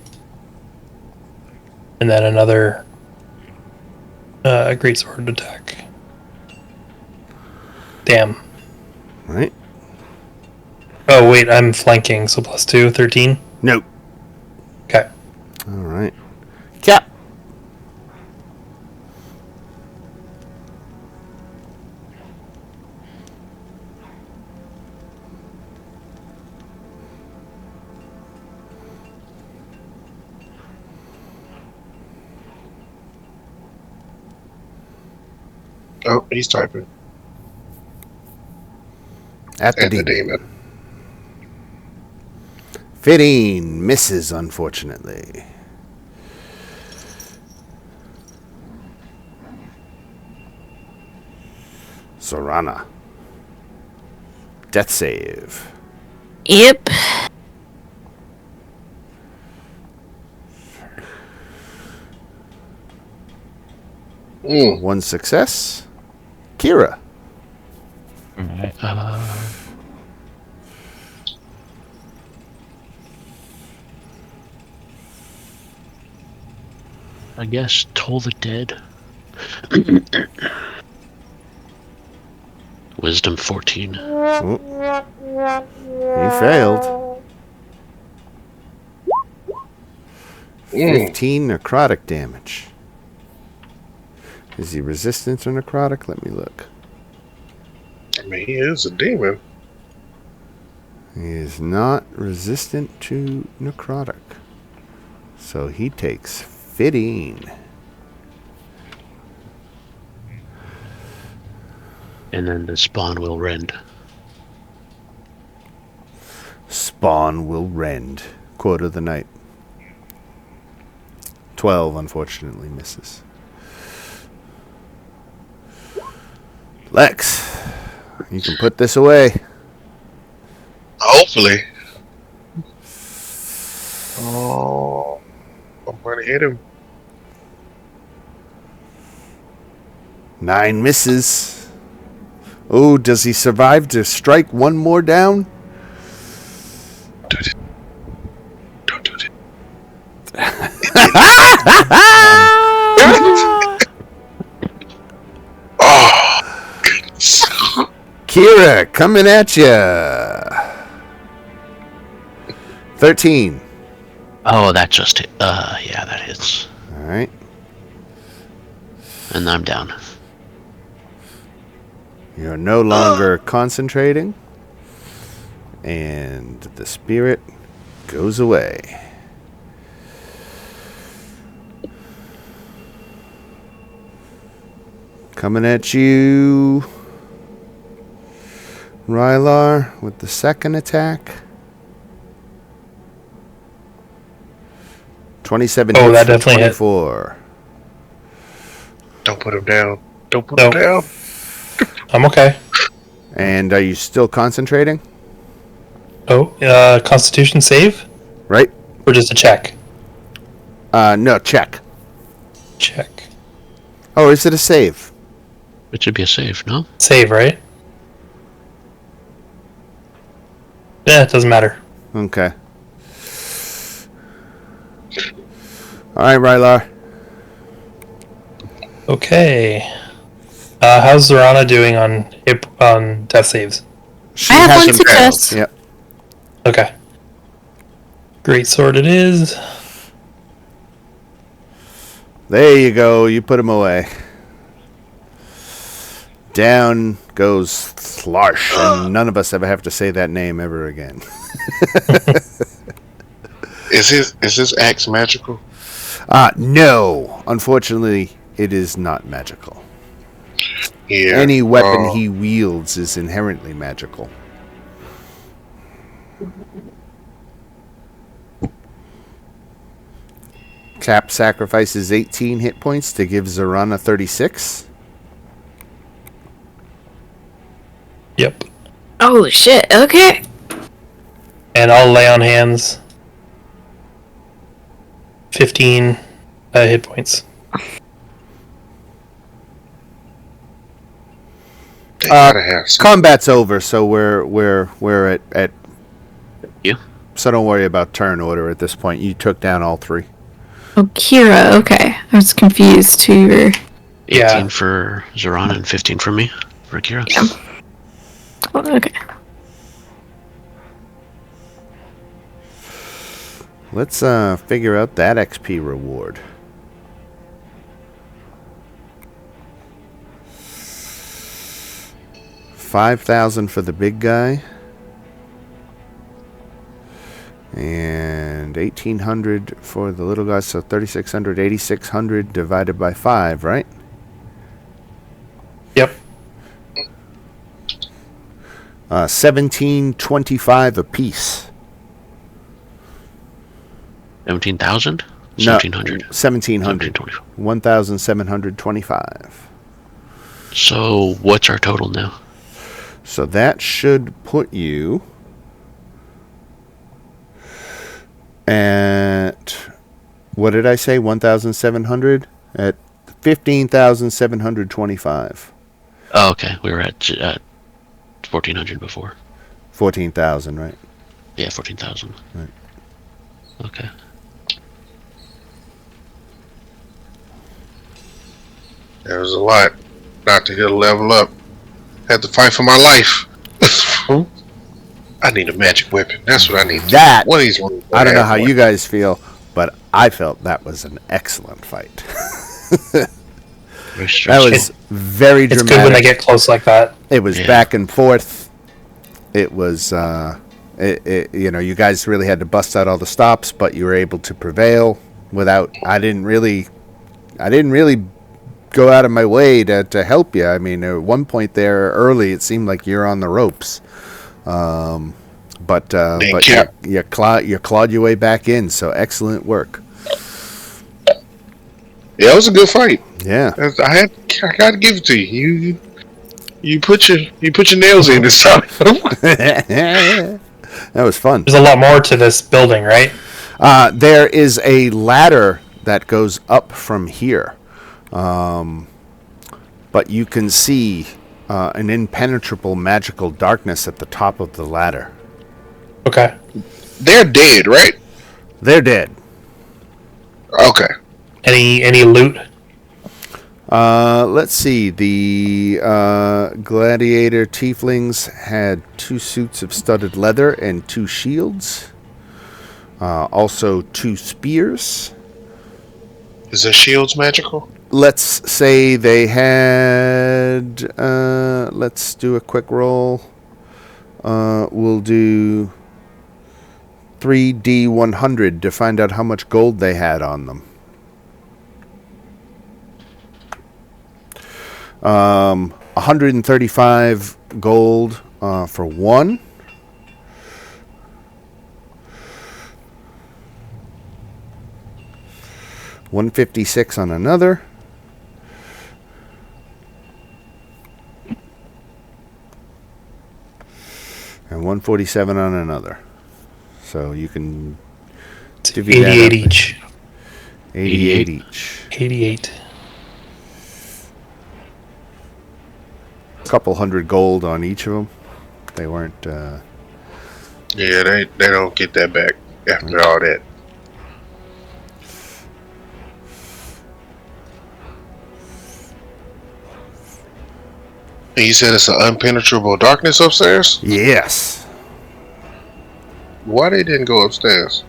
And then another Great Sword attack. Damn. Right? Oh, wait, I'm flanking, so +2, 13? Nope. Okay. All right. Cap. Oh, he's typing. At the And the demon. demon. 15 misses, unfortunately. Zorana. Death save. Yep. Mm. 1 success. Kira. Alright. I guess Toll the Dead. Wisdom 14. Oh, he failed. Mm. 15 necrotic damage. Is he resistant to necrotic? Let me look. I mean, he is a demon. He is not resistant to necrotic. So he takes 15. And then the spawn will rend. Spawn will rend. Quote of the night. 12, unfortunately, misses. Lex, you can put this away. Hopefully. Oh, I'm going to hit him. 9 misses. Oh, does he survive to strike one more down? Do it. Don't do it. Oh, goodness. Kira, coming at ya. 13. Oh, that just hit. Yeah, that hits. All right. And I'm down. You're no longer concentrating. And the spirit goes away. Coming at you, Rylar, with the second attack. 27 Oh, hits that for definitely hit. 24. Don't put him down. Don't put Nope. him down. I'm okay. And are you still concentrating? Oh, Constitution save? Right? Or just a check? No, check. Check. Oh, is it a save? It should be a save, no? Save, right? Yeah, it doesn't matter. Okay. All right, Rylar. Okay. How's Zorana doing on death saves? She I have one hasn't success. failed. Yep. Okay. Great sword it is. There you go. You put him away. Down goes Slarsh, and none of us ever have to say that name ever again. Is his axe magical? No. Unfortunately, it is not magical. Yeah. Any weapon he wields is inherently magical. Cap sacrifices 18 hit points to give Zorana 36. Yep. Oh shit. Okay. And I'll lay on hands. 15 hit points. They gotta have some. Combat's over, so we're at You? So don't worry about turn order at this point. You took down all 3. Oh, Kira. Okay. I was confused who you were. 18 Yeah. for Zoran and 15 for me. For Kira. Yeah. Oh, okay. Let's figure out that XP reward. $5,000 for the big guy, and 1,800 for the little guy. So 3,600, 8,600 divided by 5, right? Yep. 1,725 apiece. 17,000? No, 1,700. 1,700. 1,725. So what's our total now? So that should put you at, what did I say, 1,700? At 15,725. Oh, okay. We were at 1,400 before. 14,000, right? Yeah, 14,000. Right. Okay. There was a lot. Not to get a level up. Had to fight for my life. I need a magic weapon. That's what I need. That, One of these ones I don't know have how one. you guys feel, but I felt that was an excellent fight. Very That stressful. was very It's dramatic. good when they get close like that. It was Yeah. back and forth. It was, you guys really had to bust out all the stops, but you were able to prevail without. I didn't really go out of my way to help you. I mean, at one point there early, it seemed like you're on the ropes. But Cap. you clawed your way back in. So excellent work. Yeah, it was a good fight. Yeah. I got to give it to you. You put your nails in this time. That was fun. There's a lot more to this building, right? There is a ladder that goes up from here. But you can see an impenetrable magical darkness at the top of the ladder. Okay. They're dead, right? They're dead. Okay. Any loot? Let's see. The gladiator tieflings had 2 suits of studded leather and 2 shields. Also 2 spears. Is their shields magical? Let's say they had. Let's do a quick roll. We'll do 3D100 to find out how much gold they had on them. 135 gold for one. $156 on another. And $147 on another. So you can It's divvy that 88 up. each. 88 each. 88. A couple hundred gold on each of them. They weren't. Yeah, they don't get that back after all that. And you said it's an impenetrable darkness upstairs? Yes. Why they didn't go upstairs?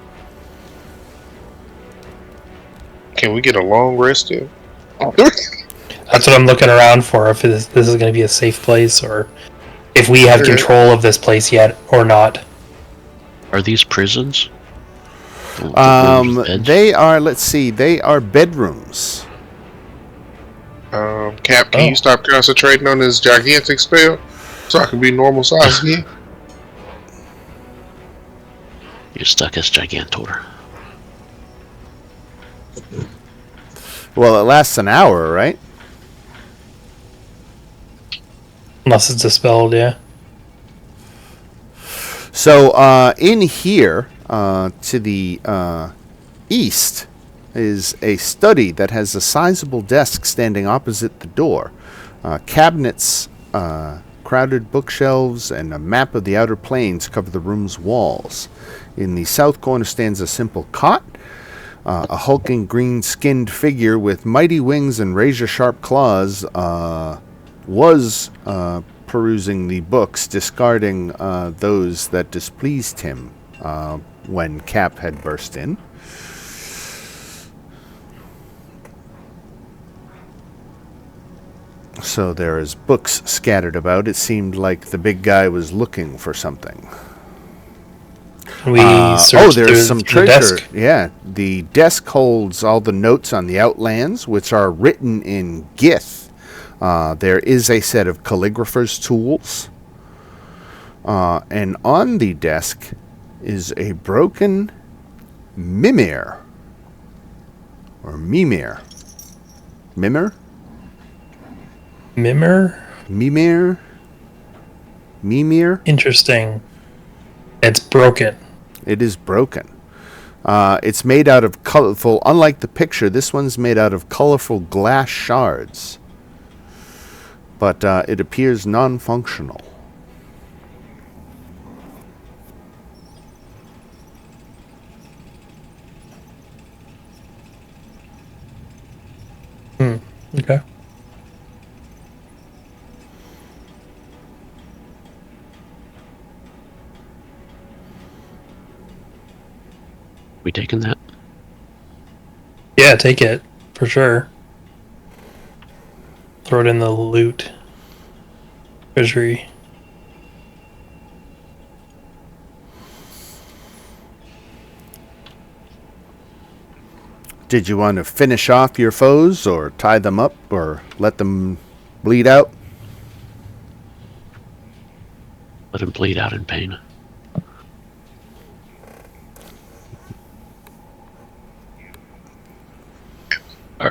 Can we get a long rest here? That's what I'm looking around for. If this is going to be a safe place, or if we have control of this place yet, or not. Are these prisons? The rooms, beds? They are. Let's see. They are bedrooms. Cap, can you stop concentrating on this gigantic spell so I can be normal size again? You're stuck as Gigantor. Well, it lasts an hour, right? Unless it's dispelled, yeah. So in here, to the east, is a study that has a sizable desk standing opposite the door. Cabinets, crowded bookshelves, and a map of the outer planes cover the room's walls. In the south corner stands a simple cot. A hulking green-skinned figure with mighty wings and razor-sharp claws was perusing the books, discarding those that displeased him when Cap had burst in. So there is books scattered about. It seemed like the big guy was looking for something. We searched there's some the treasure. desk. Yeah, the desk holds all the notes on the Outlands, which are written in Gith. There is a set of calligrapher's tools. And on the desk is a broken mimir. Or mimir. Mimir? Mimir? Mimir? Mimir? Interesting. It's broken. It is broken. It's made out of colorful, unlike the picture, this one's made out of colorful glass shards. But it appears non-functional. Okay. We taking that? Yeah, take it for sure. Throw it in the loot treasury. Did you want to finish off your foes, or tie them up, or let them bleed out? Let him bleed out in pain.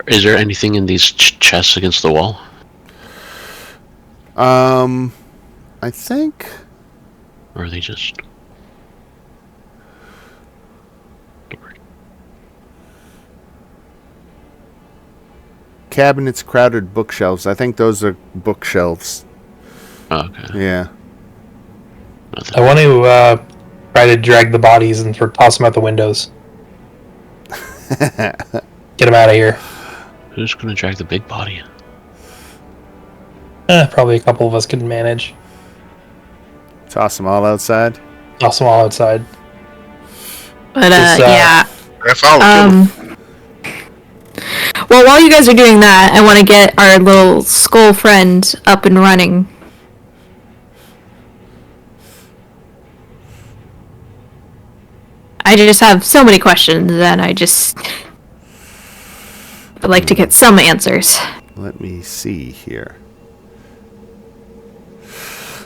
Is there anything in these chests against the wall? I think... Or are they just... Cabinets, crowded bookshelves. I think those are bookshelves. Oh, okay. Yeah. Nothing. I want to try to drag the bodies and toss them out the windows. Get them out of here. Who's gonna drag the big body? Probably a couple of us can manage. Toss them all outside. Toss them all outside. But yeah. That's all. Well, while you guys are doing that, I want to get our little skull friend up and running. I just have so many questions, and I just would like to get some answers. Let me see here.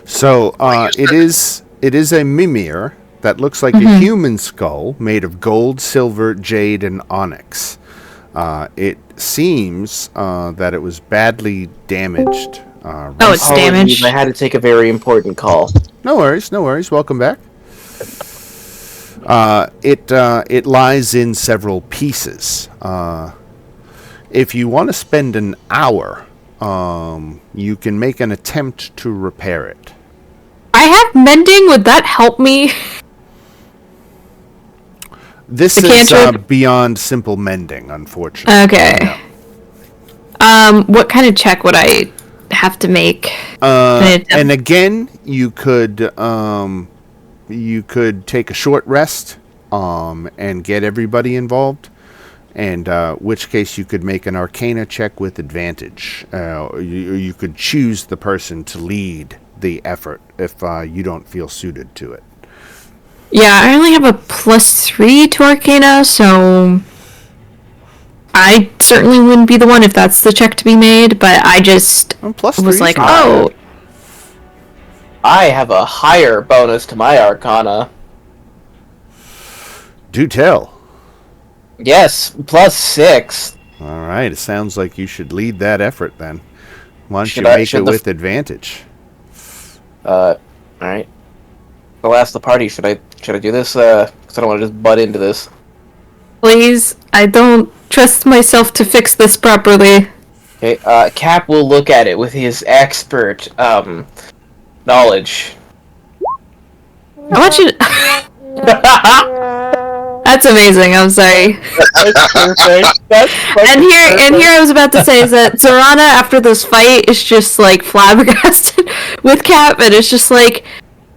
So, it is a mimir that looks like a human skull made of gold, silver, jade, and onyx. It seems that it was badly damaged. It's damaged. I had to take a very important call. No worries, no worries. Welcome back. It lies in several pieces. If you want to spend an hour, you can make an attempt to repair it. I have mending. Would that help me? This The is cantrip? beyond simple mending, unfortunately. Okay. What kind of check would I have to make? And again, you could take a short rest, and get everybody involved, and which case you could make an Arcana check with advantage. You could choose the person to lead the effort if you don't feel suited to it. Yeah, I only have a +3 to Arcana, so I certainly wouldn't be the one if that's the check to be made, but I just Plus was 3's like, not oh, bad. I have a higher bonus to my Arcana. Do tell. Yes, +6. All right, it sounds like you should lead that effort then. Why don't Should you I- make should it the- with advantage? Alright. I'll ask the party, should I do this? 'Cause I don't want to just butt into this. please, I don't trust myself to fix this properly. Okay, Cap will look at it with his expert, knowledge. I want you to... That's amazing, I'm sorry. That's perfect. That's And here I was about to say is that Zorana, after this fight, is just like flabbergasted with Cap, and it's just like,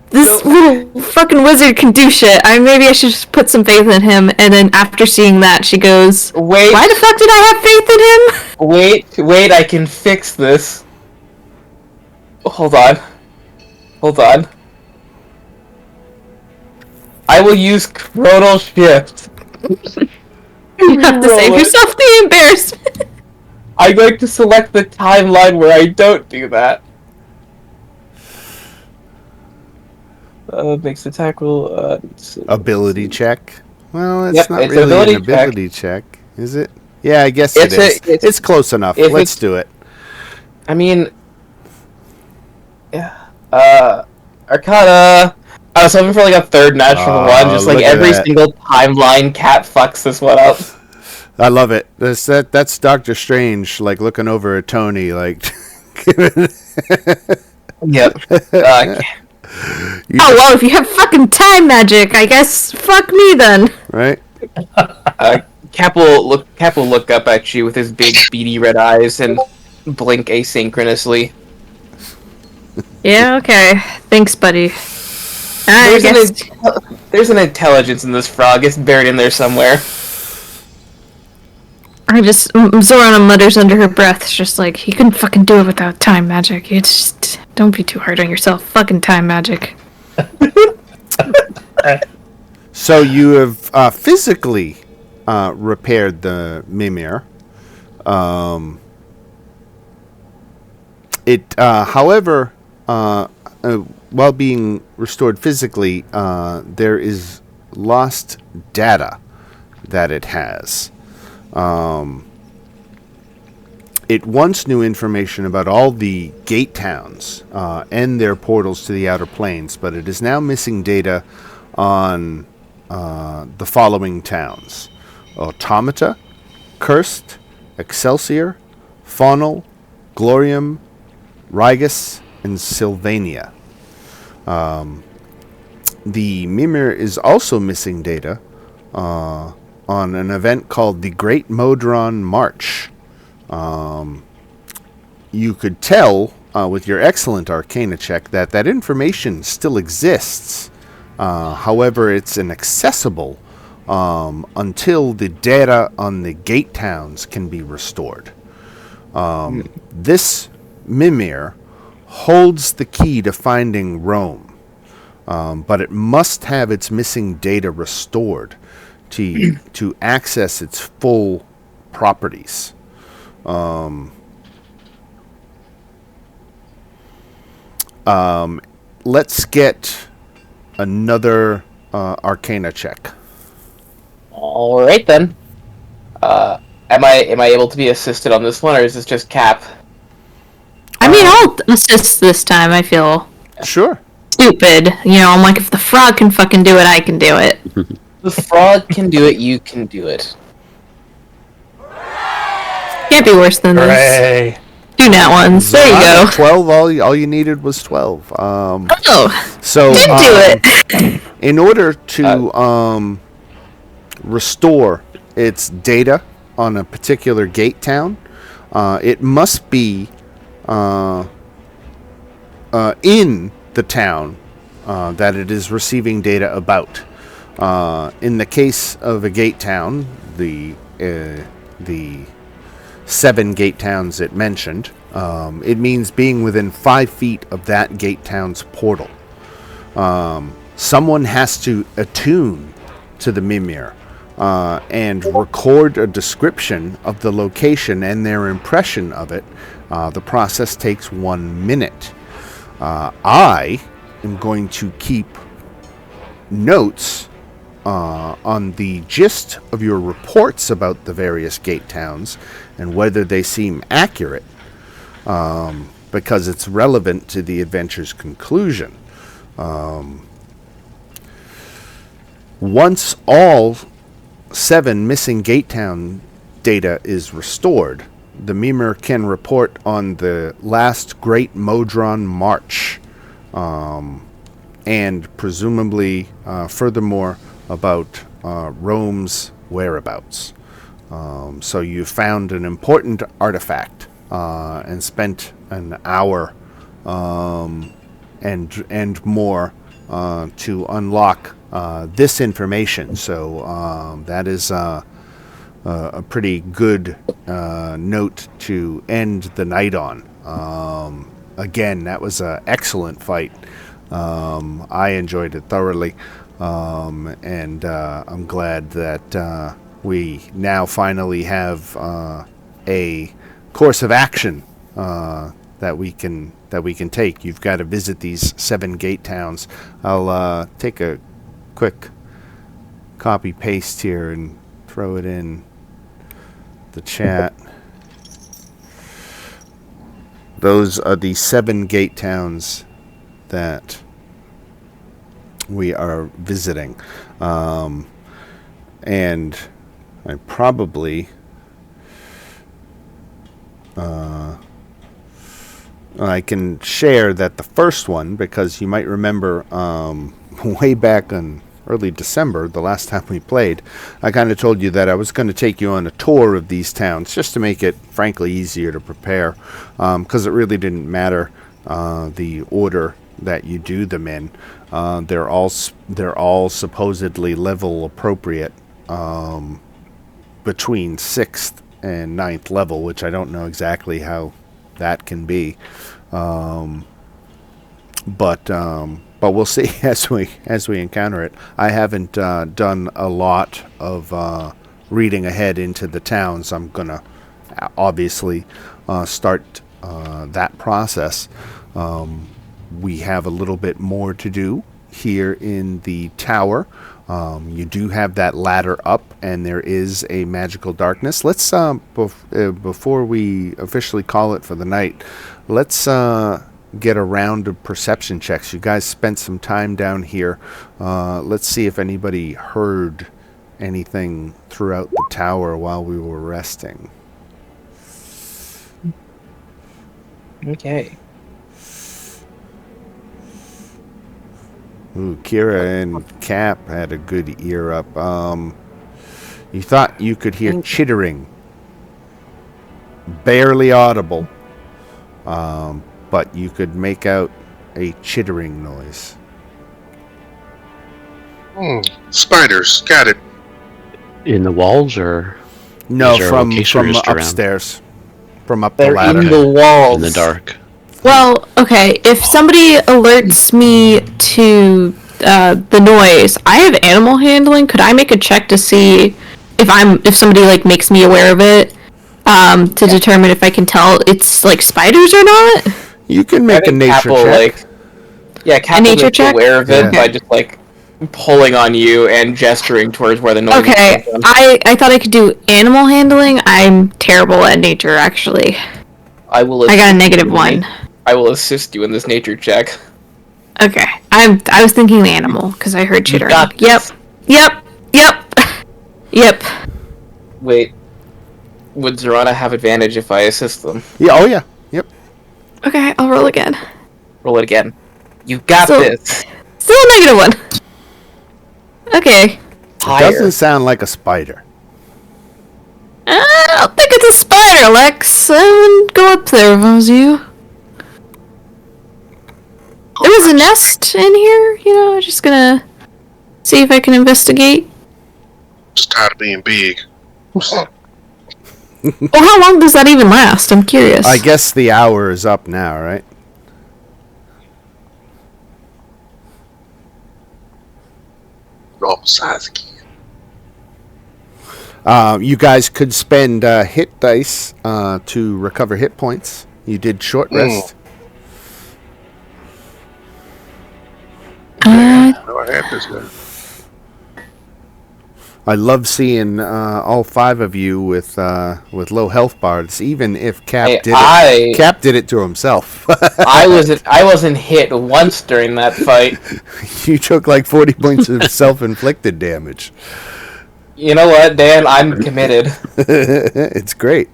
this little fucking wizard can do shit. Maybe I should just put some faith in him. And then after seeing that, she goes, Wait. why the fuck did I have faith in him? Wait, I can fix this. Hold on. I will use Chronal Shift. You have to save Roll it. yourself the embarrassment. I'm going to select the timeline where I don't do that. Makes the tackle, Ability check? Well, it's Yep, not it's really ability an ability check, is it? Yeah, I guess It's it's close enough. if Let's it's- do it. I mean... Yeah. Arcana... I was hoping for like a third natural one, just like look at every that. single timeline Cat fucks this one up. I love it. That's Doctor Strange, like looking over at Tony, like. Yep. Oh, well, if you have fucking time magic, I guess fuck me then. Right. Cap will look up at you with his big beady red eyes and blink asynchronously. Yeah, okay. Thanks, buddy. I guess... There's an intelligence in this frog. It's buried in there somewhere. Zorana mutters under her breath. It's just like, you couldn't fucking do it without time magic. You just don't be too hard on yourself. Fucking time magic. So you have physically repaired the Mimir. However, while being restored physically, there is lost data that it has. It once knew information about all the gate towns and their portals to the outer planes, but it is now missing data on the following towns: Automata, Cursed, Excelsior, Faunal, Glorium, Rigus, and Sylvania. The Mimir is also missing data on an event called the Great Modron March. You could tell with your excellent Arcana check that information still exists. However, it's inaccessible until the data on the gate towns can be restored. This Mimir holds the key to finding Rome, but it must have its missing data restored to access its full properties. Let's get another Arcana check. All right then. Am I able to be assisted on this one, or is this just Cap? I mean, I'll assist this time. I feel Sure. stupid. I'm like, if the frog can fucking do it, I can do it. The frog can do it. You can do it. Can't be worse than this. Hooray! 2 nat ones. There you go. 12. All you needed was 12. Oh, So did do it. in order to restore its data on a particular gate town, it must be in the town that it is receiving data about. In the case of a gate town, the 7 gate towns it mentioned, it means being within 5 feet of that gate town's portal. Someone has to attune to the Mimir and record a description of the location and their impression of it. The process takes 1 minute. I am going to keep notes on the gist of your reports about the various gate towns and whether they seem accurate, because it's relevant to the adventure's conclusion. Once all 7 missing gate town data is restored, the Mimir can report on the last Great Modron March, and presumably, furthermore, about Rome's whereabouts. So you found an important artifact and spent an hour and more to unlock this information. So that is a pretty good note to end the night on. Again, that was an excellent fight. I enjoyed it thoroughly, and I'm glad that we now finally have a course of action that we can take. You've got to visit these 7 gate towns. I'll take a quick copy paste here and throw it in the chat. Those are the 7 gate towns that we are visiting, and I probably I can share that the first one, because you might remember way back in early December, the last time we played, I kind of told you that I was going to take you on a tour of these towns just to make it, frankly, easier to prepare, because it really didn't matter the order that you do them in. They're all supposedly level appropriate between 6th and 9th level, which I don't know exactly how that can be. But we'll see as we encounter it. I haven't done a lot of reading ahead into the towns. I'm gonna obviously start that process. We have a little bit more to do here in the tower. You do have that ladder up, and there is a magical darkness. Let's before we officially call it for the night, let's get a round of perception checks. You guys spent some time down here. Let's see if anybody heard anything throughout the tower while we were resting. Okay. Ooh, Kira and Cap had a good ear up. You thought you could hear chittering. Barely audible. But you could make out a chittering noise. Spiders. Got it. In the walls, or No, is there a from location just around? upstairs. From up the They're ladder. in the walls. In the dark? Well, okay, if somebody alerts me to the noise, I have animal handling. Could I make a check to see if somebody like makes me aware of it, to determine if I can tell it's like spiders or not? You can I make a think nature Cap will, check. Cap A will nature make you check? aware of it Yeah. by just like pulling on you and gesturing towards where the noise is Okay, coming from. I thought I could do animal handling. I'm terrible at nature, actually. I will. I got a assist you -1. in- I will assist you in this nature check. Okay, I was thinking animal because I heard chittering. got Yep, this. yep. Wait, would Zorana have advantage if I assist them? Yeah, oh yeah. Yep. Okay, I'll roll again. Roll it again. You got So- this. Still a -1. Okay. Higher. Doesn't sound like a spider. I don't think it's a spider, Lex. I wouldn't go up there if I was you. There was a nest in here, I'm just gonna see if I can investigate. Just tired of being big. Well, how long does that even last? I'm curious. I guess the hour is up now, right? Normal size again. You guys could spend hit dice to recover hit points. You did short rest. No, I had this guy. I love seeing all 5 of you with low health bars, even if Cap Hey, did it. Cap did it to himself. I wasn't hit once during that fight. You took like 40 points of self-inflicted damage. You know what, Dan? I'm committed. It's great.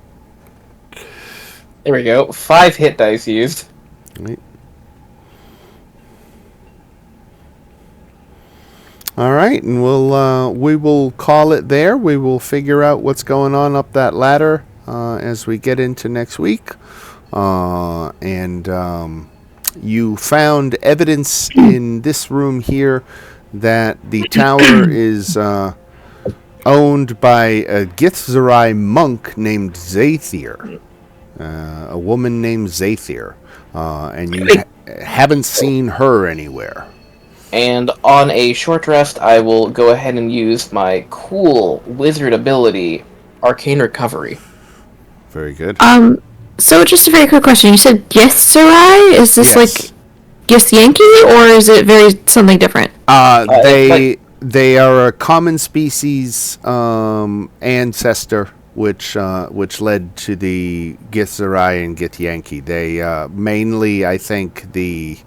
There we go. 5 hit dice used. Right. All right, and we will call it there. We will figure out what's going on up that ladder as we get into next week. And you found evidence in this room here that the tower is owned by a Githzerai monk named Zathir, a woman named Zathir, and you haven't seen her anywhere. And on a short rest, I will go ahead and use my cool wizard ability, Arcane Recovery. Very good. So just a very quick question. You said Githzerai? Is this Yes. like Githyanki, or is it very something different? They are a common species ancestor, which led to the Githzerai and Githyanki. They mainly, I think, the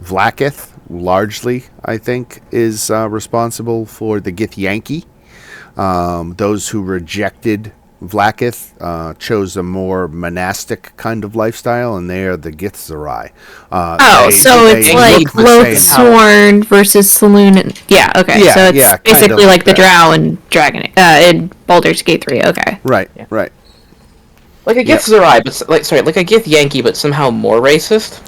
Vlaakith, largely, I think, is responsible for the Githyanki. Those who rejected Vlaakith chose a more monastic kind of lifestyle, and they are the Githzerai. It's like Loathsworn versus Saloon. Yeah, okay. Yeah, so it's yeah, kind basically of like the that. Drow and Dragon in Baldur's Gate 3. Okay. Right, right. Like a Githzerai, but like a Githyanki, but somehow more racist.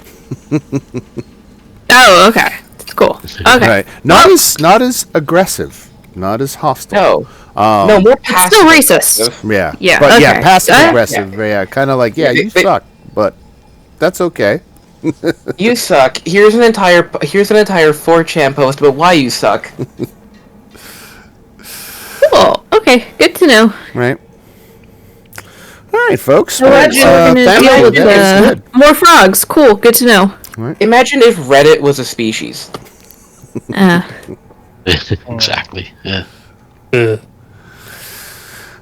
Oh, okay. That's cool. Okay. Right. Not as aggressive, not as hostile. No, more It's passive. still racist. aggressive. Yeah. Yeah, But yeah, okay. passive Yeah. aggressive. Yeah, kind of like, yeah, you They- suck, but that's okay. You suck. Here's an entire 4chan post about why you suck. Cool. Okay, good to know. Right. All right, folks. Imagine Well, we're gonna thank deal you. with That's good. more frogs. Cool. Good to know. Imagine if Reddit was a species. Exactly. Yeah. Ugh.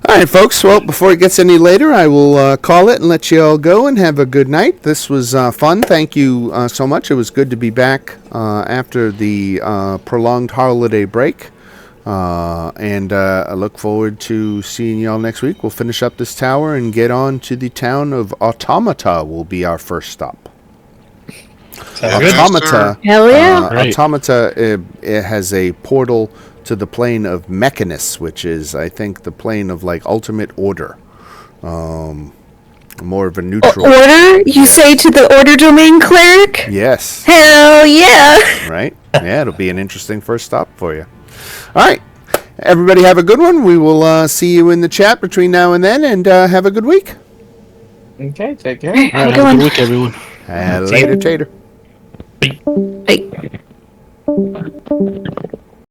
All right, folks. Well, before it gets any later, I will call it and let you all go and have a good night. This was fun. Thank you so much. It was good to be back after the prolonged holiday break. And I look forward to seeing y'all next week. We'll finish up this tower and get on to the town of Automata will be our first stop. Sounds good. Automata. Hell yeah. Right. Automata it has a portal to the plane of Mechanus, which is, I think, the plane of like Ultimate Order. More of a neutral. Order? You say to the Order Domain Cleric? Yes. Hell yeah. Right? Yeah, it'll be an interesting first stop for you. All right. Everybody have a good one. We will see you in the chat between now and then, and have a good week. Okay, take care. All right, have a good week, everyone. Later, Tater. Bye.